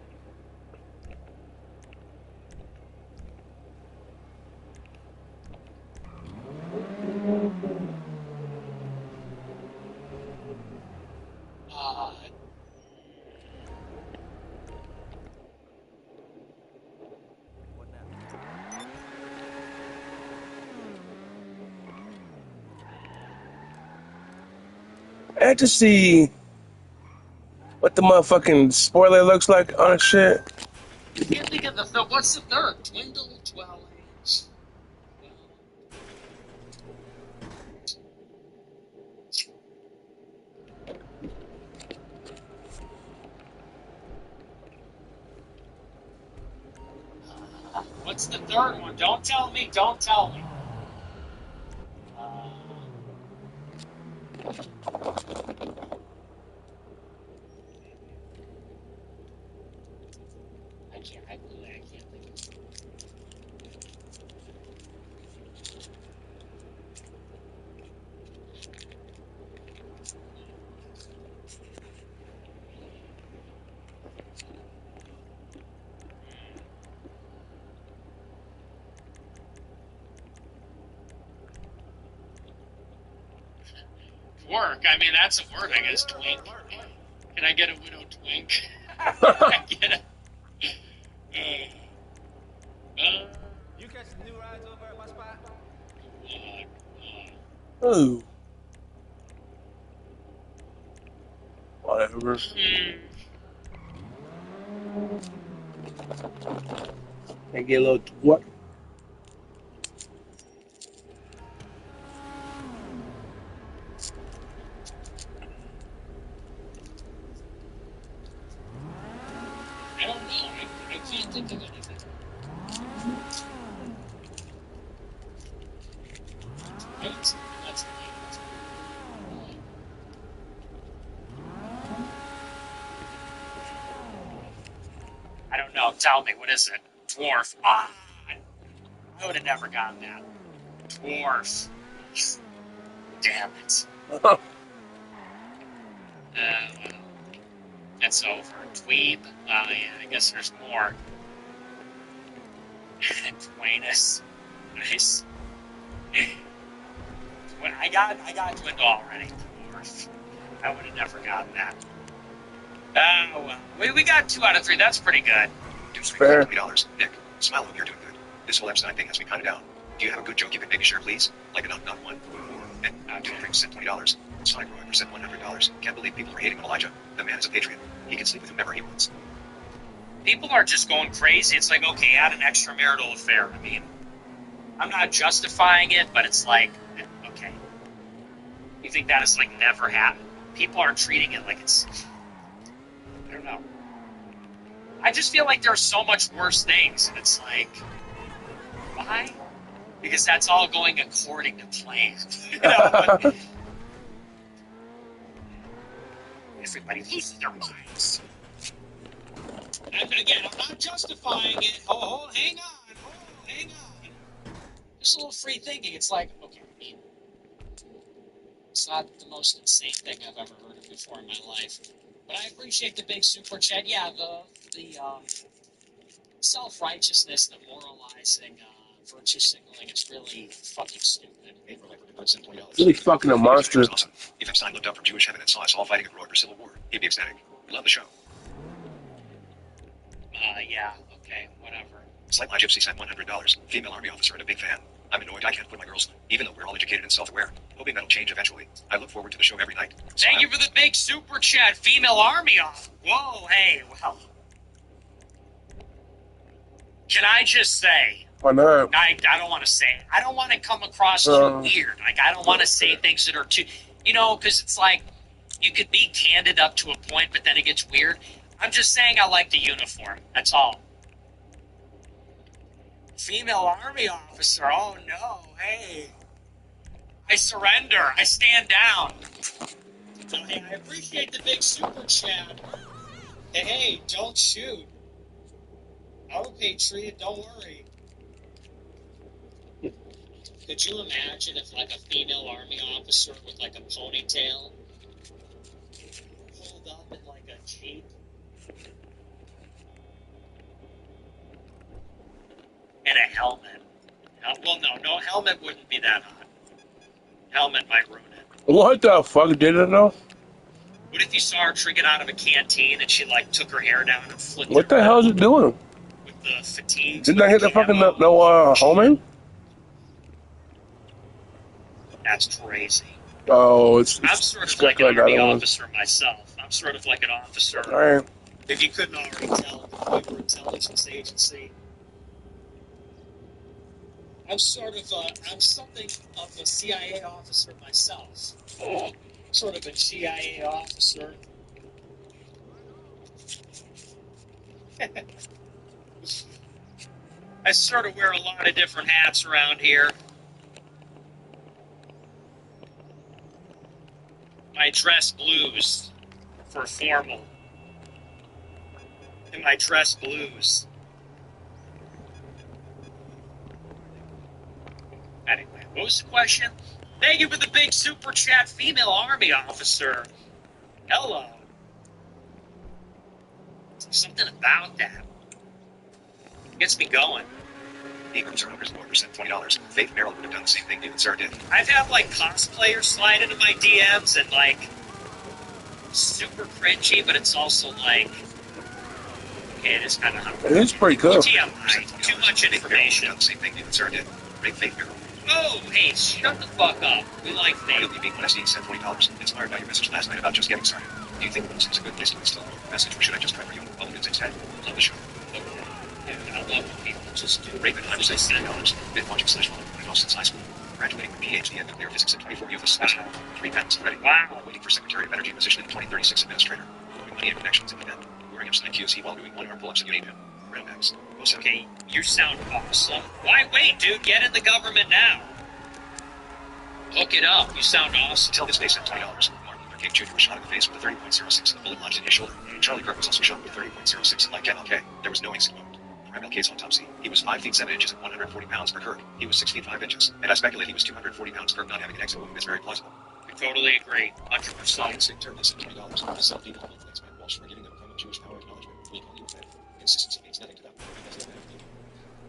I had to see what the motherfucking spoiler looks like on the shit. You can't think of the third. What's the third? Dwindle, dwelling. What's the third one? Don't tell me. Don't tell me. I can't. I can't think of it. Work. I mean, that's a word, I guess. Twink. Can I get a widow twink? Can I get a? You catch the new rides over at my spot? Ooh. Whatever. Can I get a little what? I don't know. I can't think of anything. Right? That's the name. I don't know. Tell me, what is it? Dwarf. Ah! I would have never gotten that. Dwarf. Damn it. Well. That's over. Dweeb. Oh, yeah, I guess there's more. Dwayneus. Nice. I got Dwindle already. I would have never gotten that. Oh, well. We got 2 out of 3. That's pretty good. Fair. $20. Nick, smile when you're doing good. This whole Epstein thing has me kind of down. Do you have a good joke you could maybe share, please? Like a not one. And Doom Drinks sent $20. Sonic Roy sent $100. Can't believe people are hating on Elijah. The man is a patriot. He can sleep with whomever he wants. People are just going crazy. It's like, okay, add an extramarital affair. I mean, I'm not justifying it, but it's like, okay. You think that has, like, never happened? People are treating it like it's... I don't know. I just feel like there are so much worse things, and it's like, why? Because that's all going according to plan. You know? Everybody loses their minds. And again, I'm not justifying it. Oh, hang on. Just a little free thinking. It's like, okay, I mean, it's not the most insane thing I've ever heard of before in my life. But I appreciate the big super chat. Yeah, the self-righteousness, the moralizing, virtue signaling is really fucking stupid. Really fucking a monster. Awesome. If Epstein looked up from Jewish heaven and saw us all fighting a broader civil war, he'd be ecstatic. Love the show. Yeah, okay, whatever. Slight My Gypsy sent $100. Female army officer and a big fan. I'm annoyed I can't put my girls, even though we're all educated and self-aware. Hoping that'll change eventually. I look forward to the show every night. Thank you for the big super chat, female army off. Whoa, hey, well. Can I just say, Why not? I don't want to say it. I don't want to come across too weird. Like, I don't want to say things that are too, you know, because it's like, you could be candid up to a point, but then it gets weird. I'm just saying I like the uniform. That's all. Female army officer. Oh, no. Hey. I surrender. I stand down. So, hey, I appreciate the big super chat. Hey, don't shoot. I'll Patriot, don't worry. Could you imagine if, like, a female army officer with, like, a ponytail pulled up in, like, a Jeep? And a helmet. Well, no, helmet wouldn't be that hot. Helmet might ruin it. What the fuck did it know? What if you saw her drinking out of a canteen and she, like, took her hair down and flipped What the hell is it doing? with the fatigues? Didn't I hit the fucking homing? That's crazy. Oh, it's I'm sort of like an army officer myself. I'm sort of like an officer. Alright. If you couldn't already tell, we were intelligence agency. I'm something of a CIA officer myself. Sort of a CIA officer. I sort of wear a lot of different hats around here. I dress blues for formal. And I dress blues. Anyway, what was the question? Thank you for the big super chat, female army officer. Hello. Something about that gets me going. Abrams or Hunter's Lord sent $20. Faith Merrill would have done the same thing even Sarah did. I've had, like, cosplayers slide into my DMs and, like, super cringy, but it's also, like, okay, it is kind of It is pretty cool. TMI, too much information. Done the same thing even Sarah did. Great Faith Merrill. Oh, hey, shut the fuck up. We like You'll Faith. be when I see sent $20. Inspired by your message last night about just getting started. Do you think this is a good place to install a message, or should I just try for you and Republicans instead? Love the show. Okay. Yeah, I love when people just do Raven, I'm just $10. Been watching / following since high school. Graduating with PhD in nuclear physics and 24 youth special. 3 patents already. Wow. Waiting for Secretary of Energy position in 2036 administrator. Moving money and connections in the net. Wearing Epstein QC while doing 1-arm pull-ups and you ate him. Round X. Okay, you sound awesome. Why wait, dude? Get in the government now. Hook it up. You sound awesome. Until this day sent $20. Martin Luther King Jr. was shot in the face with a 30.06 and the bullet lodged in his shoulder. Charlie Kirk was also shot with 30.06 like MLK. There was no exit wound. MLK's autopsy. He was 5 feet 7 inches and 140 pounds per Kirk. He was 6 feet 5 inches. And I speculate he was 240 pounds. Kirk not having an exit wound is very plausible. I totally agree. 100%. Science Turtle sent $20. Self-deed conflicts by Walsh for giving them consistency means nothing to them.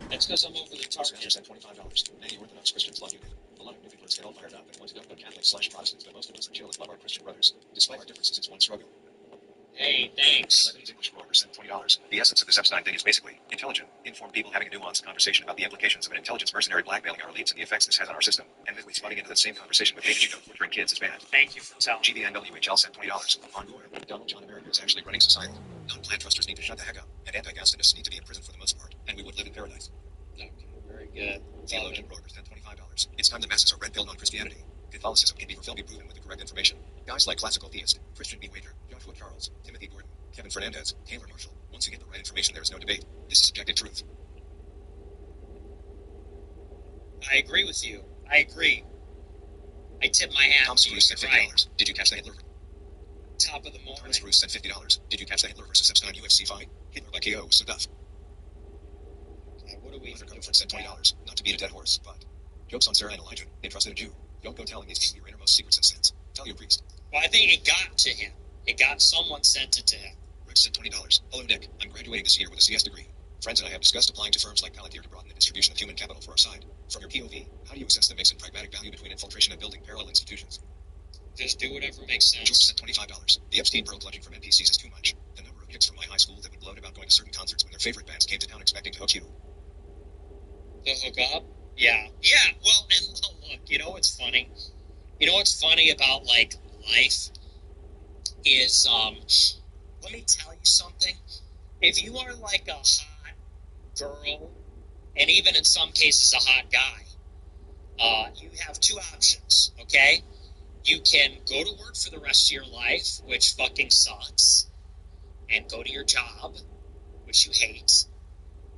That's because I'm over the Pastor target. said $25. Many Orthodox Christians love you. A lot of new converts get all fired up and want to go Catholics/Protestants, but most of us are chill and love our Christian brothers. Despite our differences, it's one struggle. Hey, thanks. Lebanese English blogger said $20. The essence of this Epstein thing is basically intelligent, informed people having a nuanced conversation about the implications of an intelligence mercenary blackmailing our elites and the effects this has on our system. And then we spotting into the same conversation with David Chico, torturing kids is bad. Thank you for telling me. GVNWHL said $20. On Gore, Donald John America is actually running society. Non-plan trusters need to shut the heck up, and anti-Gastonists need to be in prison for the most part, and we would live in paradise. Okay, very good. Theologian Broker said $25. It's time the masses are red-pilled on Christianity. Catholicism can be proven with the correct information. Guys like Classical Theist, Christian B. Wager, Joshua Charles, Timothy Gordon, Kevin Fernandez, Taylor Marshall. Once you get the right information, there is no debate. This is objective truth. I agree with you. I agree. I tip my hat Tom to you. Cruise said You're $50. right. Did you catch the Hitler? Top of the morning. Thomas Cruise said $50. Did you catch the Hitler versus Epstein UFC fight? Hitler by KO was so tough. Okay, what do we Arthur do Comfort with said that? $20. Not to beat a dead horse, but jokes on Sarah and Elijah. They trusted a Jew. Don't go telling these people your innermost secrets and sins. Tell your priest. Well, I think it got to him. Someone sent it to him. Rex said $20. Hello, Nick. I'm graduating this year with a CS degree. Friends and I have discussed applying to firms like Palantir to broaden the distribution of human capital for our side. From your POV, how do you assess the mix and pragmatic value between infiltration and building parallel institutions? Just do whatever makes George sense. said $25. The Epstein pearl clutching from NPCs is too much. The number of kids from my high school that would gloat about going to certain concerts when their favorite bands came to town expecting to hook you. The hook up? Yeah. Yeah, well, and look, you know what's funny? You know what's funny about, like, life is, let me tell you something. If you are, like, a hot girl, and even in some cases a hot guy, you have two options, okay? You can go to work for the rest of your life, which fucking sucks, and go to your job, which you hate,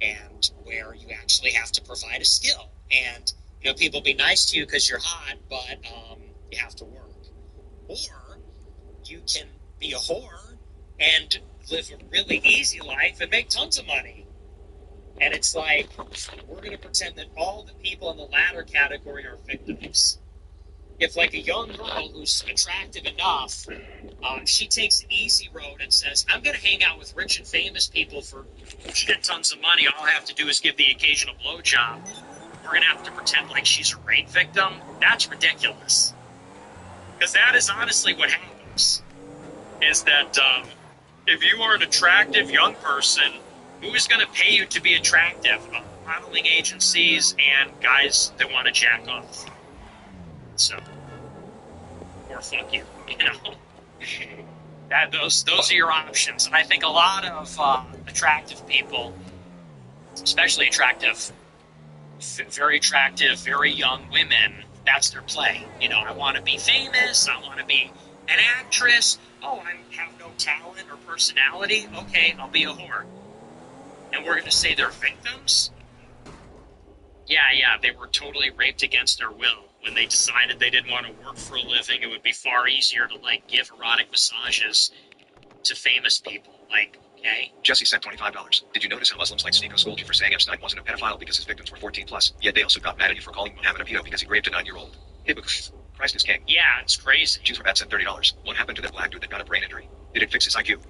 and where you actually have to provide a skill. And, you know, people be nice to you because you're hot, but you have to work. Or you can be a whore and live a really easy life and make tons of money. And it's like, we're going to pretend that all the people in the latter category are victims. If, like, a young girl who's attractive enough, she takes the easy road and says, I'm going to hang out with rich and famous people for shit tons of money. All I have to do is give the occasional blowjob. We're going to have to pretend like she's a rape victim. That's ridiculous. Because that is honestly what happens. Is that if you are an attractive young person, who is going to pay you to be attractive? Modeling agencies and guys that want to jack off. So, or fuck you, you know. Those are your options, and I think a lot of attractive people, especially very attractive, very young women, that's their play. You know, I want to be famous. I want to be an actress. Oh, I have no talent or personality. Okay, I'll be a whore. And we're going to say they're victims? Yeah, they were totally raped against their will. When they decided they didn't want to work for a living, it would be far easier to, like, give erotic massages to famous people. Like, okay? Jesse said $25. Did you notice how Muslims like Sneeko scolded you for saying Epstein wasn't a pedophile because his victims were 14 plus? Yet they also got mad at you for calling Muhammad a pedo because he raped a 9-year-old. Hypocrites. Christ is king. Yeah, it's crazy. Jews were bad said $30. What happened to that black dude that got a brain injury? Did it fix his IQ?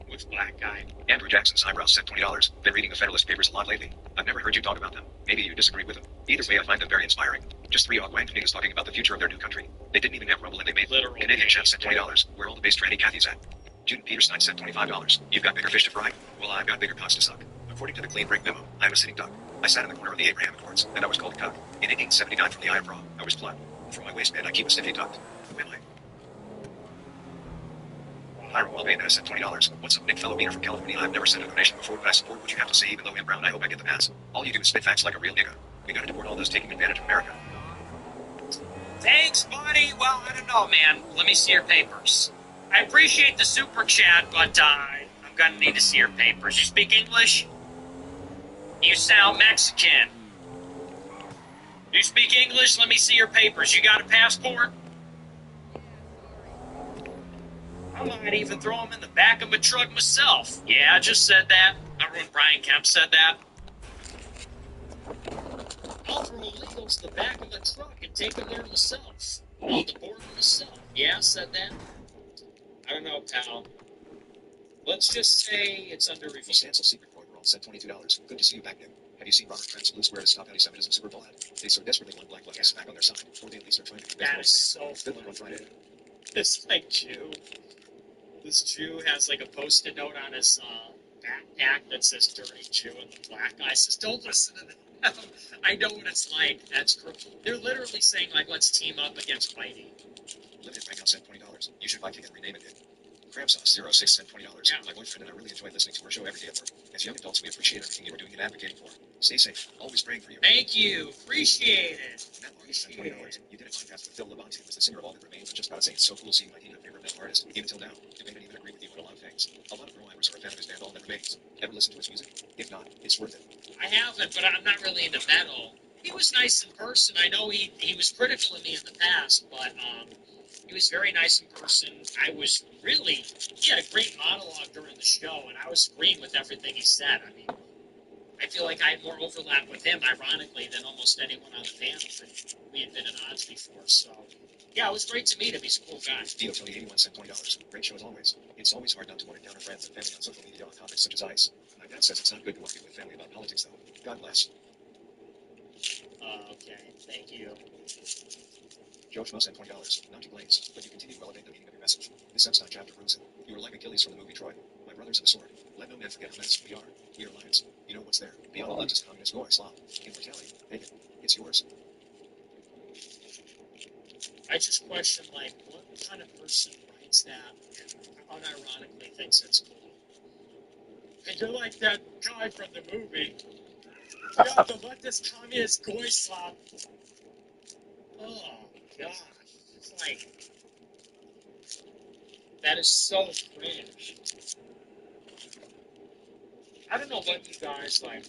Which black guy? Andrew Jackson's eyebrows said $20. Been reading the Federalist Papers a lot lately. I've never heard you talk about them. Maybe you disagree with them. Either way, I find them very inspiring. Just 3 Wang niggas talking about the future of their new country. They didn't even have Rumble and they made Literal Canadian niggas. Chef said $20. Where all the base tranny Kathy's at? Juden Peterstein said $25. You've got bigger fish to fry? Well, I've got bigger cocks to suck. According to the Clean Break memo, I'm a sitting duck. I sat in the corner of the Abraham Accords, and I was called a cuck. In 1879 from the Eye of Ra, I was plugged. From my waistband, I keep a stiffy tucked. Who am I? Hiram Mulvaney said $20. What's up, Nick, fellow beater from California? I've never sent a donation before, but I support what you have to say, even though I'm brown. I hope I get the pass. All you do is spit facts like a real nigga. We gotta deport all those taking advantage of America. Thanks, buddy. Well, I don't know, man. Let me see your papers. I appreciate the super chat, but I'm gonna need to see your papers. You speak English? You sound Mexican. You speak English? Let me see your papers. You got a passport? I might even throw them in the back of my truck myself. Yeah, I just said that. Remember when Brian Kemp said that? I'll throw illegals in the back of the truck and take them there myself. On the border myself. Yeah, I said that. I don't know, pal. Let's just say it's under Well, review. Stansel's secret board roll said $22. Good to see you back, Nick. Have you seen Robert Trent's Blue Square to Stop Anti-Semitism Super Bowl ad? They so desperately want black lives back on their side, or they at least are trying to convince That is so Good luck on funny. Friday. This like Jew. This Jew has like a post-it note on his backpack that says "Dirty Jew," and the black guy says, "Don't listen to them. I know what it's like." That's they're literally saying like, "Let's team up against Whitey." Limited Rangout said $20. You should buy King and rename it Nick. Crab Sauce 06 said $20. Yeah. My boyfriend and I really enjoy listening to our show every day at work. As young adults, we appreciate everything you are doing and advocating for. Stay safe. Always praying for you. Thank you, appreciate it. Matt Morris said $20. You did a podcast with Phil Labonte, who was the singer of All That Remains. I'm just about to say it's so cool seeing my favorite metal artist. Even till now, they may not even agree with you on a lot of things. A lot of Pro-Imers are a fan of his band All That Remains. Ever listen to his music? If not, it's worth it. I haven't, but I'm not really into metal. He was nice in person. I know he was critical of me in the past, but he was very nice in person. I was really, he had a great monologue during the show, and I was agreeing with everything he said. I mean, I feel like I had more overlap with him, ironically, than almost anyone on the panel. We had been at odds before, so yeah, it was great to meet him. He's a cool guy. Dio Tony 81 said $20. Great show as always. It's always hard not to want to encounter friends and family on social media on topics such as ICE. My dad says it's not good to argue with family about politics, though. God bless. Okay, thank you. Joe Schmo said $20. Not to blaze, but you continue to elevate the meaning of your message. This Epstein chapter proves it. You are like Achilles from the movie Troy. My brothers of the sword. Let no man forget how menacing we are. We are lions. You know what's there. Beyond the leftist communist gore Islam. Immortality. Pagan. It's yours. I just question, like, what kind of person writes that and unironically thinks it's cool? And you're like that guy from the movie. Yeah, the leftist communist goy slop. Oh, gosh. It's like, that is so cringe. I don't know what you guys like.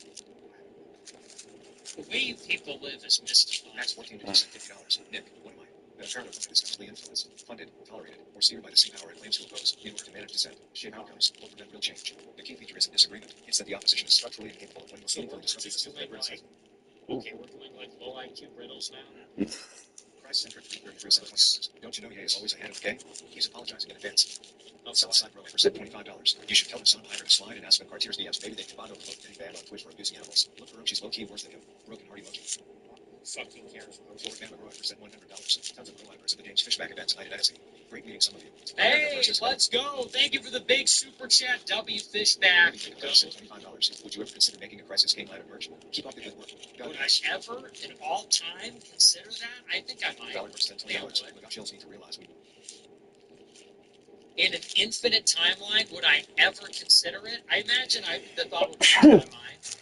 The way you people live is mystified. Max 14 to $50. Nick, what am I? An apparent woman is heavily influenced, funded, tolerated, or steered by the same power it claims to oppose in order to manage dissent, shape outcomes, or prevent real change. The key feature isn't disagreement. It's that the opposition is structurally incapable of winning So meaningful we're discussions just with doing criticism. like, okay, we're doing like low IQ riddles now. Christ-centered 333 said $20. Don't you know Ye is always ahead of the game? He's apologizing in advance. Southside Rover said $25. You should tell his son Ira to slide and ask when Cartier's DMs. Maybe they can bond over both getting banned on Twitch for abusing animals. Look for Rochi's low-key worse than him. Broken heart emoji. Fucking cares. Lord Van McRoy said $100. Tons of pro-Imers at the James Fishback event tonight at Edison. Great meeting some of you. Hey, let's go. Thank you for the big super chat, W Fishback. Said $25. Would you ever consider making a Crisis Game ladder merch? Keep up the good work. God Would I bless. ever, in all time, consider that? I think I might. Valor said Yeah, $20. would. We got chills need to realize we In an infinite timeline, would I ever consider it? I imagine the thought would come to my mind.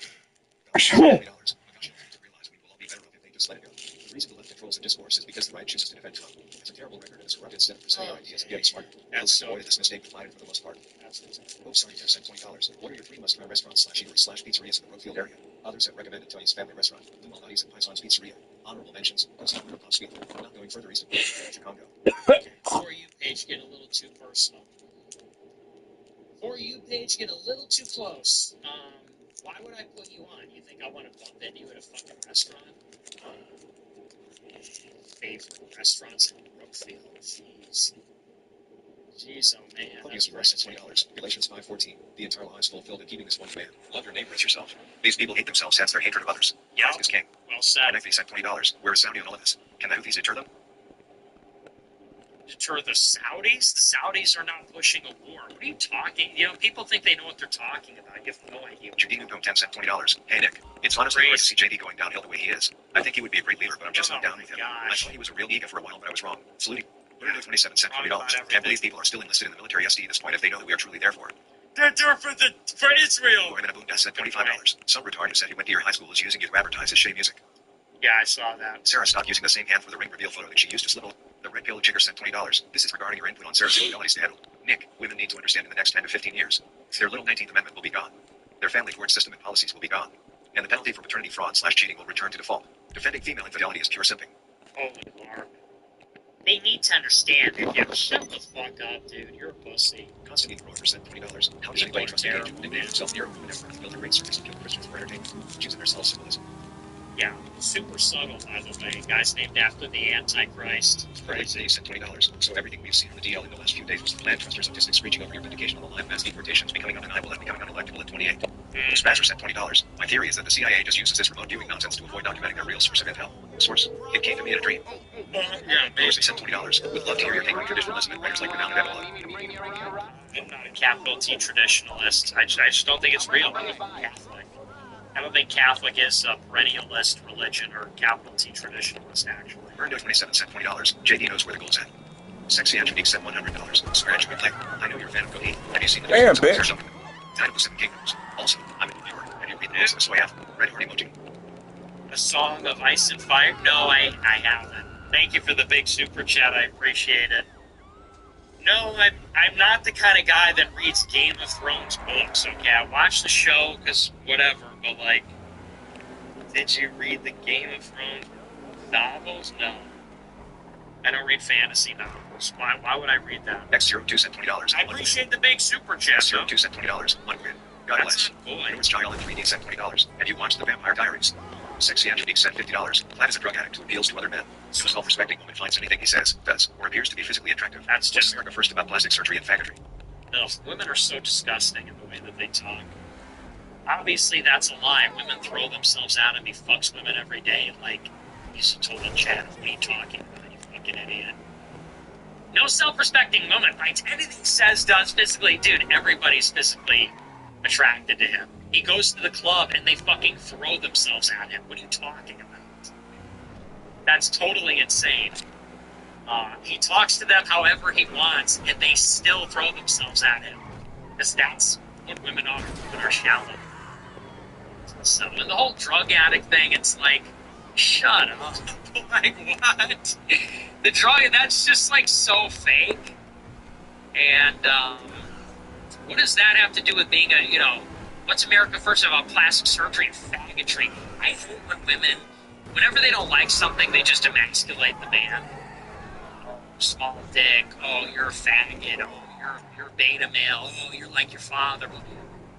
got chills need to realize we will all be better off if they just let it go. The reason the left controls the discourse is because the right chooses to defend Trump. It's a terrible record and it's corrupted instead of pursuing ideas and getting smarter. That's so. Avoided this mistake with Biden for the most part. Oh, sorry, Jeff said $20. What are your 3 must-try restaurants /eateries/pizzerias in the Brookfield area? Others have recommended Tony's Family Restaurant, Blue Malnati's and Pison's Pizzeria. Honorable mentions, Costa Rica Pop Suite, not going further east of Chicago. For you, page, get a little too personal. For you, page, get a little too close. Why would I put you on? You think I want to bump into you at a fucking restaurant? Favorite restaurants in Brookfield. Jeez, oh man. That's price at $20. Galatians 5:14. The entire law is fulfilled in keeping this one command. Love your neighbor as yourself. These people hate themselves, hence their hatred of others. Yeah. Christ is king. Well said. Houthi said $20. Where is Saudi on all of this? Can the Houthis deter them? Deter the Saudis? The Saudis are not pushing a war. What are you talking? You know, people think they know what they're talking about. You have no idea. JD Newcomb 10 said $20. Hey Nick, it's honestly hard to see JD going downhill the way he is. I think he would be a great leader, but I'm just not down with him. I thought he was a real ego for a while, but I was wrong. Flutie. 27 cent $20. Can't believe people are still enlisted in the military SD at this point if they know that we are truly there for. They're there for Israel. Mohammed Abu said $25. Some retard who said he went to your high school is using you to advertise his shitty music. Yeah, I saw that. Sarah stopped using the same hand for the ring reveal photo that she used to slip. The red pill jigger said $20. This is regarding your input on Sarah's inabilities to handle. Nick, women need to understand in the next 10 to 15 years, their little 19th Amendment will be gone. Their family court system and policies will be gone. And the penalty for paternity fraud/cheating will return to default. Defending female infidelity is pure simping. Holy Lord. They need to understand that, you know, shut the fuck up, dude. You're a pussy. Constantine Rover said $20. How does anybody trust a gay dude and name himself near a woman ever to build a great circus and kill Christians for entertainment? Choosing their self-symbolism. Yeah, super subtle, by the way. Guy's named after the Antichrist. It's Crazy. crazy. Sent $20. So everything we've seen on the DL in the last few days was planned. Trust your statistics screeching over your vindication on the line. Mass deportations becoming undeniable and becoming unelectable at 28. Spazzer sent $20. My theory is that the CIA just uses this remote viewing nonsense to avoid documenting their real source of intel. Source: it came to me in a dream. Yeah, Dorsey sent $20. Would love to hear your take on traditionalism and writers like renowned Babylon. I'm not a capital T traditionalist. I just don't think it's real. Catholic. I don't think Catholic is a perennialist religion or capital T traditionalist, actually. Burndo 27 sent $20. JD knows where the gold's at. Sexy Angelique sent $100. Scratch me play. I know you're a fan of Coheed. Have you seen the Damn, news or bitch. something? Title of 7 Kingdoms. Also, I'm a New York. Have you read the books of the Soyaf? Red heart emoji. A Song of Ice and Fire? No, I haven't. Thank you for the big super chat. I appreciate it. No, I'm not the kind of guy that reads Game of Thrones books, okay? I watch the show because whatever, but like, did you read the Game of Thrones novels? No. I don't read fantasy novels. Why would I read that? X02 sent $20. I appreciate the big super chat, though. X02 sent $20. Ungrid. God bless. That's not cool. Norris Child in 3D sent $20. Have you watched The Vampire Diaries? Sexy Angelique sent $50. Platt is a drug addict who appeals to other men. So a self-respecting woman finds anything he says, does, or appears to be physically attractive. That's What's just- America first about plastic surgery and faggotry? No, women are so disgusting in the way that they talk. Obviously, that's a lie. Women throw themselves out and he fucks women every day. Like, he's a total chat. What are you talking about, you fucking idiot? No self-respecting woman finds anything he says, does physically. Dude, everybody's physically attracted to him. He goes to the club and they fucking throw themselves at him. What are you talking about? That's totally insane. He talks to them however he wants, and they still throw themselves at him. Because that's what women are. Women are shallow. So, and the whole drug addict thing, it's like, shut up. Like, what? The drug, that's just, like, so fake. And, what does that have to do with being a, you know, what's America first about plastic surgery and faggotry? I hate when women, whenever they don't like something, they just emasculate the man. Oh, small dick. Oh, you're a faggot. Oh, you're beta male. Oh, you're like your father.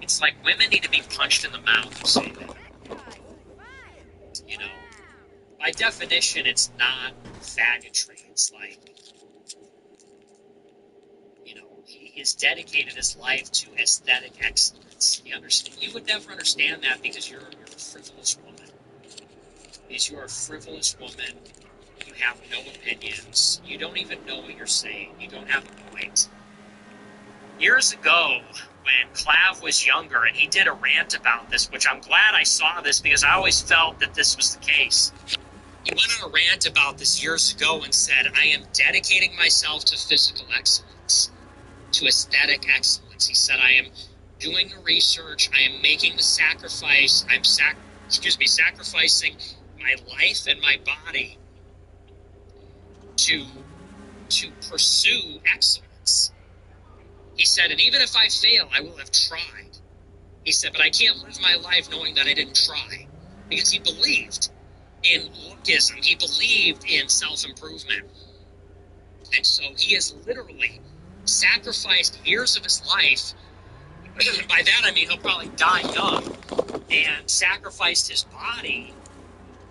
It's like women need to be punched in the mouth to say that. You know, by definition, it's not faggotry. It's like, you know, he has dedicated his life to aesthetic excellence. You understand? You would never understand that because you're a frivolous woman. Because you're a frivolous woman. You have no opinions. You don't even know what you're saying. You don't have a point. Years ago, when Clav was younger, and he did a rant about this, which I'm glad I saw this because I always felt that this was the case. He went on a rant about this years ago and said, I am dedicating myself to physical excellence, to aesthetic excellence. He said, I am doing the research, I am making the sacrifice, I'm sacrificing my life and my body to pursue excellence. He said, and even if I fail, I will have tried. He said, but I can't live my life knowing that I didn't try. Because he believed in lookism. He believed in self-improvement. And so he has literally sacrificed years of his life. By that I mean he'll probably die young. And sacrificed his body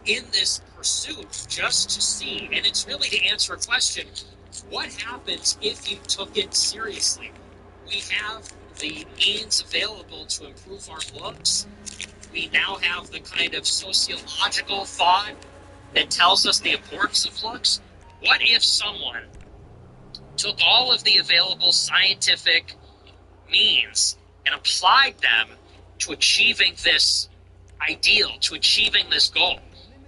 in this pursuit just to see. And it's really to answer a question, what happens if you took it seriously? We have the means available to improve our looks. We now have the kind of sociological thought that tells us the importance of looks. What if someone took all of the available scientific means and applied them to achieving this ideal, to achieving this goal?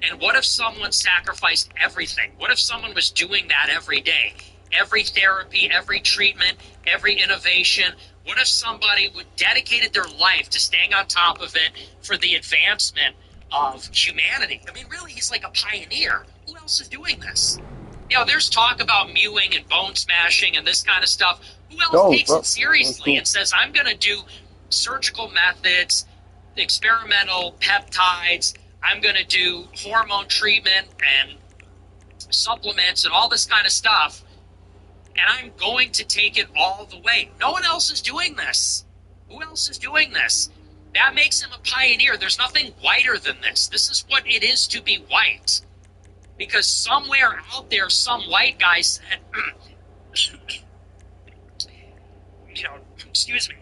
And what if someone sacrificed everything? What if someone was doing that every day? Every therapy, every treatment, every innovation. What if somebody would dedicated their life to staying on top of it for the advancement of humanity? I mean, really, he's like a pioneer. Who else is doing this? You know, there's talk about mewing and bone smashing and this kind of stuff. Who else takes it seriously and says, I'm going to do surgical methods, experimental peptides, I'm going to do hormone treatment and supplements and all this kind of stuff, and I'm going to take it all the way. No one else is doing this. Who else is doing this? That makes him a pioneer. There's nothing whiter than this. This is what it is to be white. Because somewhere out there, some white guy said, excuse me,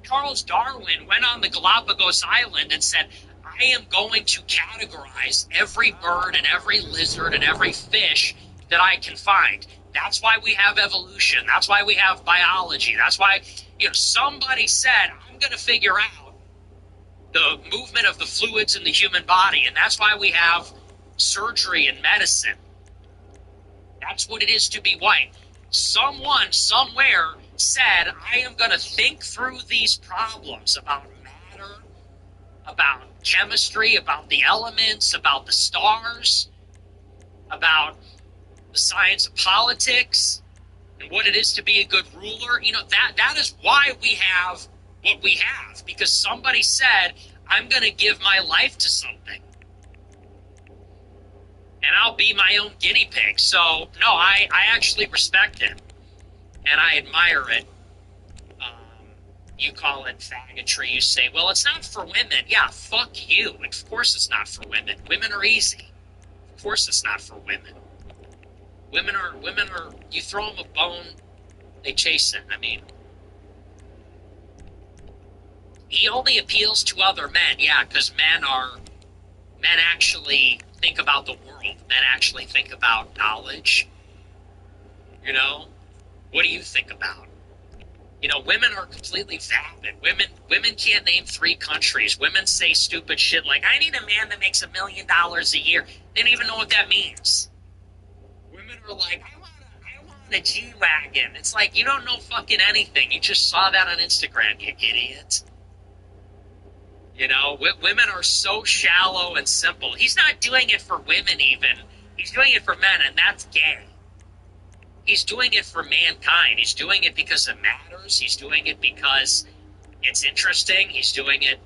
Charles Darwin went on the Galapagos Island and said, I am going to categorize every bird and every lizard and every fish that I can find. That's why we have evolution. That's why we have biology. That's why, somebody said, I'm going to figure out the movement of the fluids in the human body. And that's why we have surgery and medicine. That's what it is to be white. Someone, somewhere, said, I am going to think through these problems about matter, about chemistry, about the elements, about the stars, about the science of politics, and what it is to be a good ruler. That is why we have what we have, because somebody said, I'm going to give my life to something. And I'll be my own guinea pig. So, no, I actually respect it. And I admire it. You call it faggotry. You say, well, it's not for women. Yeah, fuck you. Of course it's not for women. Women are easy. Of course it's not for women. Women are, you throw them a bone, they chase it. I mean, he only appeals to other men. Yeah, because men actually think about the world. Men actually think about knowledge. What do you think about? Women are completely vapid. Women can't name 3 countries. Women say stupid shit like, I need a man that makes $1 million a year. They don't even know what that means. Women are like, I want a G-Wagon. It's like, you don't know fucking anything. You just saw that on Instagram, you idiot. Women are so shallow and simple. He's not doing it for women even. He's doing it for men, and that's gay. He's doing it for mankind. He's doing it because it matters. He's doing it because it's interesting. He's doing it,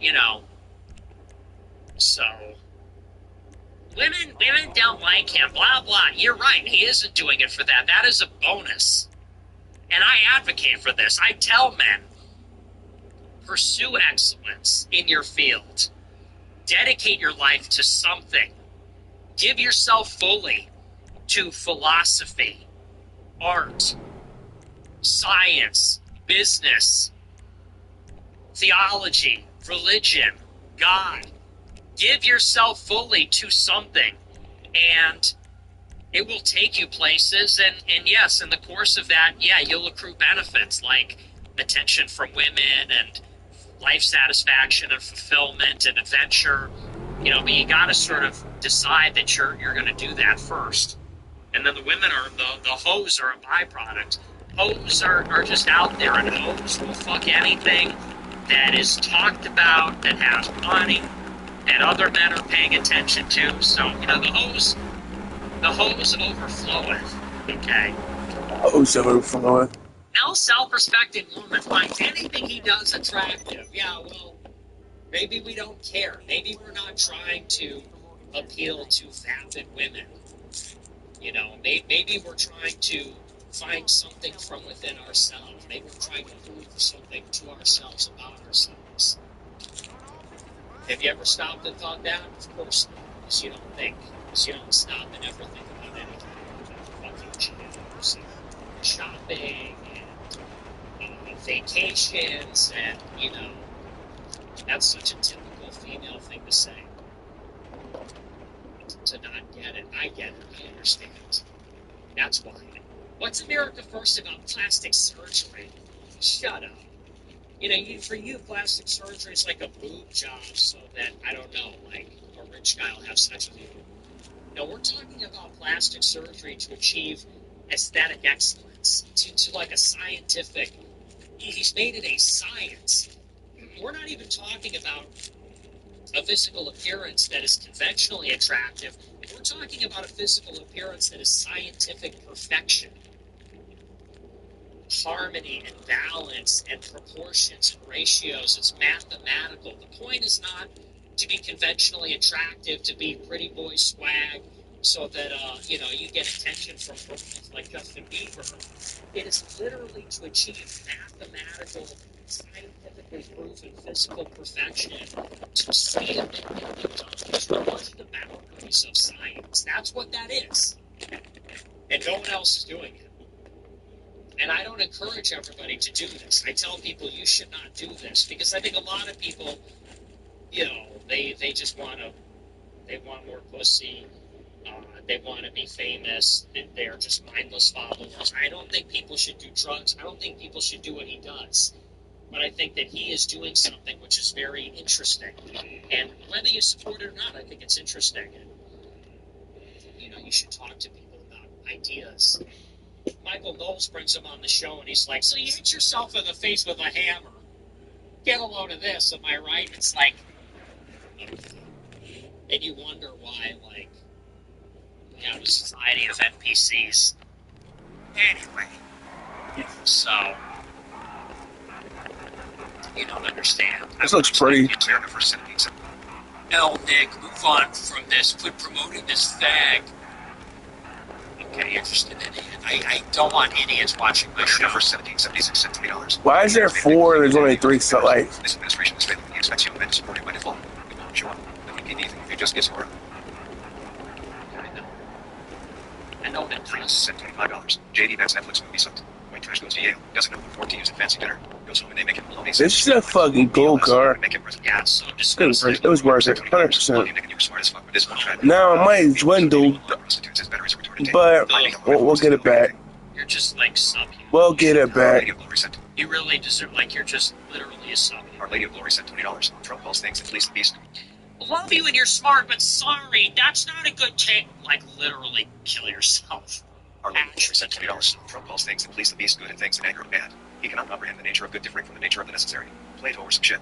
So, women don't like him, blah, blah. You're right. He isn't doing it for that. That is a bonus. And I advocate for this. I tell men, pursue excellence in your field. Dedicate your life to something. Give yourself fully to philosophy, art, science, business, theology, religion, God. Give yourself fully to something, and it will take you places. And yes, in the course of that, yeah, you'll accrue benefits like attention from women and life satisfaction and fulfillment and adventure. But you got to sort of decide that you're going to do that first. And then the women are, the hoes are a byproduct. Hoes are just out there, and hoes will fuck anything that is talked about, that has money, that other men are paying attention to. So, the hose overfloweth, okay? Oh, so overflowing. No self-respecting woman finds anything he does attractive. Yeah, well, maybe we don't care. Maybe we're not trying to appeal to vapid women. Maybe we're trying to find something from within ourselves. Maybe we're trying to prove something to ourselves about ourselves. Have you ever stopped and thought that? Of course not, because you don't think. Because you don't stop and ever think about anything. Fucking gyms and shopping and vacations and, that's such a typical female thing to say. To not get it. I get it. I understand. That's why. What's America First about plastic surgery? Shut up. For you, plastic surgery is like a boob job so that, I don't know, like a rich guy will have sex with you. No, we're talking about plastic surgery to achieve aesthetic excellence, to like a scientific, he's made it a science. We're not even talking about a physical appearance that is conventionally attractive. We're talking about a physical appearance that is scientific perfection. Harmony and balance and proportions and ratios. It's mathematical. The point is not to be conventionally attractive, to be pretty boy swag, so that, you get attention from girls like Justin Bieber. It is literally to achieve mathematical, scientific with proof and physical perfection to say that it's the boundaries of science. That's what that is. And no one else is doing it. And I don't encourage everybody to do this. I tell people you should not do this because I think a lot of people, they just want to, they want more pussy. They want to be famous. They're just mindless followers. I don't think people should do drugs. I don't think people should do what he does. But I think that he is doing something which is very interesting. And whether you support it or not, I think it's interesting. And, you should talk to people about ideas. Michael Knowles brings him on the show, and he's like, so you hit yourself in the face with a hammer. Get a load of this, am I right? It's like, and you wonder why, like, we have a society of NPCs. Anyway, so you don't understand. This looks pretty. America for 17. No, Nick, move on from this. Quit promoting this fag. Okay, you're just an idiot. I don't want idiots watching my show. For 1776 cents, $3. Why is there 4 and there's only 3 like? This administration is failing. He expects you to support it by default. It won't show up. The VP thing, if you just get Sora. I know that. $25. JD bets Netflix movie sucked. White trash goes to Yale. Doesn't know what to use at fancy dinner. Goes home and they make him bologna. This is a fucking cool car. Yeah, it's so It disgusting. was worth it, 100%. Now it might dwindle, but we'll get it back. You're just like subhuman. We'll get it back. You really deserve, like, you're just literally a subhuman. Our Lady of Glory sent $20. Trump calls things at least the beast. Love you and you're smart, but sorry, that's not a good take. Like, literally kill yourself. Our Lady of Glory sent $20. Trump calls things that please the beast good and things that anger him bad. He cannot comprehend the nature of good differing from the nature of the necessary. Plato or some shit.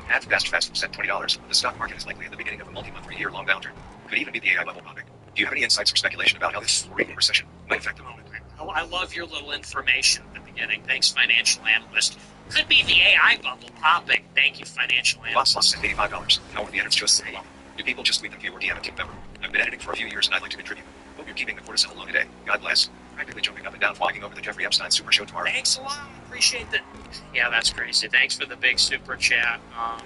At Fast sent $20. The stock market is likely at the beginning of a multi-month or year-long downturn. Could even be the AI bubble popping. Do you have any insights or speculation about how this recession might affect the moment? I love your little information at the beginning. Thanks, financial analyst. Could be the AI bubble popping. Thank you, financial analyst. Boss sent $85. How are the edits just say? Do people just tweet them to you or DM a team member? I've been editing for a few years and I'd like to contribute. Hope you're keeping the cortisol low today. God bless. Practically jumping up and down, flying over the Jeffrey Epstein Super Show tomorrow. Thanks a lot. Appreciate that. Yeah, that's crazy. Thanks for the big super chat. I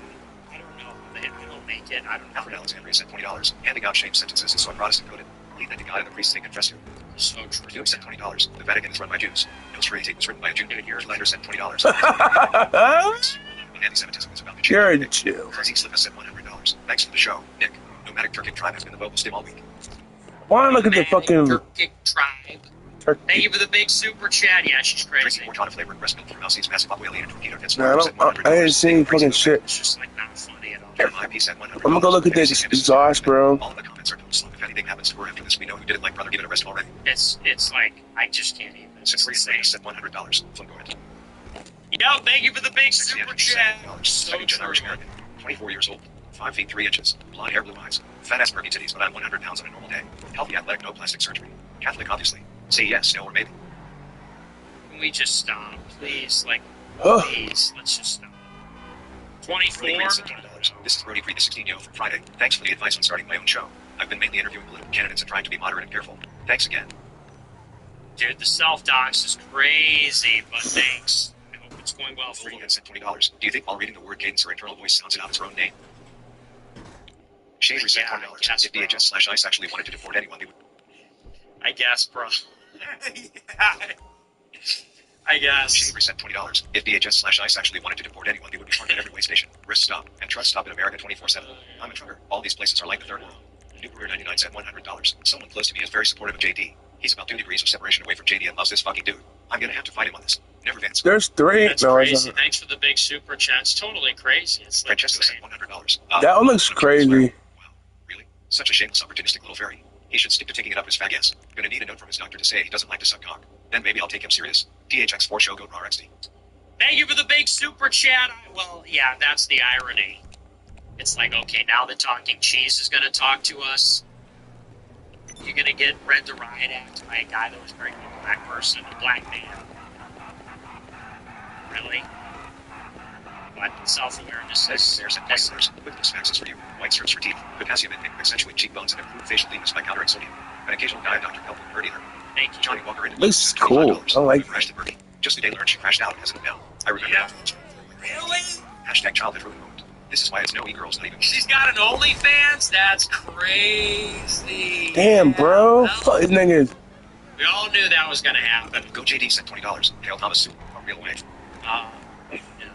don't know. I don't make it. I don't know. Alfred Alexandria sent $20. Handing out shame sentences is so Protestant coded. Believe that the God and the priests they confess to. So true. Purdue sent $20. The Vatican is run by Jews. Nostradamus was written by a Jew. Years later sent $20. Anti-Semitism is about the Jew. You're a Jew. Fuzzy Slipper sent $100. Thanks for the show, Nick. Nomadic Turkic tribe has been the vocal stim all week. Why look at the fucking Turkic tribe. Thank turkey? you for the big super chat. Yeah, she's crazy. Drinking Mortana flavored breast milk from Mousie's massive upwelling and torpedo hits. No, I ain't seen fucking shit. It's just like not funny at all. MIP sent $100. I'm gonna go look at this exhaust, bro. All of the comments are don't slow. If anything happens to her after this, we know who did it. Like brother, give it a rest already. It's like I just can't even. It's Since insane. Reed sent $100. Flamboyant. Yo, thank you for the big super chat. So Second gen Irish true. American. 24 years old. 5 feet 3 inches. Blonde hair, blue eyes. Fat ass perky titties, but I'm 100 pounds on a normal day. Healthy, athletic, no plastic surgery. Catholic, obviously. Say yes, no, or maybe. Can we just stop, please? Like, Ugh. please, let's just stop. 24. Brody Green sent $20. This is Brody Green, the 16-year from Friday. Thanks for the advice on starting my own show. I've been mainly interviewing political candidates and trying to be moderate and careful. Thanks again. Dude, the self-dox is crazy, but thanks. I hope it's going well for you. Full sent $20. Do you think while reading the word cadence or internal voice sounds it out its own name? Shaver sent Yeah, $20. I guess, If DHS/ICE actually wanted to deport anyone, they would. I guess, bro. Yeah. I guess. Shaver sent $20. If DHS/ICE actually wanted to deport anyone, they would be charged at every way station. Rest stop and trust stop in America 24/7. I'm a trucker. All these places are like the third world. Nuclear 99 sent $100. Someone close to me is very supportive of JD. He's about 2 degrees of separation away from JD and loves this fucking dude. I'm gonna have to fight him on this. Never Vince. There's 3. That's No, crazy. it's not. Thanks for the big super chat. It's totally crazy. It's like Francesco insane. sent $100. That one looks crazy. Wow, really? Such a shameless, opportunistic little fairy. He should stick to taking it up his fag ass. Gonna need a note from his doctor to say he doesn't like to suck cock. Then maybe I'll take him serious. THX4 show go RXD. Thank you for the big super chat. Well, yeah, that's the irony. It's like, okay, now the talking cheese is going to talk to us. You're going to get Red to Riot Act by a guy that was married to a black person, a black man. Really? But self-awareness is... There's white colors. With faxes for you. White strips for teeth. Potassium and accentuate cheekbones and improve facial leanness by countering sodium. An occasional guy Dr. Kelp with her dealer. Thank you. Johnny Walker into Looks cool. I like it. crashed at Bertie. Just the day learned she crashed out and hasn't been down. I remember Yeah. that. Really? Hashtag childhood ruin moment. This is why it's no e-girls, not even. She's got an OnlyFans? That's crazy. Damn, bro. Well, Fuck these niggas. we all knew that was going to happen. Go JD sent $20. Hail Thomas Sue, a real wife. You know,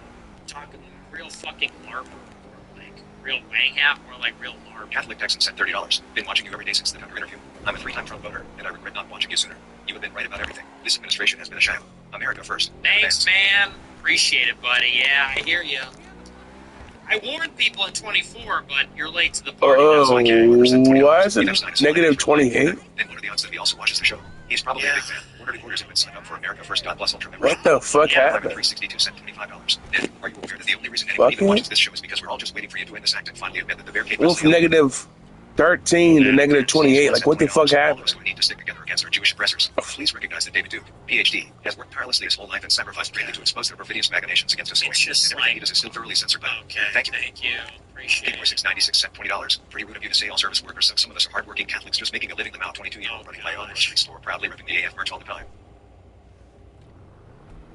talking real fucking LARP, or like real Wanghap, or like real LARP. Catholic Texan sent $30. Been watching you every day since the Tucker interview. I'm a 3-time Trump voter, and I regret not watching you sooner. You have been right about everything. This administration has been a sham. America first. Thanks, man. Appreciate it, buddy. Yeah, I hear you. I warned people at 24, but you're late to the party. Oh, So I can't represent $20. why is it He loves Night negative Sky. 28? And what are the odds that he also watches the show? He's probably a big fan. What are the orders have been signed up for America First? God bless Ultra members. What the fuck Yeah, happened? 362 sent $25. And are you aware that the only reason anyone even Fucking- watches this show is because we're all just waiting for you to end this act and finally admit that the barricade Went from negative 13 to negative 28. Like, what the fuck happened? We need to stick together against our Jewish oppressors. Please recognize that David Duke, PhD, has worked tirelessly his whole life and sacrificed greatly to expose their perfidious machinations against us. It's just and everything like- he does is still thoroughly censored. But Okay, thank you. Thank you. Appreciate Gamer it. 696 sent $20. Pretty rude of you to say all service workers suck. Some of us are hardworking Catholics just making a living. Them out 22-year-old running my own grocery store, proudly ripping the AF merch all the time.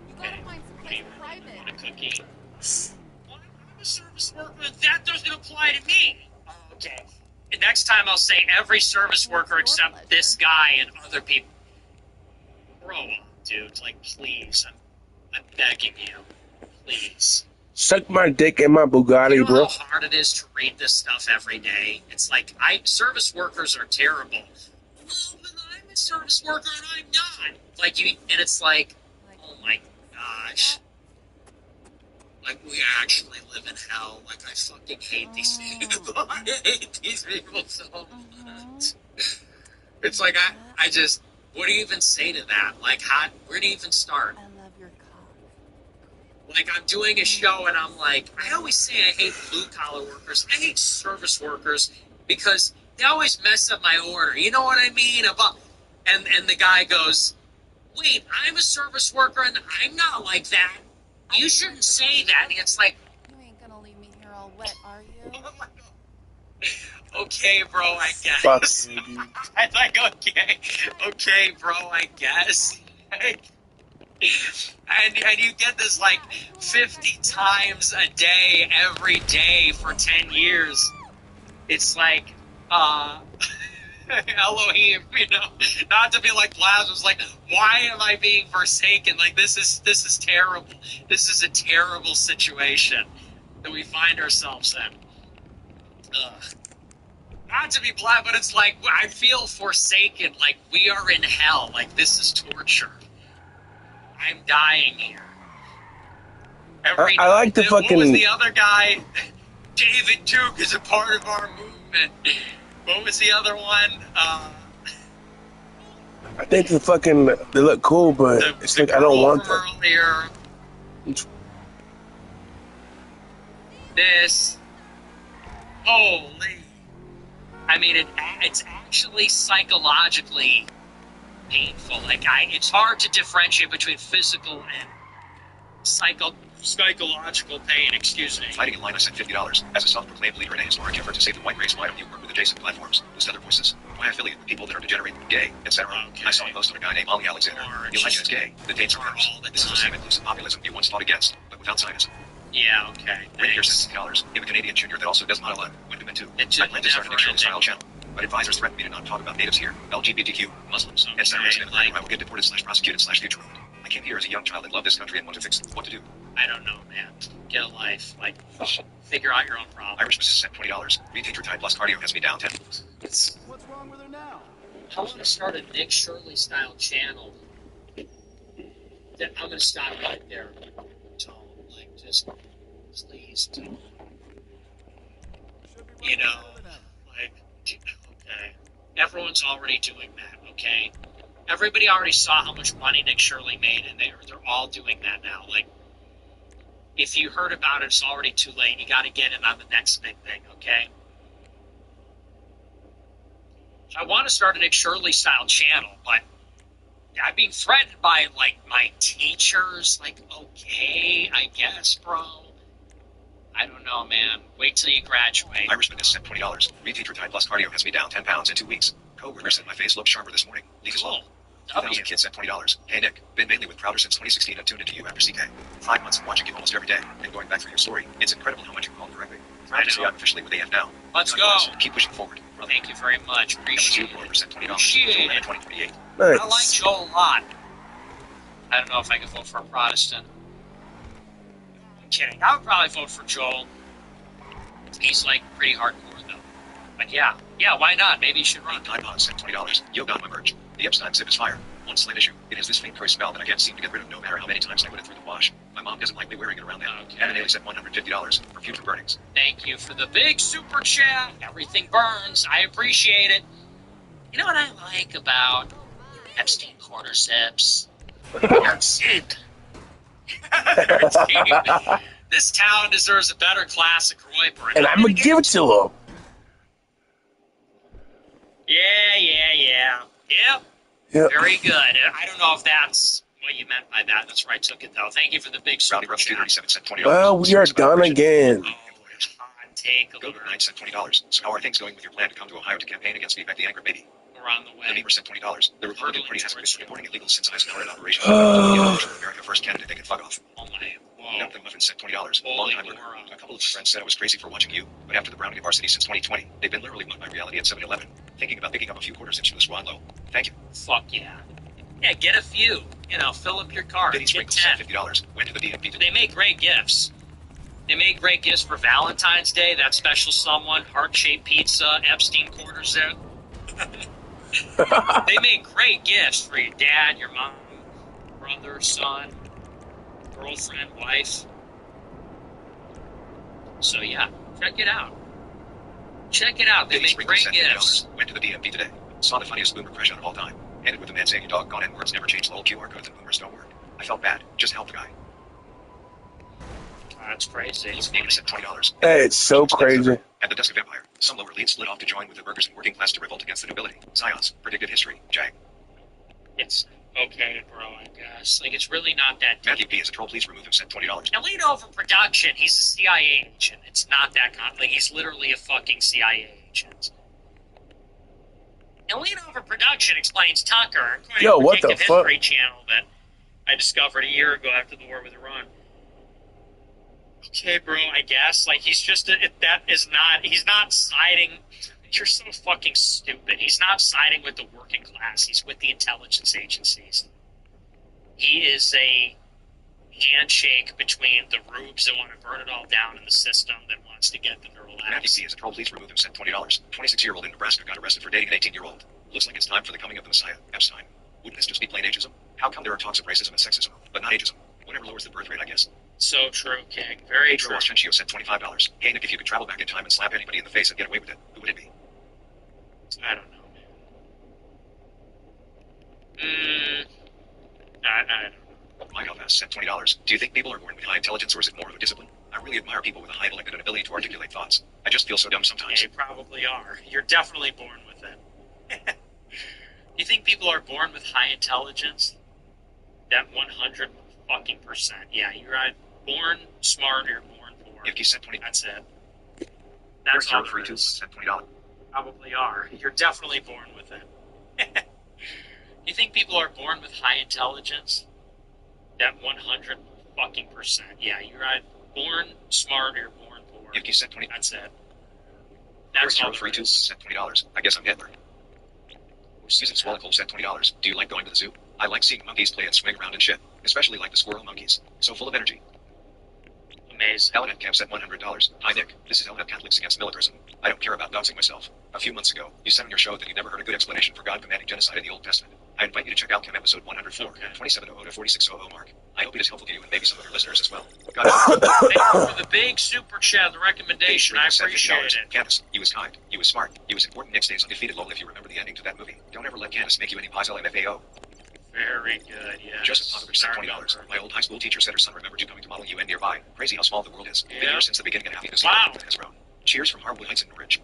You gotta find some place private. Want a cookie? Well, I'm a service worker. That doesn't apply to me. Oh, okay. And next time I'll say every service worker except this guy and other people. Grow up, dude. Like, please. I'm begging you. Please. Suck my dick in my Bugatti, You know bro. how hard it is to read this stuff every day? It's like, service workers are terrible. Well, but I'm a service worker and I'm not. Like, and it's like, Like, oh my gosh. Like, we actually live in hell. Like, I fucking hate these people. I hate these people so much. It's like, I just, what do you even say to that? Like, where do you even start? I love your cock. Like, I'm doing a show and I'm like, I always say I hate blue collar workers. I hate service workers because they always mess up my order. You know what I mean? And the guy goes, wait, I'm a service worker and I'm not like that. You shouldn't say that. And it's like, You ain't gonna leave me here all wet, are you? oh my God. Okay, bro, I guess. Fuck you, dude. I'm like, okay, bro, I guess. And you get this like 50 times a day, every day for 10 years. It's like, Elohim, you know, not to be like Lazarus, like, why am I being forsaken? Like, this is terrible. This is a terrible situation that we find ourselves in. Ugh. Not to be black, but it's like, I feel forsaken, like we are in hell, like this is torture. I'm dying here. I like the What was fucking- the other guy? David Duke is a part of our movement. What was the other one? I think they look cool, but it's like I don't girl want from them. earlier. This. Holy. I mean, it's actually psychologically painful. Like, it's hard to differentiate between physical and psychological pain. Excuse me. Fighting in line, I sent $50. As a self-proclaimed leader in a historic effort to save the white race, why don't you work with adjacent platforms? List other voices. Why affiliate with people that are degenerate, gay, etc.? Okay. I saw a post on a guy named Ali Alexander. Orange. Elijah is gay. The dates are All gross. the This is the time. same inclusive populism you once fought against, but without Zionism. Yeah. Okay. Rainier Thanks. sent $60. Give a Canadian junior that also does not allow women men too. It just I plan to start an never extreme style ending. channel. But advisors threaten me to not talk about natives here, LGBTQ, Muslims, Okay, etc. like- I will get deported / prosecuted / future. I came here as a young child that loved this country and want to fix what to do. I don't know, man. Get a life. Like, figure out your own problem. Irish Mrs. sent $20. Reteacher type plus cardio has me down 10. It's, What's wrong with her now? I want to start a Nick Shirley style channel. I'm going to stop right there. Tone, like, just please don't. You know, like, okay. Everyone's already doing that, okay? Everybody already saw how much money Nick Shirley made, and they're all doing that now. Like, if you heard about it, it's already too late. You got to get in on the next big thing, okay? I want to start a Nick Shirley style channel, but I'm being threatened by, like, my teachers. Like, okay, I guess, bro. I don't know, man. Wait till you graduate. Irishman has sent $20. Reteacher type plus cardio has me down 10 pounds in 2 weeks. Co-worker said my face looked sharper this morning. Leave us alone. 2,000 kids sent $20. Hey Nick, been mainly with Prouder since 2016 and tuned into you after CK. 5 months of watching you almost every day and going back through your story. It's incredible how much you called correctly. Proud to say I'm officially with AF now. Let's God go. bless. Keep pushing forward. Brother. Thank you very much. Appreciate it. $20. Appreciate it. 2028. I like Nice. Joel a lot. I don't know if I can vote for a Protestant. I'm kidding. I would probably vote for Joel. He's like pretty hardcore though. But yeah, why not? Maybe you should run. iPod sent $20. Yo, got my merch. The Epstein zip is fire. One slight issue. It has this faint curry smell that I can't seem to get rid of no matter how many times I put it through the wash. My mom doesn't like me wearing it around now. Okay. And Ailey sent $150 for future burnings. Thank you for the big super chat. Everything burns. I appreciate it. You know what I like about Epstein corner zips? That's it. This town deserves a better classic Royper. And I'm gonna give it to him. Yeah. Yep. Very good. I don't know if that's what you meant by that. That's where I took it, though. Thank you for the big Rowdy super Rush chat. 237 sent $20. Well, we are done again. Oh, hot take Go alert. 9 sent $20. So how are things going with your plan to come to Ohio to campaign against Vivek the Anchor Baby? We're on the The way. Beamer sent $20. The Republican Party has been supporting illegals since Eisenhower in operation. Oh. America first candidate, they can fuck off. Oh, my. Whoa. Nope, the Muffin sent $20. Long Holy time worker. Laura. A couple of friends said I was crazy for watching you, but after the browning of our city since 2020, they've been literally mugged by reality at 7-Eleven. Thinking about picking up a few quarters into the swan low. Thank you. Fuck yeah. Yeah, get a few. You know, fill up your cart. Biddy Get Sprinkles 10. sent $50. Went to the DMV today. They make great gifts. They make great gifts for Valentine's Day, that special someone, heart-shaped pizza, Epstein quarter zip. They make great gifts for your dad, your mom, brother, son, girlfriend, wife. So yeah, check it out. Check it out. They Biddy make Sprinkles great sent gifts. $50. Went to the DMV today. Saw the funniest boomer impression of all time. Ended with the man saying, "Your doggone N-words never change the old QR codes and boomers don't work." I felt bad. Just help the guy. That's crazy. It's Name funny. sent $20. Hey, it's so crazy. At the Dusk of Empire, some lower elites split off to join with the workers and working class to revolt against the nobility. Zions, predictive history. Jag. It's okay, bro, I guess. Like, it's really not that deep. Matthew P. is a troll. Please remove him. Sent $20. Now, lead over production, he's a CIA agent. It's not that like, he's literally a fucking CIA agent. Now, lead over production explains Tucker, according Yo, to what the Predictive fuck? History channel that I discovered a year ago after the war with Iran. Okay, bro, I guess. Like, he's just, he's not siding, you're so fucking stupid. He's not siding with the working class. He's with the intelligence agencies. He is a handshake between the rubes that want to burn it all down in the system that wants to get the neural Matthew atoms. P. is a troll. Please remove him. Sent $20. 26-year-old in Nebraska got arrested for dating an 18-year-old. Looks like it's time for the coming of the Messiah. Epstein. Wouldn't this just be plain ageism? How come there are talks of racism and sexism, but not ageism? Whatever lowers the birth rate, I guess. So true, King. Very true. Pedro Ascencio sent $25. Hey, Nick, if you could travel back in time and slap anybody in the face and get away with it, who would it be? I don't know, man. I don't know. Mike Alves sent $20. Do you think people are born with high intelligence, or is it more of a discipline? I really admire people with a high intellect and an ability to articulate thoughts. I just feel so dumb sometimes. They probably are. You're definitely born with it. You think people are born with high intelligence? That 100 fucking percent. Yeah, you're either born smart or you're born poor. If he sent 20, That's it. That's all there 032 is. sent $20. Probably are. You're definitely born with it. You think people are born with high intelligence? That 100 fucking percent. Yeah, you're either born smart or you're born poor. If he sent 20, That's it. That's all there 032 is. sent $20. I guess I'm Hitler. Susan Swallow sent $20. Do you like going to the zoo? I like seeing monkeys play and swing around and shit, especially like the squirrel monkeys. So full of energy. Amazing. Helen at Camp sent $100. Hi Nick, this is Helen at Catholics Against Militarism. I don't care about doxing myself. A few months ago, you said on your show that you never heard a good explanation for God commanding genocide in the Old Testament. I invite you to check out Chem episode 104, Okay. 2700 to 4600 mark. I hope it is helpful to you and maybe some of your listeners as well. God Thank you for the big super chat, the recommendation. I appreciate it. Candace, you was kind, you was smart, you was important. Nick stays undefeated. Lol, if you remember the ending to that movie. Don't ever let Candace make you any pies LMFAO. Very good, yes. Joseph Popovich sent I $20. remember. My old high school teacher said her son remembered you coming to Model UN nearby. Crazy how small the world is. Been Yeah. here since the beginning and happy to see Wow. that has grown. Cheers from Harwood Heights in Norwich.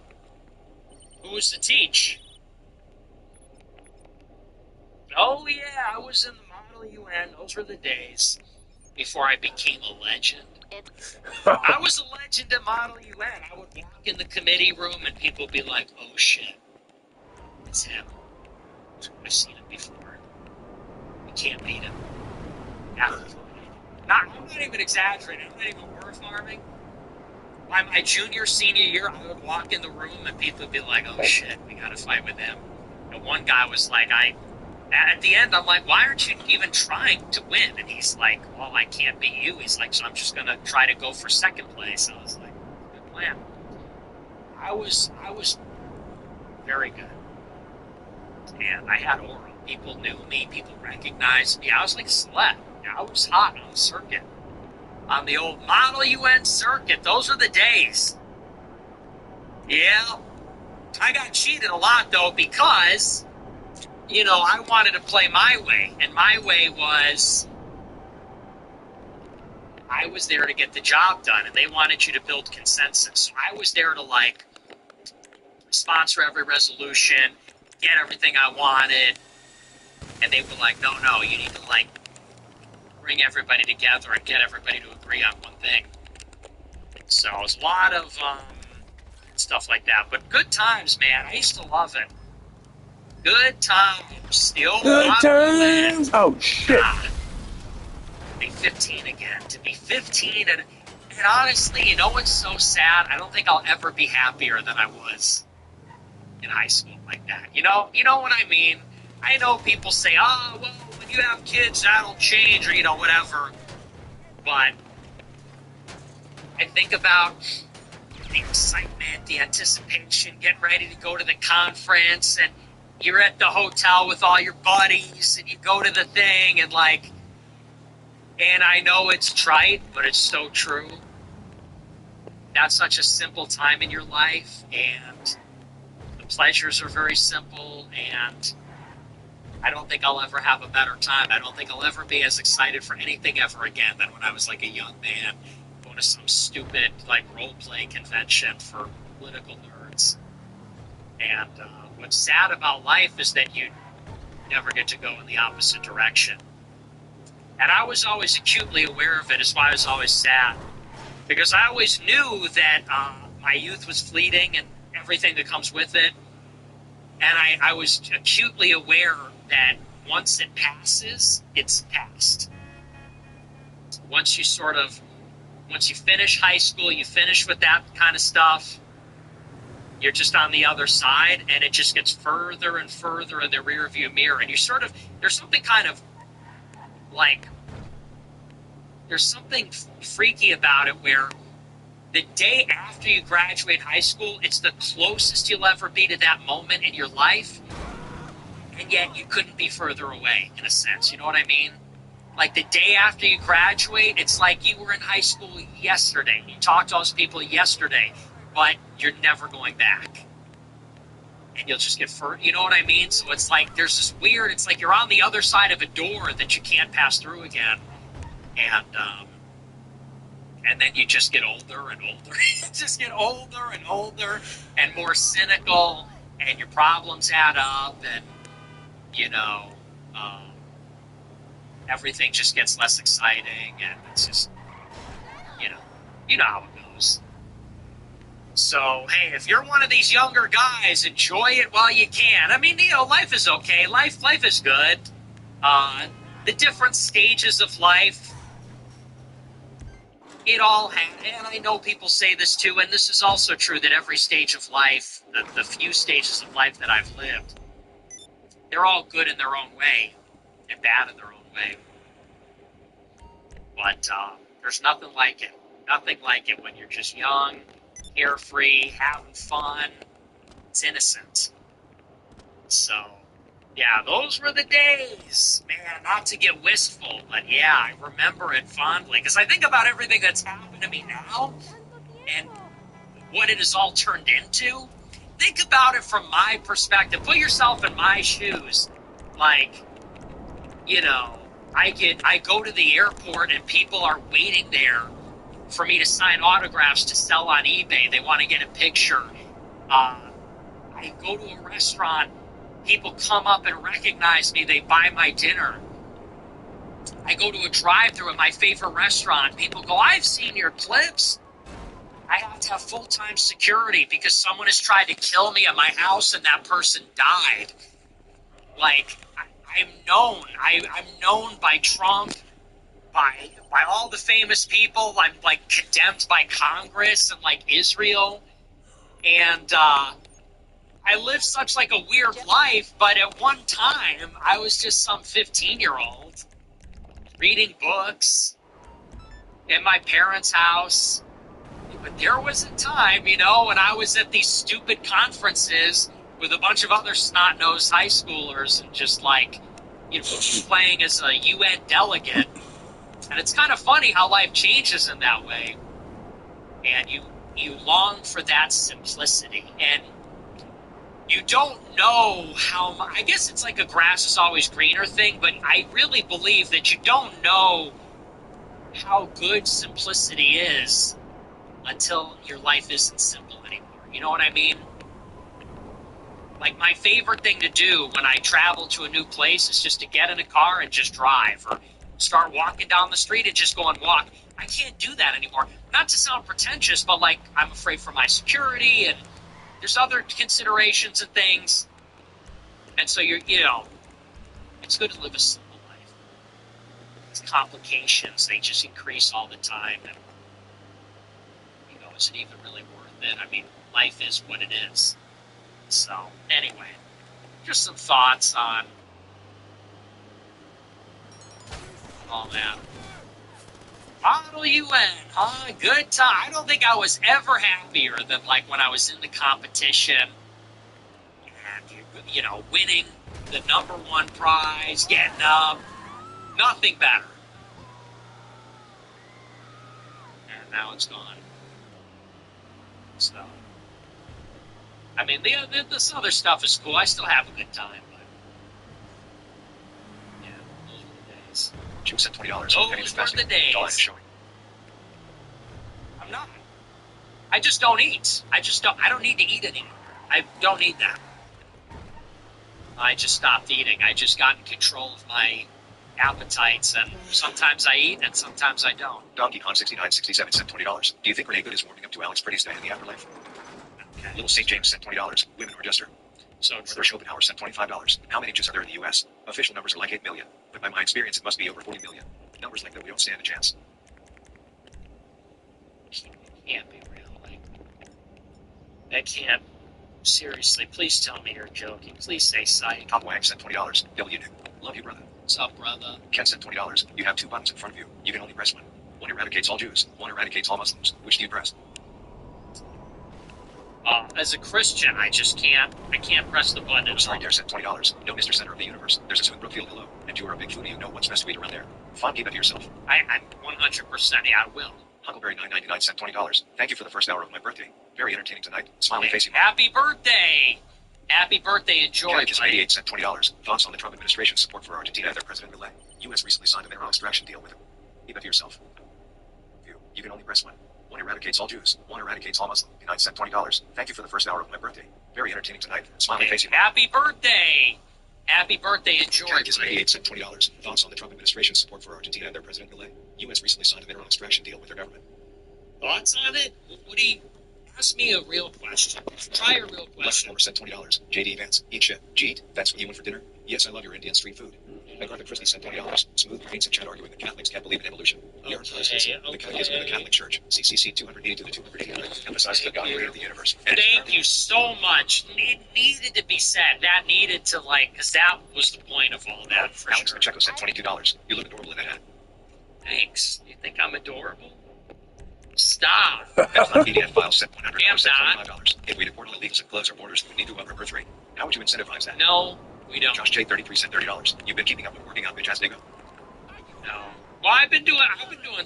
Who was to teach? Oh, yeah, I was in the Model UN. Those were the days before I became a legend. I was a legend at Model UN. I would walk in the committee room and people would be like, oh shit, it's him. I've seen him before. can't beat him. I'm not even exaggerating. I'm not even word farming. By my junior, senior year, I would walk in the room and people would be like, oh shit, we got to fight with him. And one guy was like, at the end, I'm like, why aren't you even trying to win? And he's like, well, I can't beat you. He's like, so I'm just going to try to go for second place. I was like, good plan. I was very good. And I had aura. People knew me. People recognized me. I was like a celeb. I was hot on the circuit. On the old Model UN circuit. Those were the days. Yeah. I got cheated a lot, though, because, you know, I wanted to play my way. And my way was, I was there to get the job done. And they wanted you to build consensus. So I was there to, like, sponsor every resolution, get everything I wanted. And they were like, no, you need to, like, bring everybody together and get everybody to agree on one thing. So it was a lot of stuff like that. But good times, man. I used to love it. Good times. Still Good times. Oh shit. God. To be 15 again. To be 15 and honestly, you know what's so sad? I don't think I'll ever be happier than I was in high school like that. You know what I mean? I know people say, oh, well, when you have kids, that'll change, or, you know, whatever. But I think about the excitement, the anticipation, getting ready to go to the conference, and you're at the hotel with all your buddies, and you go to the thing, and, like, and I know it's trite, but it's so true. That's such a simple time in your life, and the pleasures are very simple, and I don't think I'll ever have a better time. I don't think I'll ever be as excited for anything ever again than when I was like a young man going to some stupid like role play convention for political nerds. And what's sad about life is that you never get to go in the opposite direction. And I was always acutely aware of it. It's why I was always sad. Because I always knew that my youth was fleeting and everything that comes with it. And I was acutely aware that once it passes, it's past. Once you finish high school, you finish with that kind of stuff, you're just on the other side, and it just gets further and further in the rearview mirror. And there's something kind of like, there's something freaky about it where the day after you graduate high school, it's the closest you'll ever be to that moment in your life. And yet you couldn't be further away, in a sense. You know what I mean? Like the day after you graduate, it's like you were in high school yesterday. You talked to those people yesterday, but you're never going back. And you'll just get further. You know what I mean? So it's like there's this weird, it's like you're on the other side of a door that you can't pass through again. And then you just get older and older. You just get older and older and more cynical, and your problems add up, and you know, everything just gets less exciting, and it's just, you know how it goes. So, hey, if you're one of these younger guys, enjoy it while you can. I mean, you know, life is okay. Life is good. The different stages of life, it all has, and I know people say this too, and this is also true, that every stage of life, the few stages of life that I've lived, they're all good in their own way and bad in their own way. But there's nothing like it. Nothing like it when you're just young, carefree, having fun. It's innocent. So, yeah, those were the days. Man, not to get wistful, but yeah, I remember it fondly. Because I think about everything that's happened to me now and what it has all turned into. Think about it from my perspective. Put yourself in my shoes. Like, you know, I go to the airport and people are waiting there for me to sign autographs to sell on eBay. They want to get a picture. I go to a restaurant. People come up and recognize me. They buy my dinner. I go to a drive-thru at my favorite restaurant. People go, I've seen your clips. I have to have full-time security because someone has tried to kill me at my house and that person died. Like, I'm known by Trump, by all the famous people. I'm like condemned by Congress and like Israel, and I lived such like a weird life. But at one time, I was just some 15-year-old reading books in my parents' house. But there was a time, you know, when I was at these stupid conferences with a bunch of other snot-nosed high schoolers and just like, you know, playing as a UN delegate. And it's kind of funny how life changes in that way. And you long for that simplicity. And you don't know how much, I guess it's like a grass is always greener thing, but I really believe that you don't know how good simplicity is until your life isn't simple anymore. You know what I mean? Like, my favorite thing to do when I travel to a new place is just to get in a car and just drive, or start walking down the street and just go and walk. I can't do that anymore. Not to sound pretentious, but, like, I'm afraid for my security, and there's other considerations and things. And so you know, it's good to live a simple life. These complications, they just increase all the time, and is it even really worth it? I mean, life is what it is. So, anyway, just some thoughts on all that. Model UN, huh? Good time. I don't think I was ever happier than like when I was in the competition and, you know, winning the #1 prize, getting up. Nothing better. And now it's gone. So, I mean, this other stuff is cool. I still have a good time, but yeah, those were the days. Jim sent $20. Those were the days. I'm not. I just don't eat. I don't need to eat anymore. I don't need that. I just stopped eating. I just got in control of my appetites, and sometimes I eat and sometimes I don't. Donkey Kong 6967 sent $20. Do you think Renee Good is warming up to Alex Pretty's day in the afterlife? Okay. Little St. James sent $20. Women are just her. So Arthur Schopenhauer sent $25. How many Jews are there in the U.S.? Official numbers are like 8 million, but by my experience, it must be over 40 million. Numbers like that, we don't stand a chance. Can't be real. Like, that can't. Seriously, please tell me you're joking. Please say psych. Tom Wang sent $20. W. Love you, brother. What's up, brother? Ken sent $20. You have 2 buttons in front of you. You can only press one. One eradicates all Jews. One eradicates all Muslims. Which do you press? As a Christian, I can't press the button. I'm sorry, Dare sent $20. No, Mr. Center of the Universe. There's a zoo in Brookfield below, and you are a big foodie. You know what's best to eat around there. Fun, keep it to yourself. I'm 100%. Yeah, I will. Huckleberry999 sent $20. Thank you for the first hour of my birthday. Very entertaining tonight. Smiling face emoji. Happy birthday! Happy birthday, enjoy. Catechism 88 sent $20. Thoughts on the Trump administration's support for Argentina and their president-elect. U.S. recently signed a mineral extraction deal with him. Keep it to yourself. You can only press one. One eradicates all Jews. One eradicates all Muslims. United sent $20. Thank you for the first hour of my birthday. Very entertaining tonight. Smiling face emoji. Happy birthday! Happy birthday, enjoy. Catechism 88 sent $20. Thoughts on the Trump administration's support for Argentina and their president-elect. U.S. recently signed a mineral extraction deal with their government. Thoughts on it? Would he ask me a real question? Try a real question. Leftover sent $20. J.D. Vance. Eat shit. Jeet. That's what you went for dinner? Yes, I love your Indian street food. Agatha Christie sent $20. Smooth brains in chat arguing that Catholics can't believe in evolution. The Catechism of the Catholic Church. CCC 280 to the 289. Emphasizes that God created the universe. Thank you so much. Needed to be said. That needed to, like, because that was the point of all that, for Alex sure. Pacheco sent $22. You look adorable in that hat. Thanks. You think I'm adorable? Stop. PDF files sent $100. Damn Sent not. $25. If we deport illegals and close our borders, we need to up our birth rate. How would you incentivize that? No, we don't. Josh J33 sent $30. You've been keeping up with working out bitch ass nigga. No. Well, I've been doing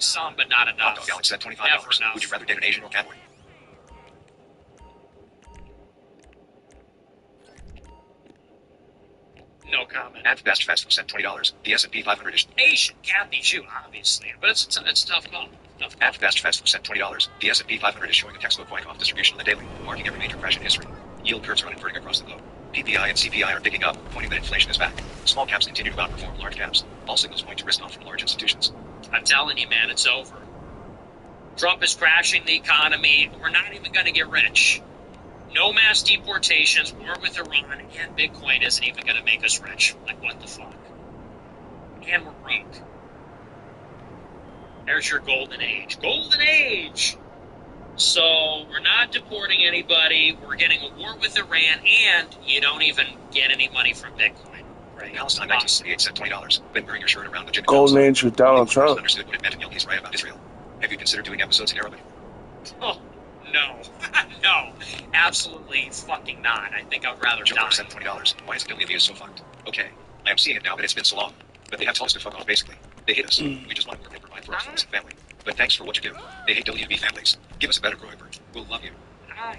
some, but not Hot enough. Dog Alex sent $25. Never enough. Would you rather date an Asian or cowboy? No comment. At Best Festival sent $20. The S&P 500 is Asian, Kathy Jew, obviously, but it's a tough call. Tough call. At Best Festival sent $20. The S&P 500 is showing a textbook write-off distribution on the daily, marking every major crash in history. Yield curves are inverting across the globe. PPI and CPI are picking up, pointing that inflation is back. Small caps continue to outperform large caps. All signals point to risk off from large institutions. I'm telling you, man, it's over. Trump is crashing the economy. We're not even going to get rich. No mass deportations, war with Iran, and Bitcoin isn't even going to make us rich. Like, what the fuck? And we're broke. There's your golden age. Golden age! So, we're not deporting anybody, we're getting a war with Iran, and you don't even get any money from Bitcoin. Right? Palestine 1948 said $20. Been wearing your shirt around the gym. Golden age with Donald First Trump. understood what it meant in Yogi's right about Israel. Have you considered doing episodes in Arabic? Oh, no. No. Absolutely fucking not. I think I'd rather Joe die. said $20. Why is WV so fucked? Okay, I am seeing it now, but it's been so long. But they have told us to fuck off, basically. They hate us. We just want to work and provide for ourselves and family. But thanks for what you do. They hate WV families. Give us a better Grover. We'll love you.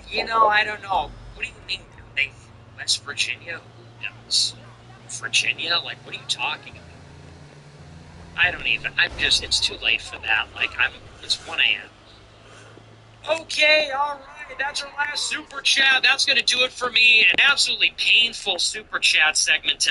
You know, I don't know. What do you mean? They West Virginia? Who knows? Virginia? Like, what are you talking about? I don't even. It's too late for that. Like, it's 1 a.m. Okay, all right. That's our last super chat. That's going to do it for me. An absolutely painful super chat segment tonight.